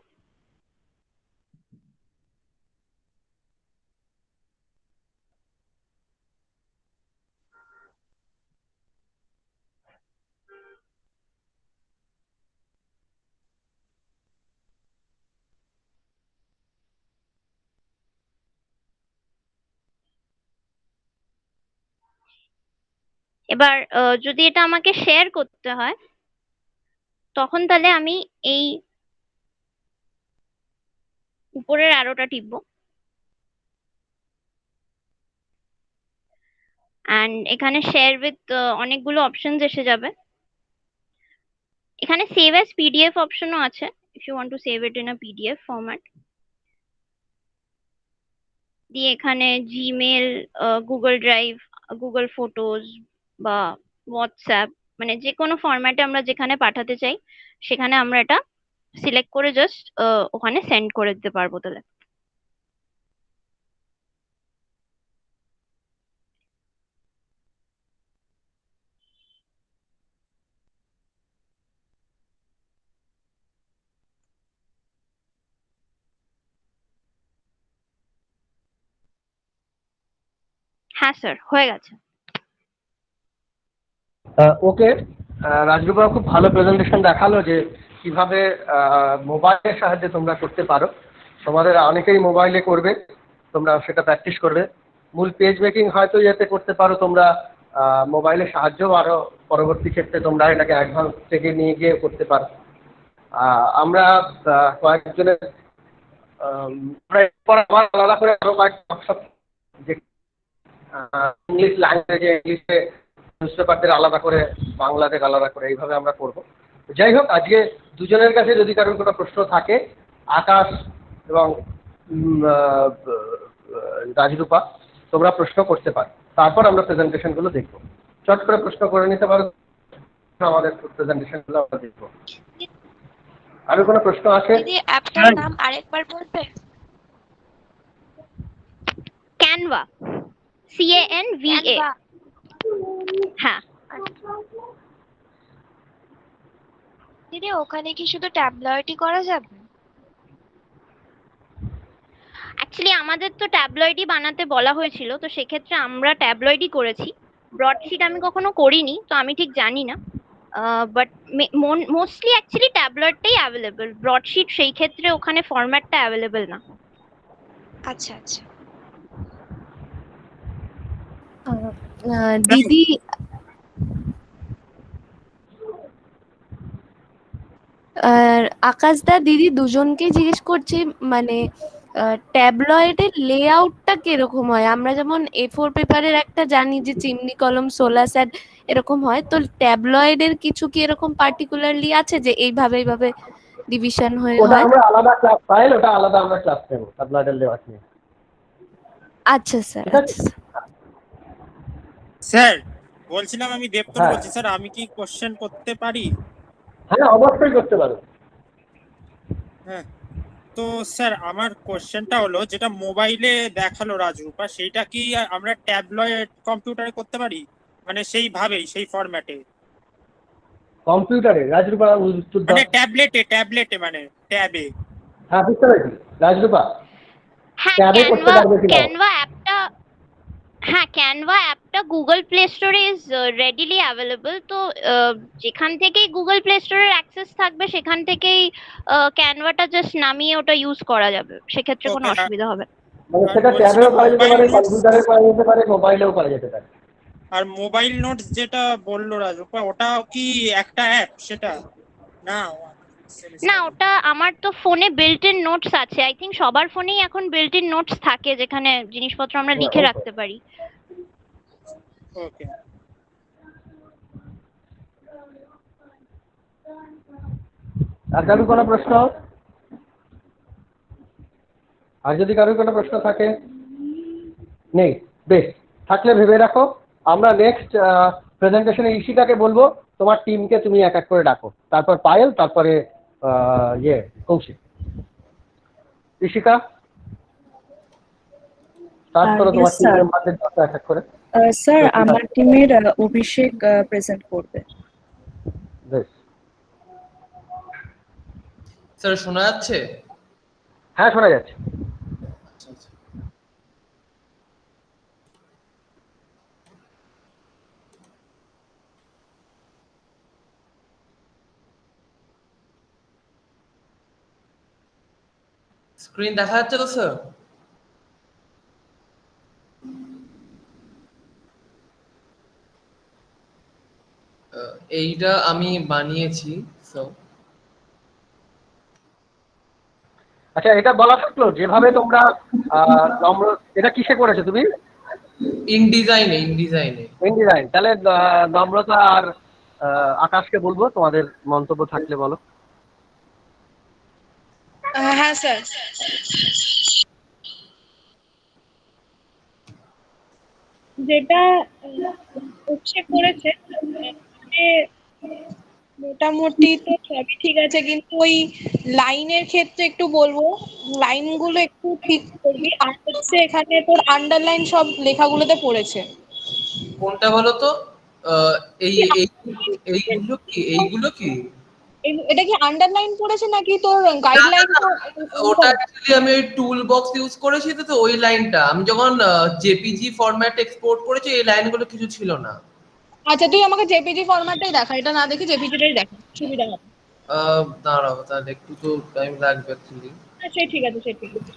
এবার যদি এটা আমাকে শেয়ার করতে হয় তখন তাহলে আমি এই উপরের অ্যারোটা টিপবো অ্যান্ড এখানে শেয়ার উইথ অনেকগুলো অপশনস এসে যাবে। এখানে সেভ অ্যাজ পিডিএফ অপশনও আছে if you want to save it in a PDF format. দিয়ে এখানে Gmail, Google Drive, Google Photos বা হোয়াটসঅ্যাপ মানে যে কোনো ফরম্যাটে আমরা যেখানে পাঠাতে চাই সেখানে আমরা এটা সিলেক্ট করে জাস্ট ওখানে সেন্ড করে দিতে পারবো তাহলে। হ্যাঁ স্যার হয়ে গেছে। ওকে, রাজরূপা খুব ভালো প্রেজেন্টেশন দেখালো যে কিভাবে মোবাইলের সাহায্যে তোমরা করতে পারো। তোমাদের অনেকেই মোবাইলে করবে, তোমরা সেটা প্র্যাকটিস করবে। মূল পেজ মেকিং হয়তো ইয়েতে করতে পারো তোমরা, মোবাইলের সাহায্যও আরো পরবর্তী ক্ষেত্রে তোমরা এটাকে অ্যাডভান্স থেকে নিয়ে গিয়ে করতে পারো। আমরা কয়েকজনের আবার আলাদা করে আরো কয়েকটা ওয়ার্কশপ যে ইংলিশ ল্যাঙ্গুয়েজে ইংলিশে নিউজ পেপারদের আলাদা করে বাংলাতে আলাদা করে এইভাবে আমরা করব। যাই হোক, আজকে দুজনের কাছে যদি কারোর কোনো প্রশ্ন থাকে, আকাশ এবং রাজরূপা তোমরা প্রশ্ন করতে পারো, তারপর আমরা প্রেজেন্টেশনগুলো দেখবো। চট করে প্রশ্ন করে নিতে পারো, আমাদের প্রেজেন্টেশনগুলো আমরা দেখবো। আর কোনো প্রশ্ন আছে? দিদি অ্যাপটার নাম আরেকবার বলবে? Canva, CANVA। হ্যাঁ দিদি ওখানে কি শুধু ট্যাবলয়েডই করা যাবে? অ্যাকচুয়ালি আমাদের তো ট্যাবলয়েডই বানাতে বলা হয়েছিল, তো সেক্ষেত্রে আমরা ট্যাবলয়েডই করেছি। ব্রডশিট আমি কখনো করিনি তো আমি ঠিক জানি না, but mostly actually ট্যাবলয়েডটাই available. Broadsheet সেই ক্ষেত্রে ওখানে ফরম্যাটটা অ্যাভেলেবল না। আচ্ছা আচ্ছা দিদি আকাশদা দিদি দুজনকেই জিজ্ঞেস করছি, মানে ট্যাবলয়েডের লেআউটটা কিরকম হয়? আমরা যেমন A4 পেপারের একটা জানি যে চিমনি কলম, সোলাসেড এরকম হয়, তো ট্যাবলয়েডের কিছু কি এরকম পার্টিকুলারলি আছে যে এইভাবে এইভাবে ডিভিশন হয়ে ওটা হয়? আমরা আলাদা ক্লাস ফাইল, ওটা আলাদা আমরা ক্লাস নেব ট্যাবলয়েডের লেআউট নিয়ে। আচ্ছা স্যার, আচ্ছা স্যার বলছিলাম, আমি দেবতন বলছি স্যার, আমি কি কোশ্চেন করতে পারি? হ্যাঁ অবশ্যই করতে পারো। হ্যাঁ তো স্যার আমার কোশ্চেনটা হলো যেটা মোবাইলে দেখালো রাজরূপা সেইটা কি আমরা ট্যাবলয়েড কম্পিউটারে করতে পারি, মানে সেইভাবেই সেই ফরম্যাটে? কম্পিউটারে রাজরূপা উত্তর দাও। মানে ট্যাবলেটে মানে ট্যাবে। হ্যাঁ বুঝতে পেরেছি রাজরূপা, হ্যাঁ ট্যাবে করতে পারবে কিনা? ক্যানভা অ্যাপটা গুগল প্লে স্টোরে ইজ রেডিলি অ্যাভেলেবল। তো যেখান থেকেই গুগল প্লে স্টোরের অ্যাক্সেস থাকবে সেখান থেকেই ক্যানভাটা জাস্ট নামিয়ে ওটা ইউজ করা যাবে, সেক্ষেত্রে কোনো অসুবিধা হবে না। মানে সেটা ট্যাবেও করা যেতে পারে, কম্পিউটারে করা যেতে পারে, মোবাইলেও করা যেতে পারে। আর মোবাইল নোটস যেটা বললো রাজরূপা ওটাও কি একটা অ্যাপ সেটা? না না, ওটা আমার তো ফোনে বিল্ট ইন নোটস আছে। আই থিঙ্ক সবার ফোনেই এখন বিল্ট ইন নোটস থাকে যেখানে জিনিসপত্র আমরা লিখে রাখতে পারি। ওকে। আর কারো কোনো প্রশ্ন? আর যদি কারো কোনো প্রশ্ন থাকে? নেই, বেশ, থাকলে ভেবে রাখো। আমরা নেক্সট প্রেজেন্টেশনে ঈশিকাকে বলবো, তোমার টিমকে তুমি এক এক করে ডাকো, তারপর পায়েল, তারপরে কৌশিক। ঈশিকা স্টার্ট করো তোমার টিম মেম্বারদের এক এক করে। স্যার আমার টিমের অভিষেক প্রেজেন্ট করবে। বেশ স্যার শোনা যাচ্ছে? হ্যাঁ শোনা যাচ্ছে। স্ক্রিন দেখা যাচ্ছে তো স্যার? এইটা আমি বানিয়েছি। আচ্ছা এটা বলা থাকলো যেভাবে তোমরা নম্র, এটা কিসে করেছো তুমি? ইনডিজাইন। তাহলে নম্রতা আর আকাশকে বলবো, তোমাদের মন্তব্য থাকলে বলো। হ্যাঁ স্যার। যেটা অভিষেক করেছে মোটামুটি তো সবই ঠিক আছে, কিন্তু ওই লাইনের ক্ষেত্রে একটু বলবো, লাইনগুলো একটু ঠিক করবি। আর হচ্ছে এখানে তোর আন্ডারলাইন সব লেখাগুলোতে পড়েছে। কোনটা বলো তো? এইগুলো কি এটা কি আন্ডারলাইন পড়েছে নাকি তোর গাইডলাইন? ওটা অ্যাকচুয়ালি আমি ওই টুল বক্স ইউজ করেছি, তো ওই লাইনটা আমি যখন জেপিজি ফরম্যাট এক্সপোর্ট করেছি এই লাইনগুলো কিছু ছিল না। আচ্ছা তুই আমাকে জেপিজি ফরম্যাটটাই দেখা, এটা না দেখি জেপিজিটাই দেখা সুবিধা হবে। দাঁড়াও তাহলে একটু তো টাইম লাগবে অ্যাকচুয়ালি। আচ্ছা ঠিক আছে, সে ঠিক আছে।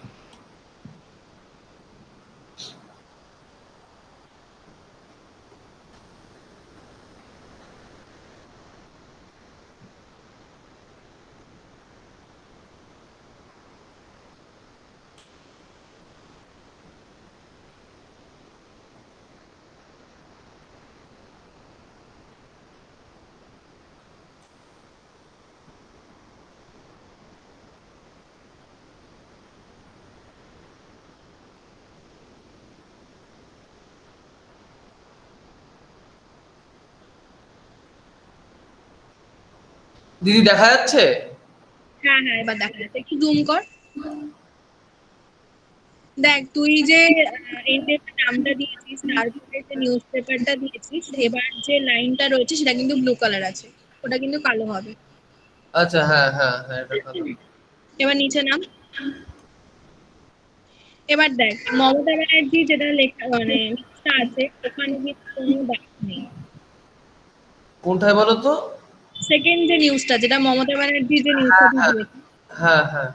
দিদি দেখা যাচ্ছে? হ্যাঁ হ্যাঁ এবার দেখা যাচ্ছে, একটু জুম কর। দেখ তুই যে এই যে নামটা দিয়েছিস, তারপরে যে নিউজ পেপারটা দিয়েছিস, এবার যে লাইনটা রয়েছে সেটা কিন্তু ব্লু কালার আছে, ওটা কিন্তু কালো হবে। আচ্ছা হ্যাঁ হ্যাঁ হ্যাঁ এটা কালো। এবার নিচে নাম। এবার দেখ মমতা ব্যানার্জি যেটা লেখা মানে লিখা আছে ওখানে কিন্তু কোনো দাগ নেই। কোনটায় বলো তো? সেকেন্ড যে নিউজটা, যেটা মমতা ব্যানার্জি যে নিউজটা দিয়েছে, হ্যাঁ হ্যাঁ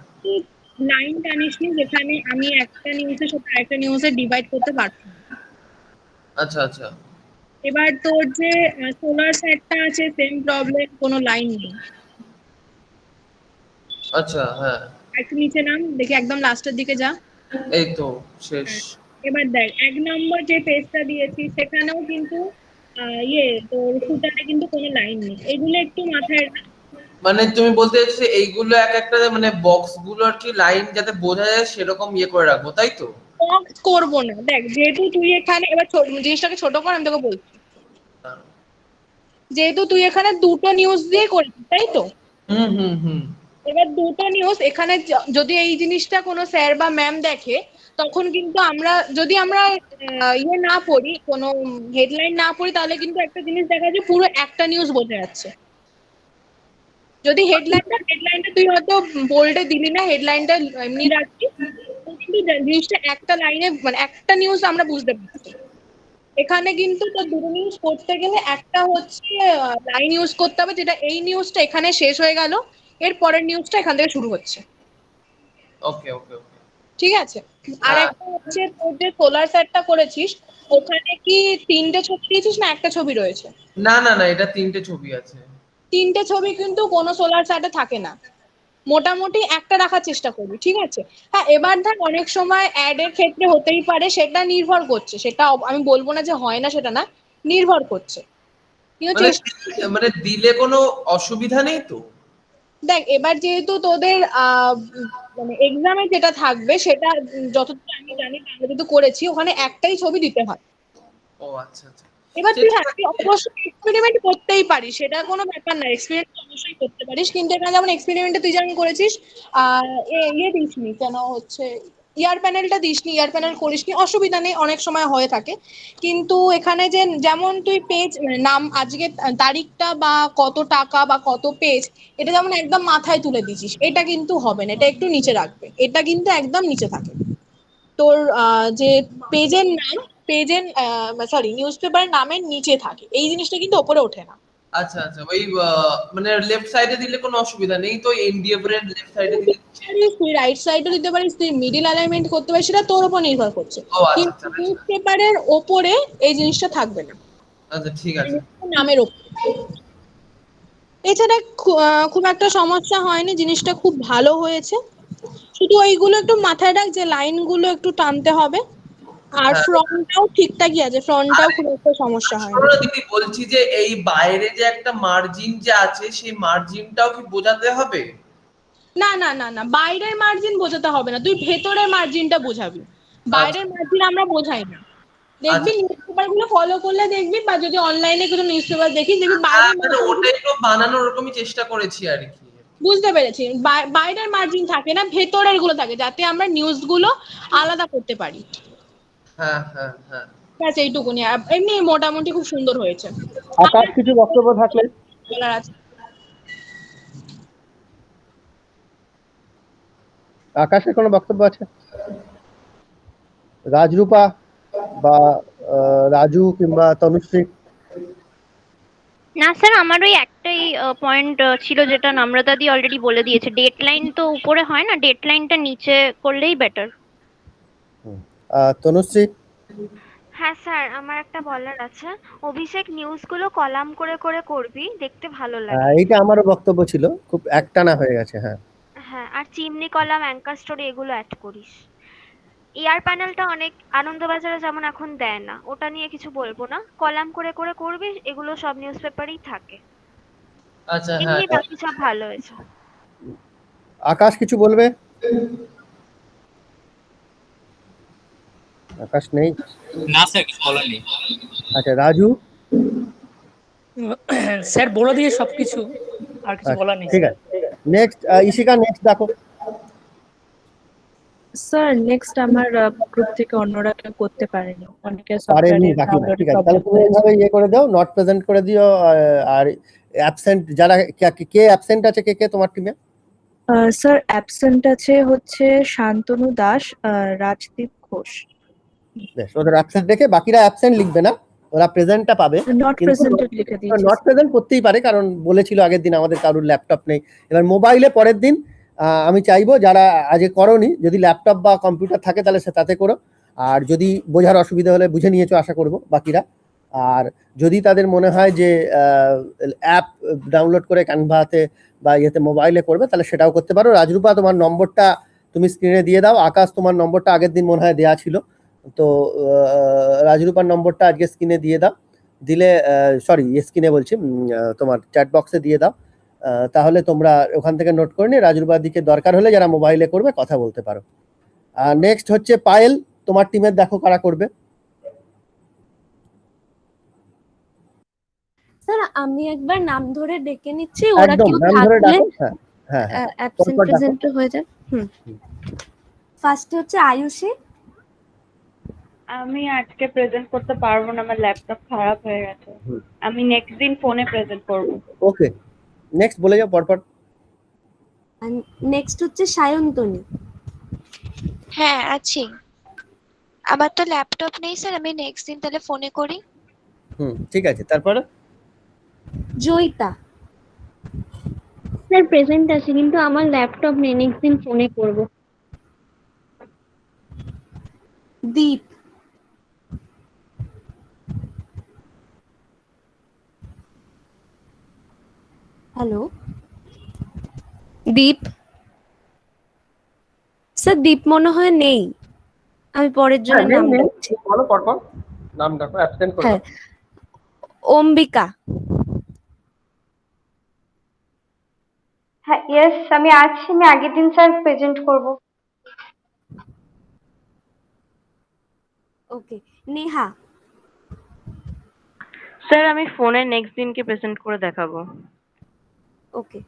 লাইন টানিসনি, যেখানে আমি একটা নিউজের সাথে আরেকটা নিউজে ডিভাইড করতে পারছি না। আচ্ছা আচ্ছা। এবার তোর যে সোলার সেটটা আছে সেম প্রবলেম, কোনো লাইন নেই। আচ্ছা হ্যাঁ একটু নিচে নাম, দেখি একদম লাস্টের দিকে যা। এই তো শেষ। এবার দেখ 1 নম্বর যে পেজটা দিয়েছি সেখানেও কিন্তু তোর ফুটারে কিন্তু কোনো লাইন নেই। এগুলো একটু মাথায় রাখ। মানে তুমি বলতে চাইছো এইগুলো এক একটা মানে বক্স গুলো আর কি লাইন যাতে বোঝা যায় সেরকম করে রাখবো, তাই তো? বক্স করবো না, দেখ যেহেতু তুই এখানে, এবার জিনিসটাকে ছোট কর, আমি তোকে বলছি। যেহেতু তুই এখানে দুটো নিউজ দিয়ে করেছিস তাই তো, হুম এবার দুটো নিউজ এখানে যদি এই জিনিসটা কোনো স্যার বা ম্যাম দেখে, তখন কিন্তু যদি আমরা ইয়ে না পড়ি, কোনো হেডলাইন না পড়ি, তাহলে কিন্তু একটা জিনিস দেখা যায় পুরো একটা নিউজ বোঝা যাচ্ছে। যদি হেডলাইনটা তুই হয়তো বোল্ডে দিলি না, হেডলাইনটা এমনি রাখবি, কিন্তু জিনিসটা একটা লাইনে মানে একটা নিউজ আমরা বুঝতে পারছি। এখানে কিন্তু তোর দুটো নিউজ পড়তে গেলে একটা হচ্ছে লাইন ইউজ করতে হবে, যেটা এই নিউজটা এখানে শেষ হয়ে গেল, এর পরের নিউজটা এখান থেকে শুরু হচ্ছে। ওকে ওকে ওকে ঠিক আছে। আর একটা হচ্ছে তোর যে সোলার সেটটা করেছিস, ওখানে কি 3টে ছবি দিয়েছিস না একটা ছবি রয়েছে? না না না, এটা 3টে ছবি আছে। 3টে ছবি কিন্তু কোনো সোলার সেটে থাকে না, মোটামুটি একটা রাখার চেষ্টা করবি, ঠিক আছে? হ্যাঁ, এবার ধর অনেক সময় অ্যাড এর ক্ষেত্রে হতেই পারে, সেটা নির্ভর করছে, সেটা আমি বলবো না যে হয় না, সেটা না, নির্ভর করছে। কিন্তু মানে দিলে কোনো অসুবিধা নেই তো? দেখ, এবার যেহেতু তোদের মানে এক্সামে যেটা থাকবে, সেটা যতটুকু আমি জানি, আমরা যেহেতু করেছি, ওখানে একটাই ছবি দিতে হয়। ও আচ্ছা আচ্ছা। এবার তুই অবশ্যই এক্সপেরিমেন্ট করতেই পারিস, সেটা কোনো ব্যাপার না, এক্সপেরিমেন্ট অবশ্যই করতে পারিস, কিন্তু এখানে যেমন এক্সপেরিমেন্টে তুই যেমন করেছিস ইয়ে দিসনি কেন হচ্ছে, ইয়ার প্যানেলটা দিসনি, ইয়ার প্যানেল করিসনি, অসুবিধা নেই, অনেক সময় হয়ে থাকে। কিন্তু এখানে যে যেমন তুই পেজ নাম, আজকে তারিখটা বা কত টাকা বা কত পেজ, এটা যেমন একদম মাথায় তুলে দিছিস, এটা কিন্তু হবে না, এটা একটু নিচে রাখবে, এটা কিন্তু একদম নিচে থাকে। তোর যে পেজের নাম, সরি, নিউজ পেপারের নামের নিচে থাকে, এই জিনিসটা কিন্তু ওপরে ওঠে না। আচ্ছা আচ্ছা, ওই মানে লেফট সাইডে দিলে কোনো অসুবিধা নেই তো? এনডিএফ এর লেফট সাইডে দিলে তুই রাইট সাইডে দিতে পারিস, তুই মিডিল অ্যালাইনমেন্ট করতে পারিস, সেটা তোর উপর নির্ভর করছে। কিন্তু নিউজ পেপারের ওপরে এই জিনিসটা থাকবে না। আচ্ছা ঠিক আছে। নামের ওপর। এছাড়া খুব একটা সমস্যা হয়নি, জিনিসটা খুব ভালো হয়েছে। শুধু ওইগুলো একটু মাথায় রাখ যে লাইনগুলো একটু টানতে হবে, আর ফ্রন্টটাও ঠিকঠাকই আছে, ফ্রন্টটাও খুব একটা সমস্যা হয় না। দিদি বলছি যে এই বাইরে যে একটা মার্জিন যে আছে, সেই মার্জিনটাও কি বোঝাতে হবে? না না না না, বাইরের মার্জিন বোঝাতে হবে না, তুই ভেতরের মার্জিনটা বোঝাবি, বাইরের মার্জিন আমরা বোঝাই না। দেখবি নিউজপেপার গুলো ফলো করলে দেখবি, বা যদি অনলাইনে কোনো নিউজপেপার দেখিস, দেখবি বাইরের ওটাই তো বানানোর ওরকমই চেষ্টা করেছি আর কি। বুঝতে পেরেছি, বাইরের মার্জিন থাকে না, ভেতরের গুলো থাকে, যাতে আমরা নিউজ গুলো আলাদা করতে পারি। হ্যাঁ হ্যাঁ হ্যাঁ, ব্যাস এইটুকুনি। এমনি মোটামুটি খুব সুন্দর হয়েছে। আকাশ কিছু বক্তব্য থাকলে? আকাশের কোনো বক্তব্য আছে? রাজরূপা বা রাজু কিংবা তনুশ্রী? না স্যার, আমার ওই একটাই পয়েন্ট ছিল, যেটা নম্রতা দি অলরেডি বলে দিয়েছে, ডেডলাইন তো উপরে হয় না, ডেডলাইনটা নিচে করলেই বেটার। তনুশ্রী? হ্যাঁ স্যার, আমার একটা বলার আছে। অভিষেক নিউজগুলো কলাম করে করে করবি, দেখতে ভালো লাগে। এইটা আমারও বক্তব্য ছিল, খুব একটানা হয়ে গেছে। হ্যাঁ হ্যাঁ, আর চিমনি কলাম, অ্যাঙ্কার স্টোরি এগুলো অ্যাড করিস। ইয়ার প্যানেলটা অনেক আনন্দবাজারে যেমন এখন দেয় না, ওটা নিয়ে কিছু বলবো না, কলাম করে করে করবি, এগুলো সব নিউজ পেপারেই থাকে। আচ্ছা হ্যাঁ, এমনি বাকি সব ভালো হয়েছে। আকাশ কিছু বলবে? আকাশ নেই? না স্যার, কিছু বলার নেই। আচ্ছা, রাজু? স্যার বলে দিয়ে সবকিছু, আর কিছু বলার নেই। ঠিক আছে, নেক্সট ইশিকা, নেক্সট দেখো। স্যার নেক্সট আমার গ্রুপ থেকে অন্যরা কেউ করতে পারেনি, অনেকে পারেনি বাকি না। ঠিক আছে, তাহলে তুমি এইভাবে ইয়ে করে দাও, নট প্রেজেন্ট করে দিও। আর অ্যাবসেন্ট যারা, কে অ্যাবসেন্ট আছে, কে তোমার টিমে? স্যার অ্যাবসেন্ট আছে হচ্ছে শান্তনু দাস, রাজদীপ ঘোষ। বেশ, ওদের অ্যাবসেন্ট রেখে বাকিরা অ্যাবসেন্ট লিখবে না, ওরা প্রেজেন্টটা পাবে। নট প্রেজেন্টেড লিখে দিয়েছি। নট প্রেজেন্ট করতেই পারে, কারণ বলেছিল আগের দিন আমাদের কারোর ল্যাপটপ নেই। এবার মোবাইলে পরের দিন আমি চাইবো যারা আজকে করোনি, যদি ল্যাপটপ বা কম্পিউটার থাকে তাহলে সে তাতে করো, আর যদি বোঝার অসুবিধা হলে বুঝে নিয়েছো আশা করব বাকিরা। আর যদি তাদের মনে হয় যে অ্যাপ ডাউনলোড করে ক্যানভাতে বা ইয়েতে মোবাইলে করবে, তাহলে সেটাও করতে পারো। রাজরূপা, তোমার নম্বরটা তুমি স্ক্রিনে দিয়ে দাও। আকাশ, তোমার নম্বরটা আগের দিন মনে হয় দেওয়া ছিল, তো রাজরূপার নম্বরটা আজকে স্ক্রিনে দিয়ে দাও। দিলে সরি, স্ক্রিনে বলছি, তোমার চ্যাট বক্সে দিয়ে দাও, তাহলে তোমরা ওখান থেকে নোট করে নিয়ে রাজরূপার দিকে দরকার হলে যারা মোবাইলে করবে কথা বলতে পারো। আর নেক্সট হচ্ছে পায়েল, তোমার টিমের দেখো কারা করবে। স্যার আমি একবার নাম ধরে ডেকে নিচ্ছি, ওরা একদম কেউ নাম ধরে থাকলে ডাকো। হ্যাঁ হ্যাঁ হ্যাঁ অ্যাবসেন্ট পরপর ডাকো। প্রেজেন্টও হয়ে যাবে। ফার্স্টে হচ্ছে আয়ুষী। আমি আজকে প্রেজেন্ট করতে পারবো না, আমার ল্যাপটপ খারাপ হয়ে গেছে। আমি নেক্সট দিন ফোনে প্রেজেন্ট করব। ওকে, নেক্সট বলে যাও পরপর। নেক্সট হচ্ছে সায়ন্তনী। হ্যাঁ আছি। আমার তো ল্যাপটপ নেই স্যার, আমি নেক্সট দিন তাহলে ফোনে করি। ঠিক আছে, তারপরে জয়িতা। স্যার প্রেজেন্ট আছে কিন্তু আমার ল্যাপটপ নেই, নেক্সট দিন ফোনে করব। দীপ। হ্যালো দীপ। স্যার দীপ মনে হয় নেই, আমি পরের জন্য নাম ডাকছি। বলো পরপর নাম ডাকো, অ্যাবসেন্ট করো। হ্যাঁ, অম্বিকা। হ্যাঁ ইয়েস আমি আছি, আমি আগের দিন স্যার প্রেজেন্ট করব। ওকে, নেহা। স্যার আমি ফোনে নেক্সট দিনকে প্রেজেন্ট করে দেখাবো। ওকে,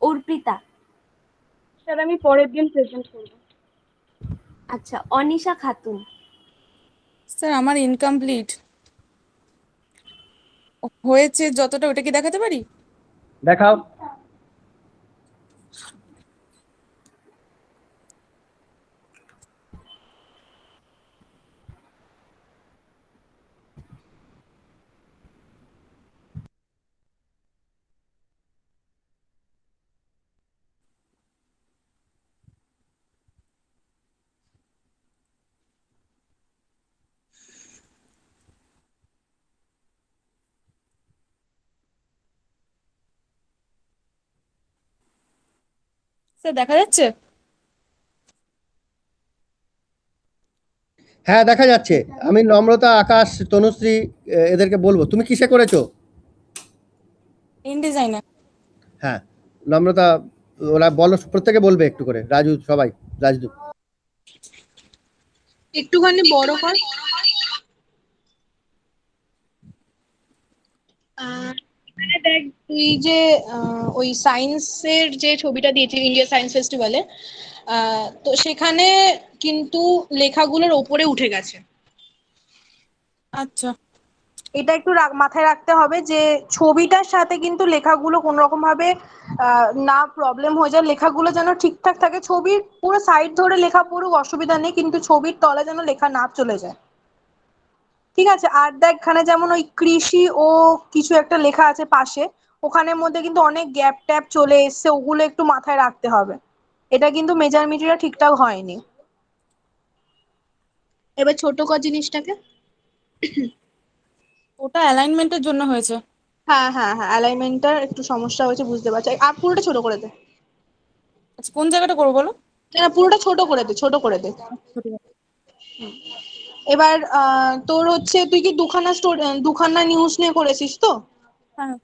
অর্পিতা। স্যার আমি পরের দিন প্রেজেন্ট করব। আচ্ছা, অনিশা খাতুন। স্যার আমার ইনকমপ্লিট হয়েছে যতটা, ওটা কি দেখাতে পারি? দেখাও। স্যার দেখা যাচ্ছে? হ্যাঁ দেখা যাচ্ছে। আমি নম্রতা, আকাশ, তনুশ্রী এদেরকে বলবো। তুমি কিসে করেছো? ইনডিজাইনার। হ্যাঁ নম্রতা, ওরা বলো, প্রত্যেকে বলবে একটু করে। রাজু, সবাই, রাজদূত। একটুখানি বড় কর। এখানে দেখ তুই যে ওই সায়েন্সের যে ছবিটা দিয়েছিস ইন্ডিয়া সায়েন্স ফেস্টিভ্যালে, তো সেখানে কিন্তু লেখাগুলোর ওপরে উঠে গেছে। আচ্ছা, এটা একটু মাথায় রাখতে হবে যে ছবিটার সাথে কিন্তু লেখাগুলো কোনো রকম ভাবে না প্রবলেম হয়ে যায়, লেখাগুলো যেন ঠিকঠাক থাকে। ছবির পুরো সাইড ধরে লেখা পড়ুক, অসুবিধা নেই, কিন্তু ছবির তলে যেন লেখা না চলে যায়। ঠিক আছে? আর দেখ এখানে যেমন ওই কৃষি ও কিছু একটা লেখা আছে পাশে, ওখানের মধ্যে কিন্তু অনেক গ্যাপ ট্যাপ চলে এসছে, ওগুলো একটু মাথায় রাখতে হবে। এটা কিন্তু মেজারমেন্টটা ঠিকঠাক হয়নি। এবার ছোট কর জিনিসটাকে। ওটা অ্যালাইনমেন্টের জন্য হয়েছে। হ্যাঁ হ্যাঁ হ্যাঁ, অ্যালাইনমেন্টটার একটু সমস্যা হয়েছে, বুঝতে পারছি। আর পুরোটা ছোট করে দে। আচ্ছা, কোন জায়গাটা করবো বলো? না পুরোটা ছোট করে দে, ছোট করে দে। এবার তোর হচ্ছে তুই কি দুখানা নিউজ নিয়ে করেছিস তো? হ্যাঁ।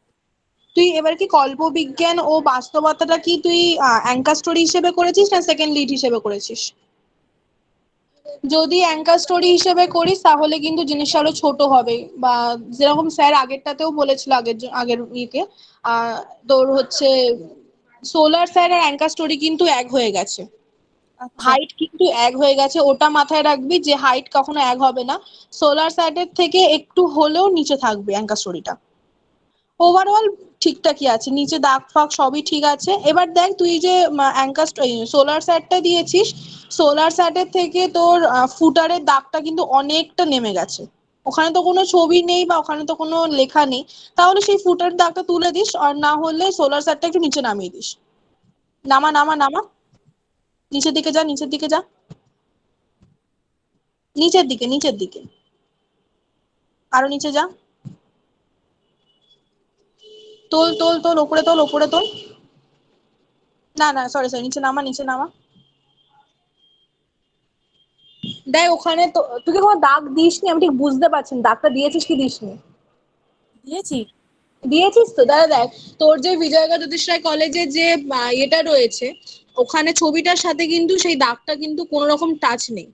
তুই এবার কি কল্পবিজ্ঞান ও বাস্তবতাটা কি তুই অ্যাঙ্কার স্টোরি হিসেবে করেছিস না সেকেন্ড লিড হিসেবে করেছিস? যদি অ্যাঙ্কার স্টোরি হিসেবে করিস তাহলে কিন্তু জিনিসটা আরো ছোট হবে, বা যেরকম স্যার আগেরটাতেও বলেছিল, আগের ইয়েকে তোর হচ্ছে সোলার স্যার আর অ্যাঙ্কার স্টোরি কিন্তু এক হয়ে গেছে, হাইট কিন্তু এক হয়ে গেছে। ওটা মাথায় রাখবি যে হাইট কখনো এক হবে না, সোলার স্যারের থেকে একটু হলেও নিচে থাকবে অ্যাঙ্কার স্টোরিটা। ওভারঅল ঠিকঠাকই আছে, নিচে দাগ ফাগ সবই ঠিক আছে। এবার দেখ তুই যে অ্যাঙ্কার সোলার স্যারটা দিয়েছিস, সোলার স্যারের থেকে তোর ফুটারের দাগটা কিন্তু অনেকটা নেমে গেছে। ওখানে তো কোনো ছবি নেই বা ওখানে তো কোনো লেখা নেই, তাহলে সেই ফুটার দাগটা তুলে দিস, আর না হলে সোলার স্যারটা একটু নিচে নামিয়ে দিস। নামা নামা নামা, নিচের দিকে যা, নিচের দিকে যা, নিচের দিকে, নিচের দিকে, আরো নিচে যা, তোল তোল তোল, ওপরে তোল, ওপরে তোল। না না সরি সরি, নিচে নামা, নিচে নামা। দেখ ওখানে তো তুই কি কোনো দাগ দিসনি, আমি ঠিক বুঝতে পারছি না দাগটা দিয়েছিস কি দিসনি। দিয়েছি। দিয়েছিস তো? দাদা দেখ, তোর যে বিজয়গা জ্যোতিষ রায় কলেজের যে এটা রয়েছে, ওখানে ছবিটার সাথে কিন্তু সেই দাগটা কিন্তু কোনো রকম টাচ নেই,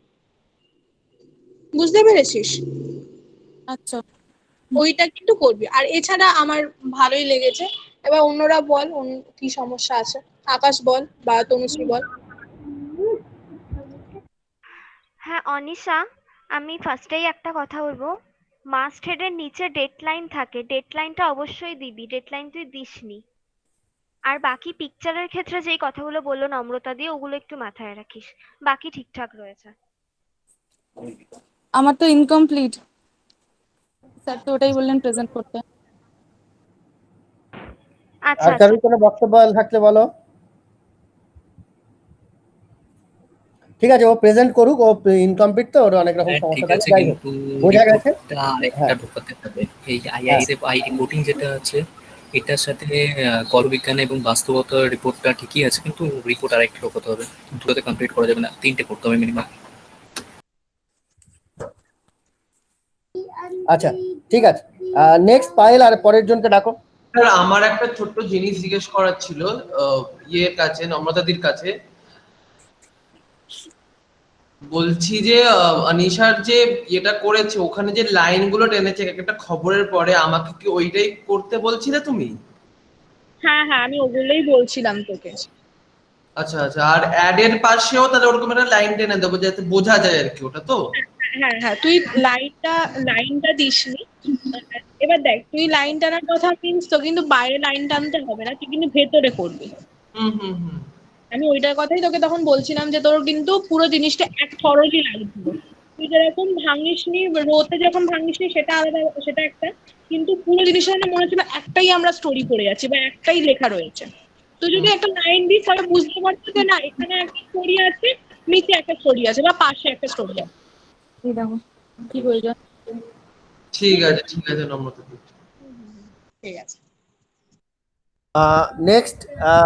বুঝতে পেরেছিস? আচ্ছা, ওইটা কিন্তু করবি। আর এছাড়া আমার ভালোই লেগেছে। এবার অন্যরা বল কি সমস্যা আছে। আকাশ বল বা তনুশ্রী বল। হ্যাঁ অনিশা, আমি ফার্স্টেই একটা কথা বলবো। মাস্ট হেডের নিচে ডেডলাইন থাকে, ডেডলাইনটা অবশ্যই দিবি, ডেডলাইন তুই দিসনি। আর বাকি পিকচারের ক্ষেত্রে যেই কথাগুলো বললো নম্রতা দিয়ে, ওগুলো একটু মাথায় রাখিস। বাকি ঠিকঠাক রয়েছে। আমার তো ইনকমপ্লিট স্যার, তো ওটাই বললেন প্রেজেন্ট করতে। আচ্ছা আর কারোর কোনো বক্তব্য থাকলে বলো। ঠিক আছে, ও প্রেজেন্ট করুক, ও ইনকমপ্লিট তো, ওর অনেক রকম সমস্যা ঠিক থাকে, আছে, যাই হোক কিন্তু বোঝা গেছে। রিপোর্টটা আরেকটা ঢোকাতে হবে। এই আই রিপোর্টিং যেটা আছে এটার সাথে করবিজ্ঞান এবং বাস্তবতার রিপোর্টটা ঠিকই আছে, কিন্তু রিপোর্ট আরেকটা ঢোকাতে হবে। দুটোতে কমপ্লিট করা যাবে না, 3টে করতে হবে মিনিমাম। আচ্ছা ঠিক আছে, নেক্সট পায়েল, আর পরের জনকে ডাকো। স্যার আমার একটা ছোট্ট জিনিস জিজ্ঞেস করার ছিল ইয়ের কাছে, নম্রতাদির কাছে। বলছি যে অনিশার যে এটা করেছে, ওখানে যে লাইনগুলো টেনেছে একটা খবরের পরে, আমাকে কি ওইটাই করতে বলছিলে তুমি? হ্যাঁ হ্যাঁ, আমি ওগুলোই বলছিলাম তোকে। আচ্ছা আচ্ছা, আর অ্যাড এর পাশেও তাহলে ওরকম একটা লাইন টেনে দেবো যাতে বোঝা যায় আর কি, ওটা তো? হ্যাঁ হ্যাঁ, তুই লাইনটা দিসনি। এবার দেখ, তুই লাইন টানার কথা মিনস তো, কিন্তু বাইরে লাইন টানতে হবে না, তুই কিন্তু ভেতরে করবি। আমি ওইটার কথাই তোকে তখন বলছিলাম যে তোর কিন্তু পুরো জিনিসটা এক থরলি লাগবে। তুই যেরকম ভাঙিসনি, রোতে যখন ভাঙিসনি সেটা আলাদা, সেটা একটা, কিন্তু পুরো জিনিসটা মানে মনে হচ্ছিল একটাই আমরা স্টোরি পড়ে যাচ্ছি বা একটাই লেখা রয়েছে। তুই যদি একটা লাইন দিস তাহলে বুঝতে পারছো যে না, এখানে একটা স্টোরি আছে, নিচে একটা স্টোরি আছে, বা পাশে একটা স্টোরি আছে। এই দেখো কি প্রয়োজন। ঠিক আছে ঠিক আছে নম্রতা, ঠিক আছে। Next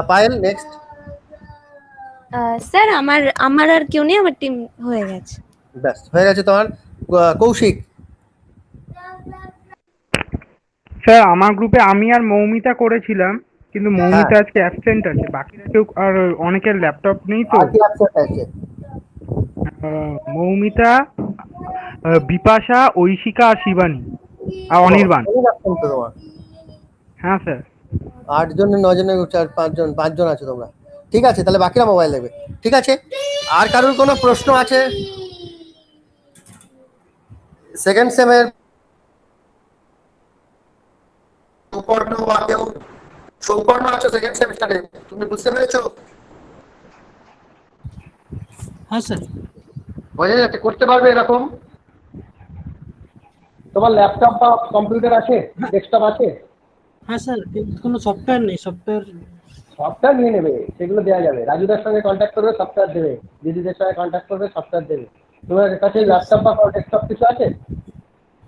Payel, next. স্যার আমার আর কেউ নেই, আমার টিম হয়ে গেছে। ব্যাস হয়ে গেছে তোমার। কৌশিক। স্যার আমার গ্রুপে আমি আর মৌমিতা করেছিলাম, কিন্তু মৌমিতা আজকে অ্যাবসেন্ট আছে, বাকিরা কেউ আর অনেকের ল্যাপটপ নেই তো। মৌমিতা, বিপাশা, ঐশিকা আর শিবানী আর অনির্বাণ। হ্যাঁ স্যার। 8 জন 9 জনের 5জন আছো তোমরা। ঠিক আছে, তাহলে বাকিরা মোবাইল দেখবে। ঠিক আছে, আর কারোর কোনো প্রশ্ন আছে? সেকেন্ড সেমের সৌপর্ণ আছো সেকেন্ড সেমিস্টারে, তুমি বুঝতে পেরেছো? হ্যাঁ স্যার। বোঝা যাচ্ছে, করতে পারবে এরকম? তোমার ল্যাপটপ বা কম্পিউটার আছে, ডেস্কটপ আছে? হ্যাঁ স্যার, কোনো সফটওয়্যার নেই। সফটওয়্যার নিয়ে নেবে, সেগুলো দেওয়া যাবে। রাজুদার সঙ্গে কন্ট্যাক্ট করবে, সফটওয়্যার দেবে। দিদিদের সঙ্গে কন্ট্যাক্ট করবে, সফটওয়্যার দেবে। তোমার কাছে ল্যাপটপ বা ডেস্কটপ কিছু আছে?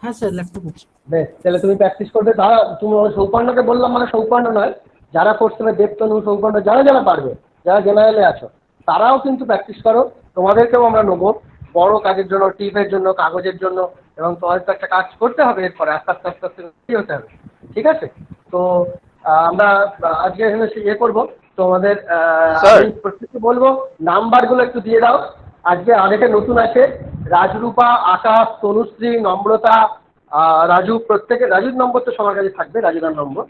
হ্যাঁ স্যার, ল্যাপটপ আছে। বেশ, তাহলে তুমি প্র্যাকটিস করবে। তারা তুমি সৌপর্ণকে বললাম, মানে সৌপর্ণ নয়, যারা করতে হবে, দেবতনু, সৌপর্ণ, যারা যারা পারবে, যারা জেনারেলে আছো, তারাও কিন্তু প্র্যাকটিস করো। তোমাদেরকেও আমরা নেবো বড় কাজের জন্য, টিপের জন্য, কাগজের জন্য, এবং তোমাদের তো একটা কাজ করতে হবে এরপরে, আস্তে আস্তে আস্তে আস্তে হতে হবে। ঠিক আছে, তো আমরা আজকে এখানে ইয়ে করবো। তোমাদের আমি প্রত্যেককে বলবো নাম্বারগুলো একটু দিয়ে দাও। আজকে আরেকটা নতুন আছে, রাজরূপা, আকাশ, তনুশ্রী, নম্রতা, রাজু, প্রত্যেকে, রাজুর নম্বর তো সবার কাছে থাকবে, রাজুদার নম্বর।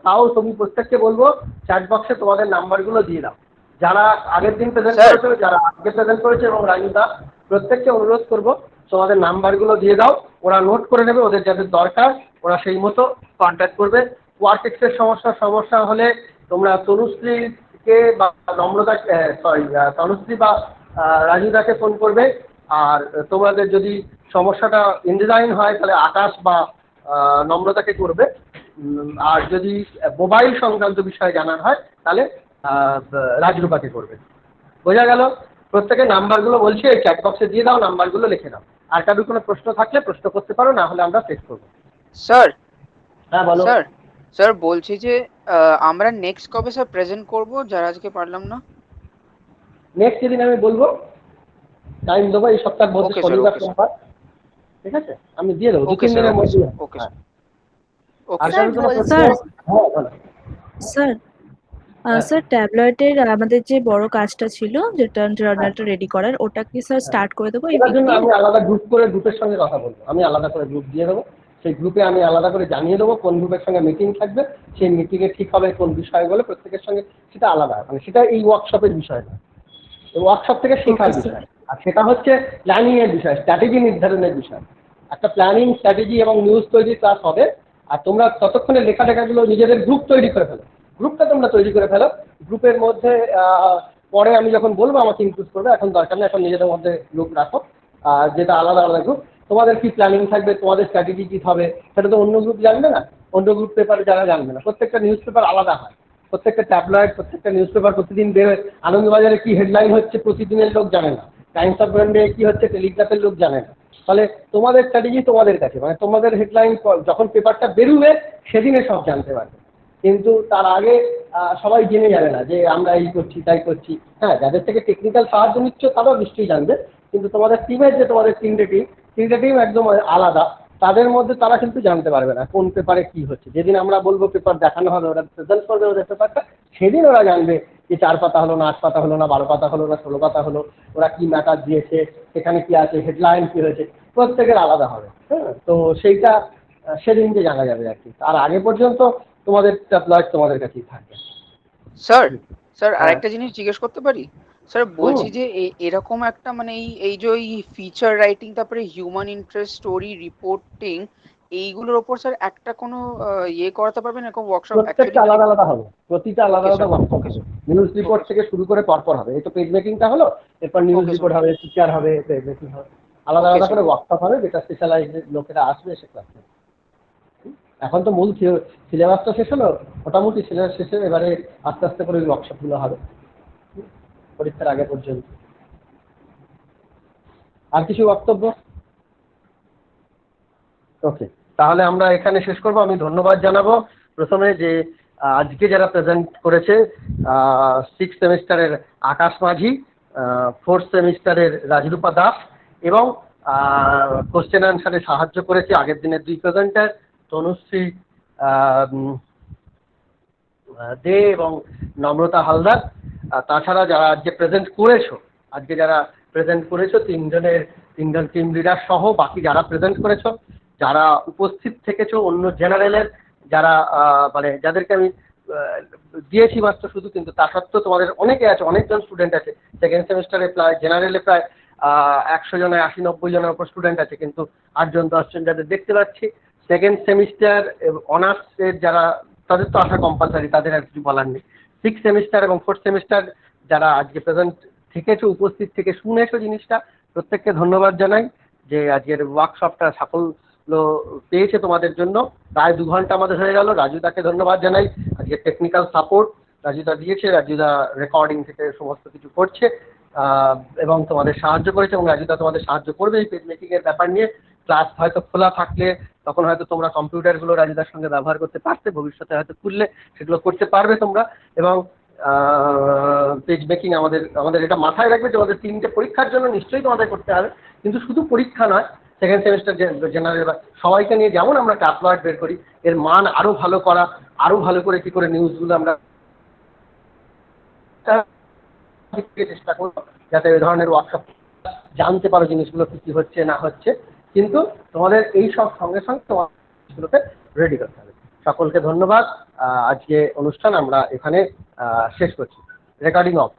তাও তুমি প্রত্যেককে বলবো চ্যাট বক্সে তোমাদের নাম্বারগুলো দিয়ে দাও। যারা আগের দিন প্রেজেন্ট করেছে, যারা আগে প্রেজেন্ট করেছে, এবং রাজুদা, প্রত্যেককে অনুরোধ করবো তোমাদের নাম্বারগুলো দিয়ে দাও। ওরা নোট করে নেবে, ওদের যাদের দরকার ওরা সেই মতো কন্ট্যাক্ট করবে। ওয়ার্কেক্সের সমস্যা হলে তোমরা তনুশ্রীকে বা নম্রতা, তনুশ্রী বা রাজুদাকে ফোন করবে। আর তোমাদের যদি সমস্যাটা ইনডিজাইন হয় তাহলে আকাশ বা নম্রতাকে করবে। আর যদি মোবাইল সংক্রান্ত বিষয়ে জানার হয় তাহলে রাজরূপাকে করবে। বোঝা গেল? প্রত্যেকে নাম্বারগুলো বলছি, এই চ্যাট বক্সে দিয়ে দাও, নাম্বারগুলো লিখে দাও। আর কারোর কোনো প্রশ্ন থাকলে প্রশ্ন করতে পারো, না হলে আমরা শেষ করবো। স্যার। হ্যাঁ বলো। স্যার বলছি যে আমরা নেক্সট কবে স্যার প্রেজেন্ট করব, যারা আজকে পারলাম না? নেক্সট যেদিন আমি বলবো টাইম দেবো, এই সপ্তাহের মধ্যে, শনিবার সোমবার। ঠিক আছে, আমি দিয়ে দেবো 2-3 দিনের মধ্যে। ওকে স্যার, স্যার ট্যাবলেটের আমাদের যে বড় কাজটা ছিল, যেটা জার্নালটা রেডি করার, ওটা কি স্যার স্টার্ট করে দেবো? এটার জন্য আমি আলাদা গ্রুপ করে গ্রুপের সঙ্গে কথা বলবো, আমি আলাদা করে গ্রুপ দিয়ে দেবো। সেই গ্রুপে আমি আলাদা করে জানিয়ে দেবো কোন গ্রুপের সঙ্গে মিটিং থাকবে, সেই মিটিংয়ে ঠিক হবে কোন বিষয় বলে প্রত্যেকের সঙ্গে, সেটা আলাদা, মানে সেটা এই ওয়ার্কশপের বিষয় না, ওয়ার্কশপ থেকে শেখার বিষয়। আর সেটা হচ্ছে প্ল্যানিং এর বিষয়, স্ট্র্যাটেজি নির্ধারণের বিষয়। একটা প্ল্যানিং, স্ট্র্যাটেজি এবং নিউজ তৈরি ক্লাস হবে। আর তোমরা ততক্ষণে লেখাগুলো নিজেদের গ্রুপ তৈরি করে ফেলো, গ্রুপটা তোমরা তৈরি করে ফেলো। গ্রুপের মধ্যে পরে আমি যখন বলবো আমাকে ইনক্লুড করবে, এখন দরকার নেই, এখন নিজেদের মধ্যে গ্রুপ রাখো, যেটা আলাদা আলাদা গ্রুপ। তোমাদের কি প্ল্যানিং থাকবে, তোমাদের স্ট্র্যাটেজি কি হবে, সেটা তো অন্য গ্রুপ জানবে না, অন্য গ্রুপ পেপারে যারা জানবে না। প্রত্যেকটা নিউজ পেপার আলাদা হয়, প্রত্যেকটা ট্যাবলয়েড, প্রত্যেকটা নিউজ পেপার প্রতিদিন বেরোয়। আনন্দবাজারে কি হেডলাইন হচ্ছে প্রতিদিনের লোক জানে না, টাইমস অফ ইন্ডিয়া কি হচ্ছে টেলিগ্রাফের লোক জানে না। তাহলে তোমাদের স্ট্র্যাটেজি তোমাদের কাছে, মানে তোমাদের হেডলাইন যখন পেপারটা বেরোবে সেদিনে সব জানতে পারবে, কিন্তু তার আগে সবাই জেনে যাবে না যে আমরা এই করছি তাই করছি। হ্যাঁ, যাদের থেকে টেকনিক্যাল সাহায্য নিচ্ছ তারাও নিশ্চয়ই জানবে, কিন্তু তোমাদের টিমের যে তোমাদের তিনটে টিম একদম আলাদা, তাদের মধ্যে তারা কিন্তু জানতে পারবে না কোন পেপারে কি হচ্ছে। যেদিন আমরা বলবো পেপার দেখানো হবে, ওরা প্রেজেন্ট করবে ওদের পেপারটা, সেদিন ওরা জানবে যে 4 পাতা হলো না, 8 পাতা হলো না, 12 পাতা হলো না, 16 পাতা হলো, ওরা কি ম্যাটার দিয়েছে, সেখানে কি আছে, হেডলাইন কি হয়েছে, প্রত্যেকের আলাদা হবে। হ্যাঁ, তো সেইটা সেদিনকে জানা যাবে আর কি। আর আগে পর্যন্ত তোমাদের ট্যাবলয়েড তোমাদের কাছেই থাকবে। স্যার আরেকটা জিনিস জিজ্ঞেস করতে পারি? স্যার বলছি যে এরকম একটা মানে এই যে ফিচার রাইটিং, তারপরে হিউম্যান ইন্টারেস্ট স্টোরি রিপোর্টিং, এইগুলোর ওপর স্যার একটা কোনো ইয়ে করাতে পারবেন এরকম ওয়ার্কশপ? প্রত্যেকটা আলাদা আলাদা হবে, প্রতিটা আলাদা আলাদা ওয়ার্কশপ। নিউজ রিপোর্ট থেকে শুরু করে পরপর হবে। এই তো পেজ মেকিংটা হলো, এরপর নিউজ রিপোর্ট হবে, ফিচার হবে, পেজ মেকিং হবে, আলাদা আলাদা করে ওয়ার্কশপ হবে, যেটা স্পেশালাইজড লোকেরা আসবে সে ক্লাসে। এখন তো মূল সিলেবাসটা শেষ হলো, মোটামুটি সিলেবাস শেষে এবারে আস্তে আস্তে করে ওয়ার্কশপগুলো হবে পরীক্ষার আগে পর্যন্ত। আর কিছু বক্তব্য? ওকে, তাহলে আমরা এখানে শেষ করব। আমি ধন্যবাদ জানাবো প্রথমে যে আজকে যারা প্রেজেন্ট করেছে, 6th সেমিস্টারের আকাশ মাঝি, 4th সেমিস্টারের রাজরূপা দাস, এবং কোশ্চেন অ্যান্সারে সাহায্য করেছে আগের দিনের 2 প্রেজেন্টার তনুশ্রী দে এবং নম্রতা হালদার। তাছাড়া যারা আজকে প্রেজেন্ট করেছো 3জন টিম লিডার সহ বাকি যারা প্রেজেন্ট করেছো, যারা উপস্থিত থেকেছো অন্য জেনারেলের যারা মানে যাদেরকে আমি দিয়েছি মাত্র শুধু, কিন্তু তা সত্ত্বেও তোমাদের অনেকে আছে, অনেকজন স্টুডেন্ট আছে। 2nd সেমিস্টারে প্রায় জেনারেলে প্রায় 100 জনের 80-90 জনের উপর স্টুডেন্ট আছে, কিন্তু 8 জন 10 জন যাদের দেখতে পাচ্ছি। 2nd সেমিস্টার অনার্সের যারা, তাদের তো আসা কম্পালসারি, তাদের আর কিছু বলার নেই। 6th সেমিস্টার এবং 4th সেমিস্টার যারা আজকে প্রেজেন্ট থেকেছো, উপস্থিত থেকে শুনেছো জিনিসটা, প্রত্যেককে ধন্যবাদ জানাই যে আজকের ওয়ার্কশপটা সাফল্য পেয়েছে তোমাদের জন্য। প্রায় 2 ঘন্টা আমাদের হয়ে গেল। রাজুদাকে ধন্যবাদ জানাই, আজকে টেকনিক্যাল সাপোর্ট রাজুদা দিয়েছে, রাজুদা রেকর্ডিং থেকে সমস্ত কিছু করছে এবং তোমাদের সাহায্য করেছে, এবং রাজুদা তোমাদের সাহায্য করবে এই পেজ মেকিং এর ব্যাপার নিয়ে। ক্লাস হয়তো খোলা থাকলে তখন হয়তো তোমরা কম্পিউটারগুলো রাজুদার সঙ্গে ব্যবহার করতে পারতে, ভবিষ্যতে হয়তো খুললে সেগুলো করতে পারবে তোমরা। এবং পেজ মেকিং আমাদের এটা মাথায় রাখবে যে আমাদের 3টে পরীক্ষার জন্য নিশ্চয়ই তোমাদের করতে হবে, কিন্তু শুধু পরীক্ষা নয়, 2nd সেমিস্টার জেনারেল সবাইকে নিয়ে যেমন আমরা ট্যাবলয়েড বের করি, এর মান আরো ভালো করা, আরো ভালো করে কি করে নিউজগুলো আমরা চেষ্টা করবো, যাতে এই ধরনের ওয়ার্কশপ জানতে পারো জিনিসগুলো কি হচ্ছে না হচ্ছে। কিন্তু তোমাদের এই সব সঙ্গে সঙ্গে তোমাদেরগুলোকে রেডি করতে হবে। সকলকে ধন্যবাদ। আজকে অনুষ্ঠান আমরা এখানে শেষ করছি। Recording of.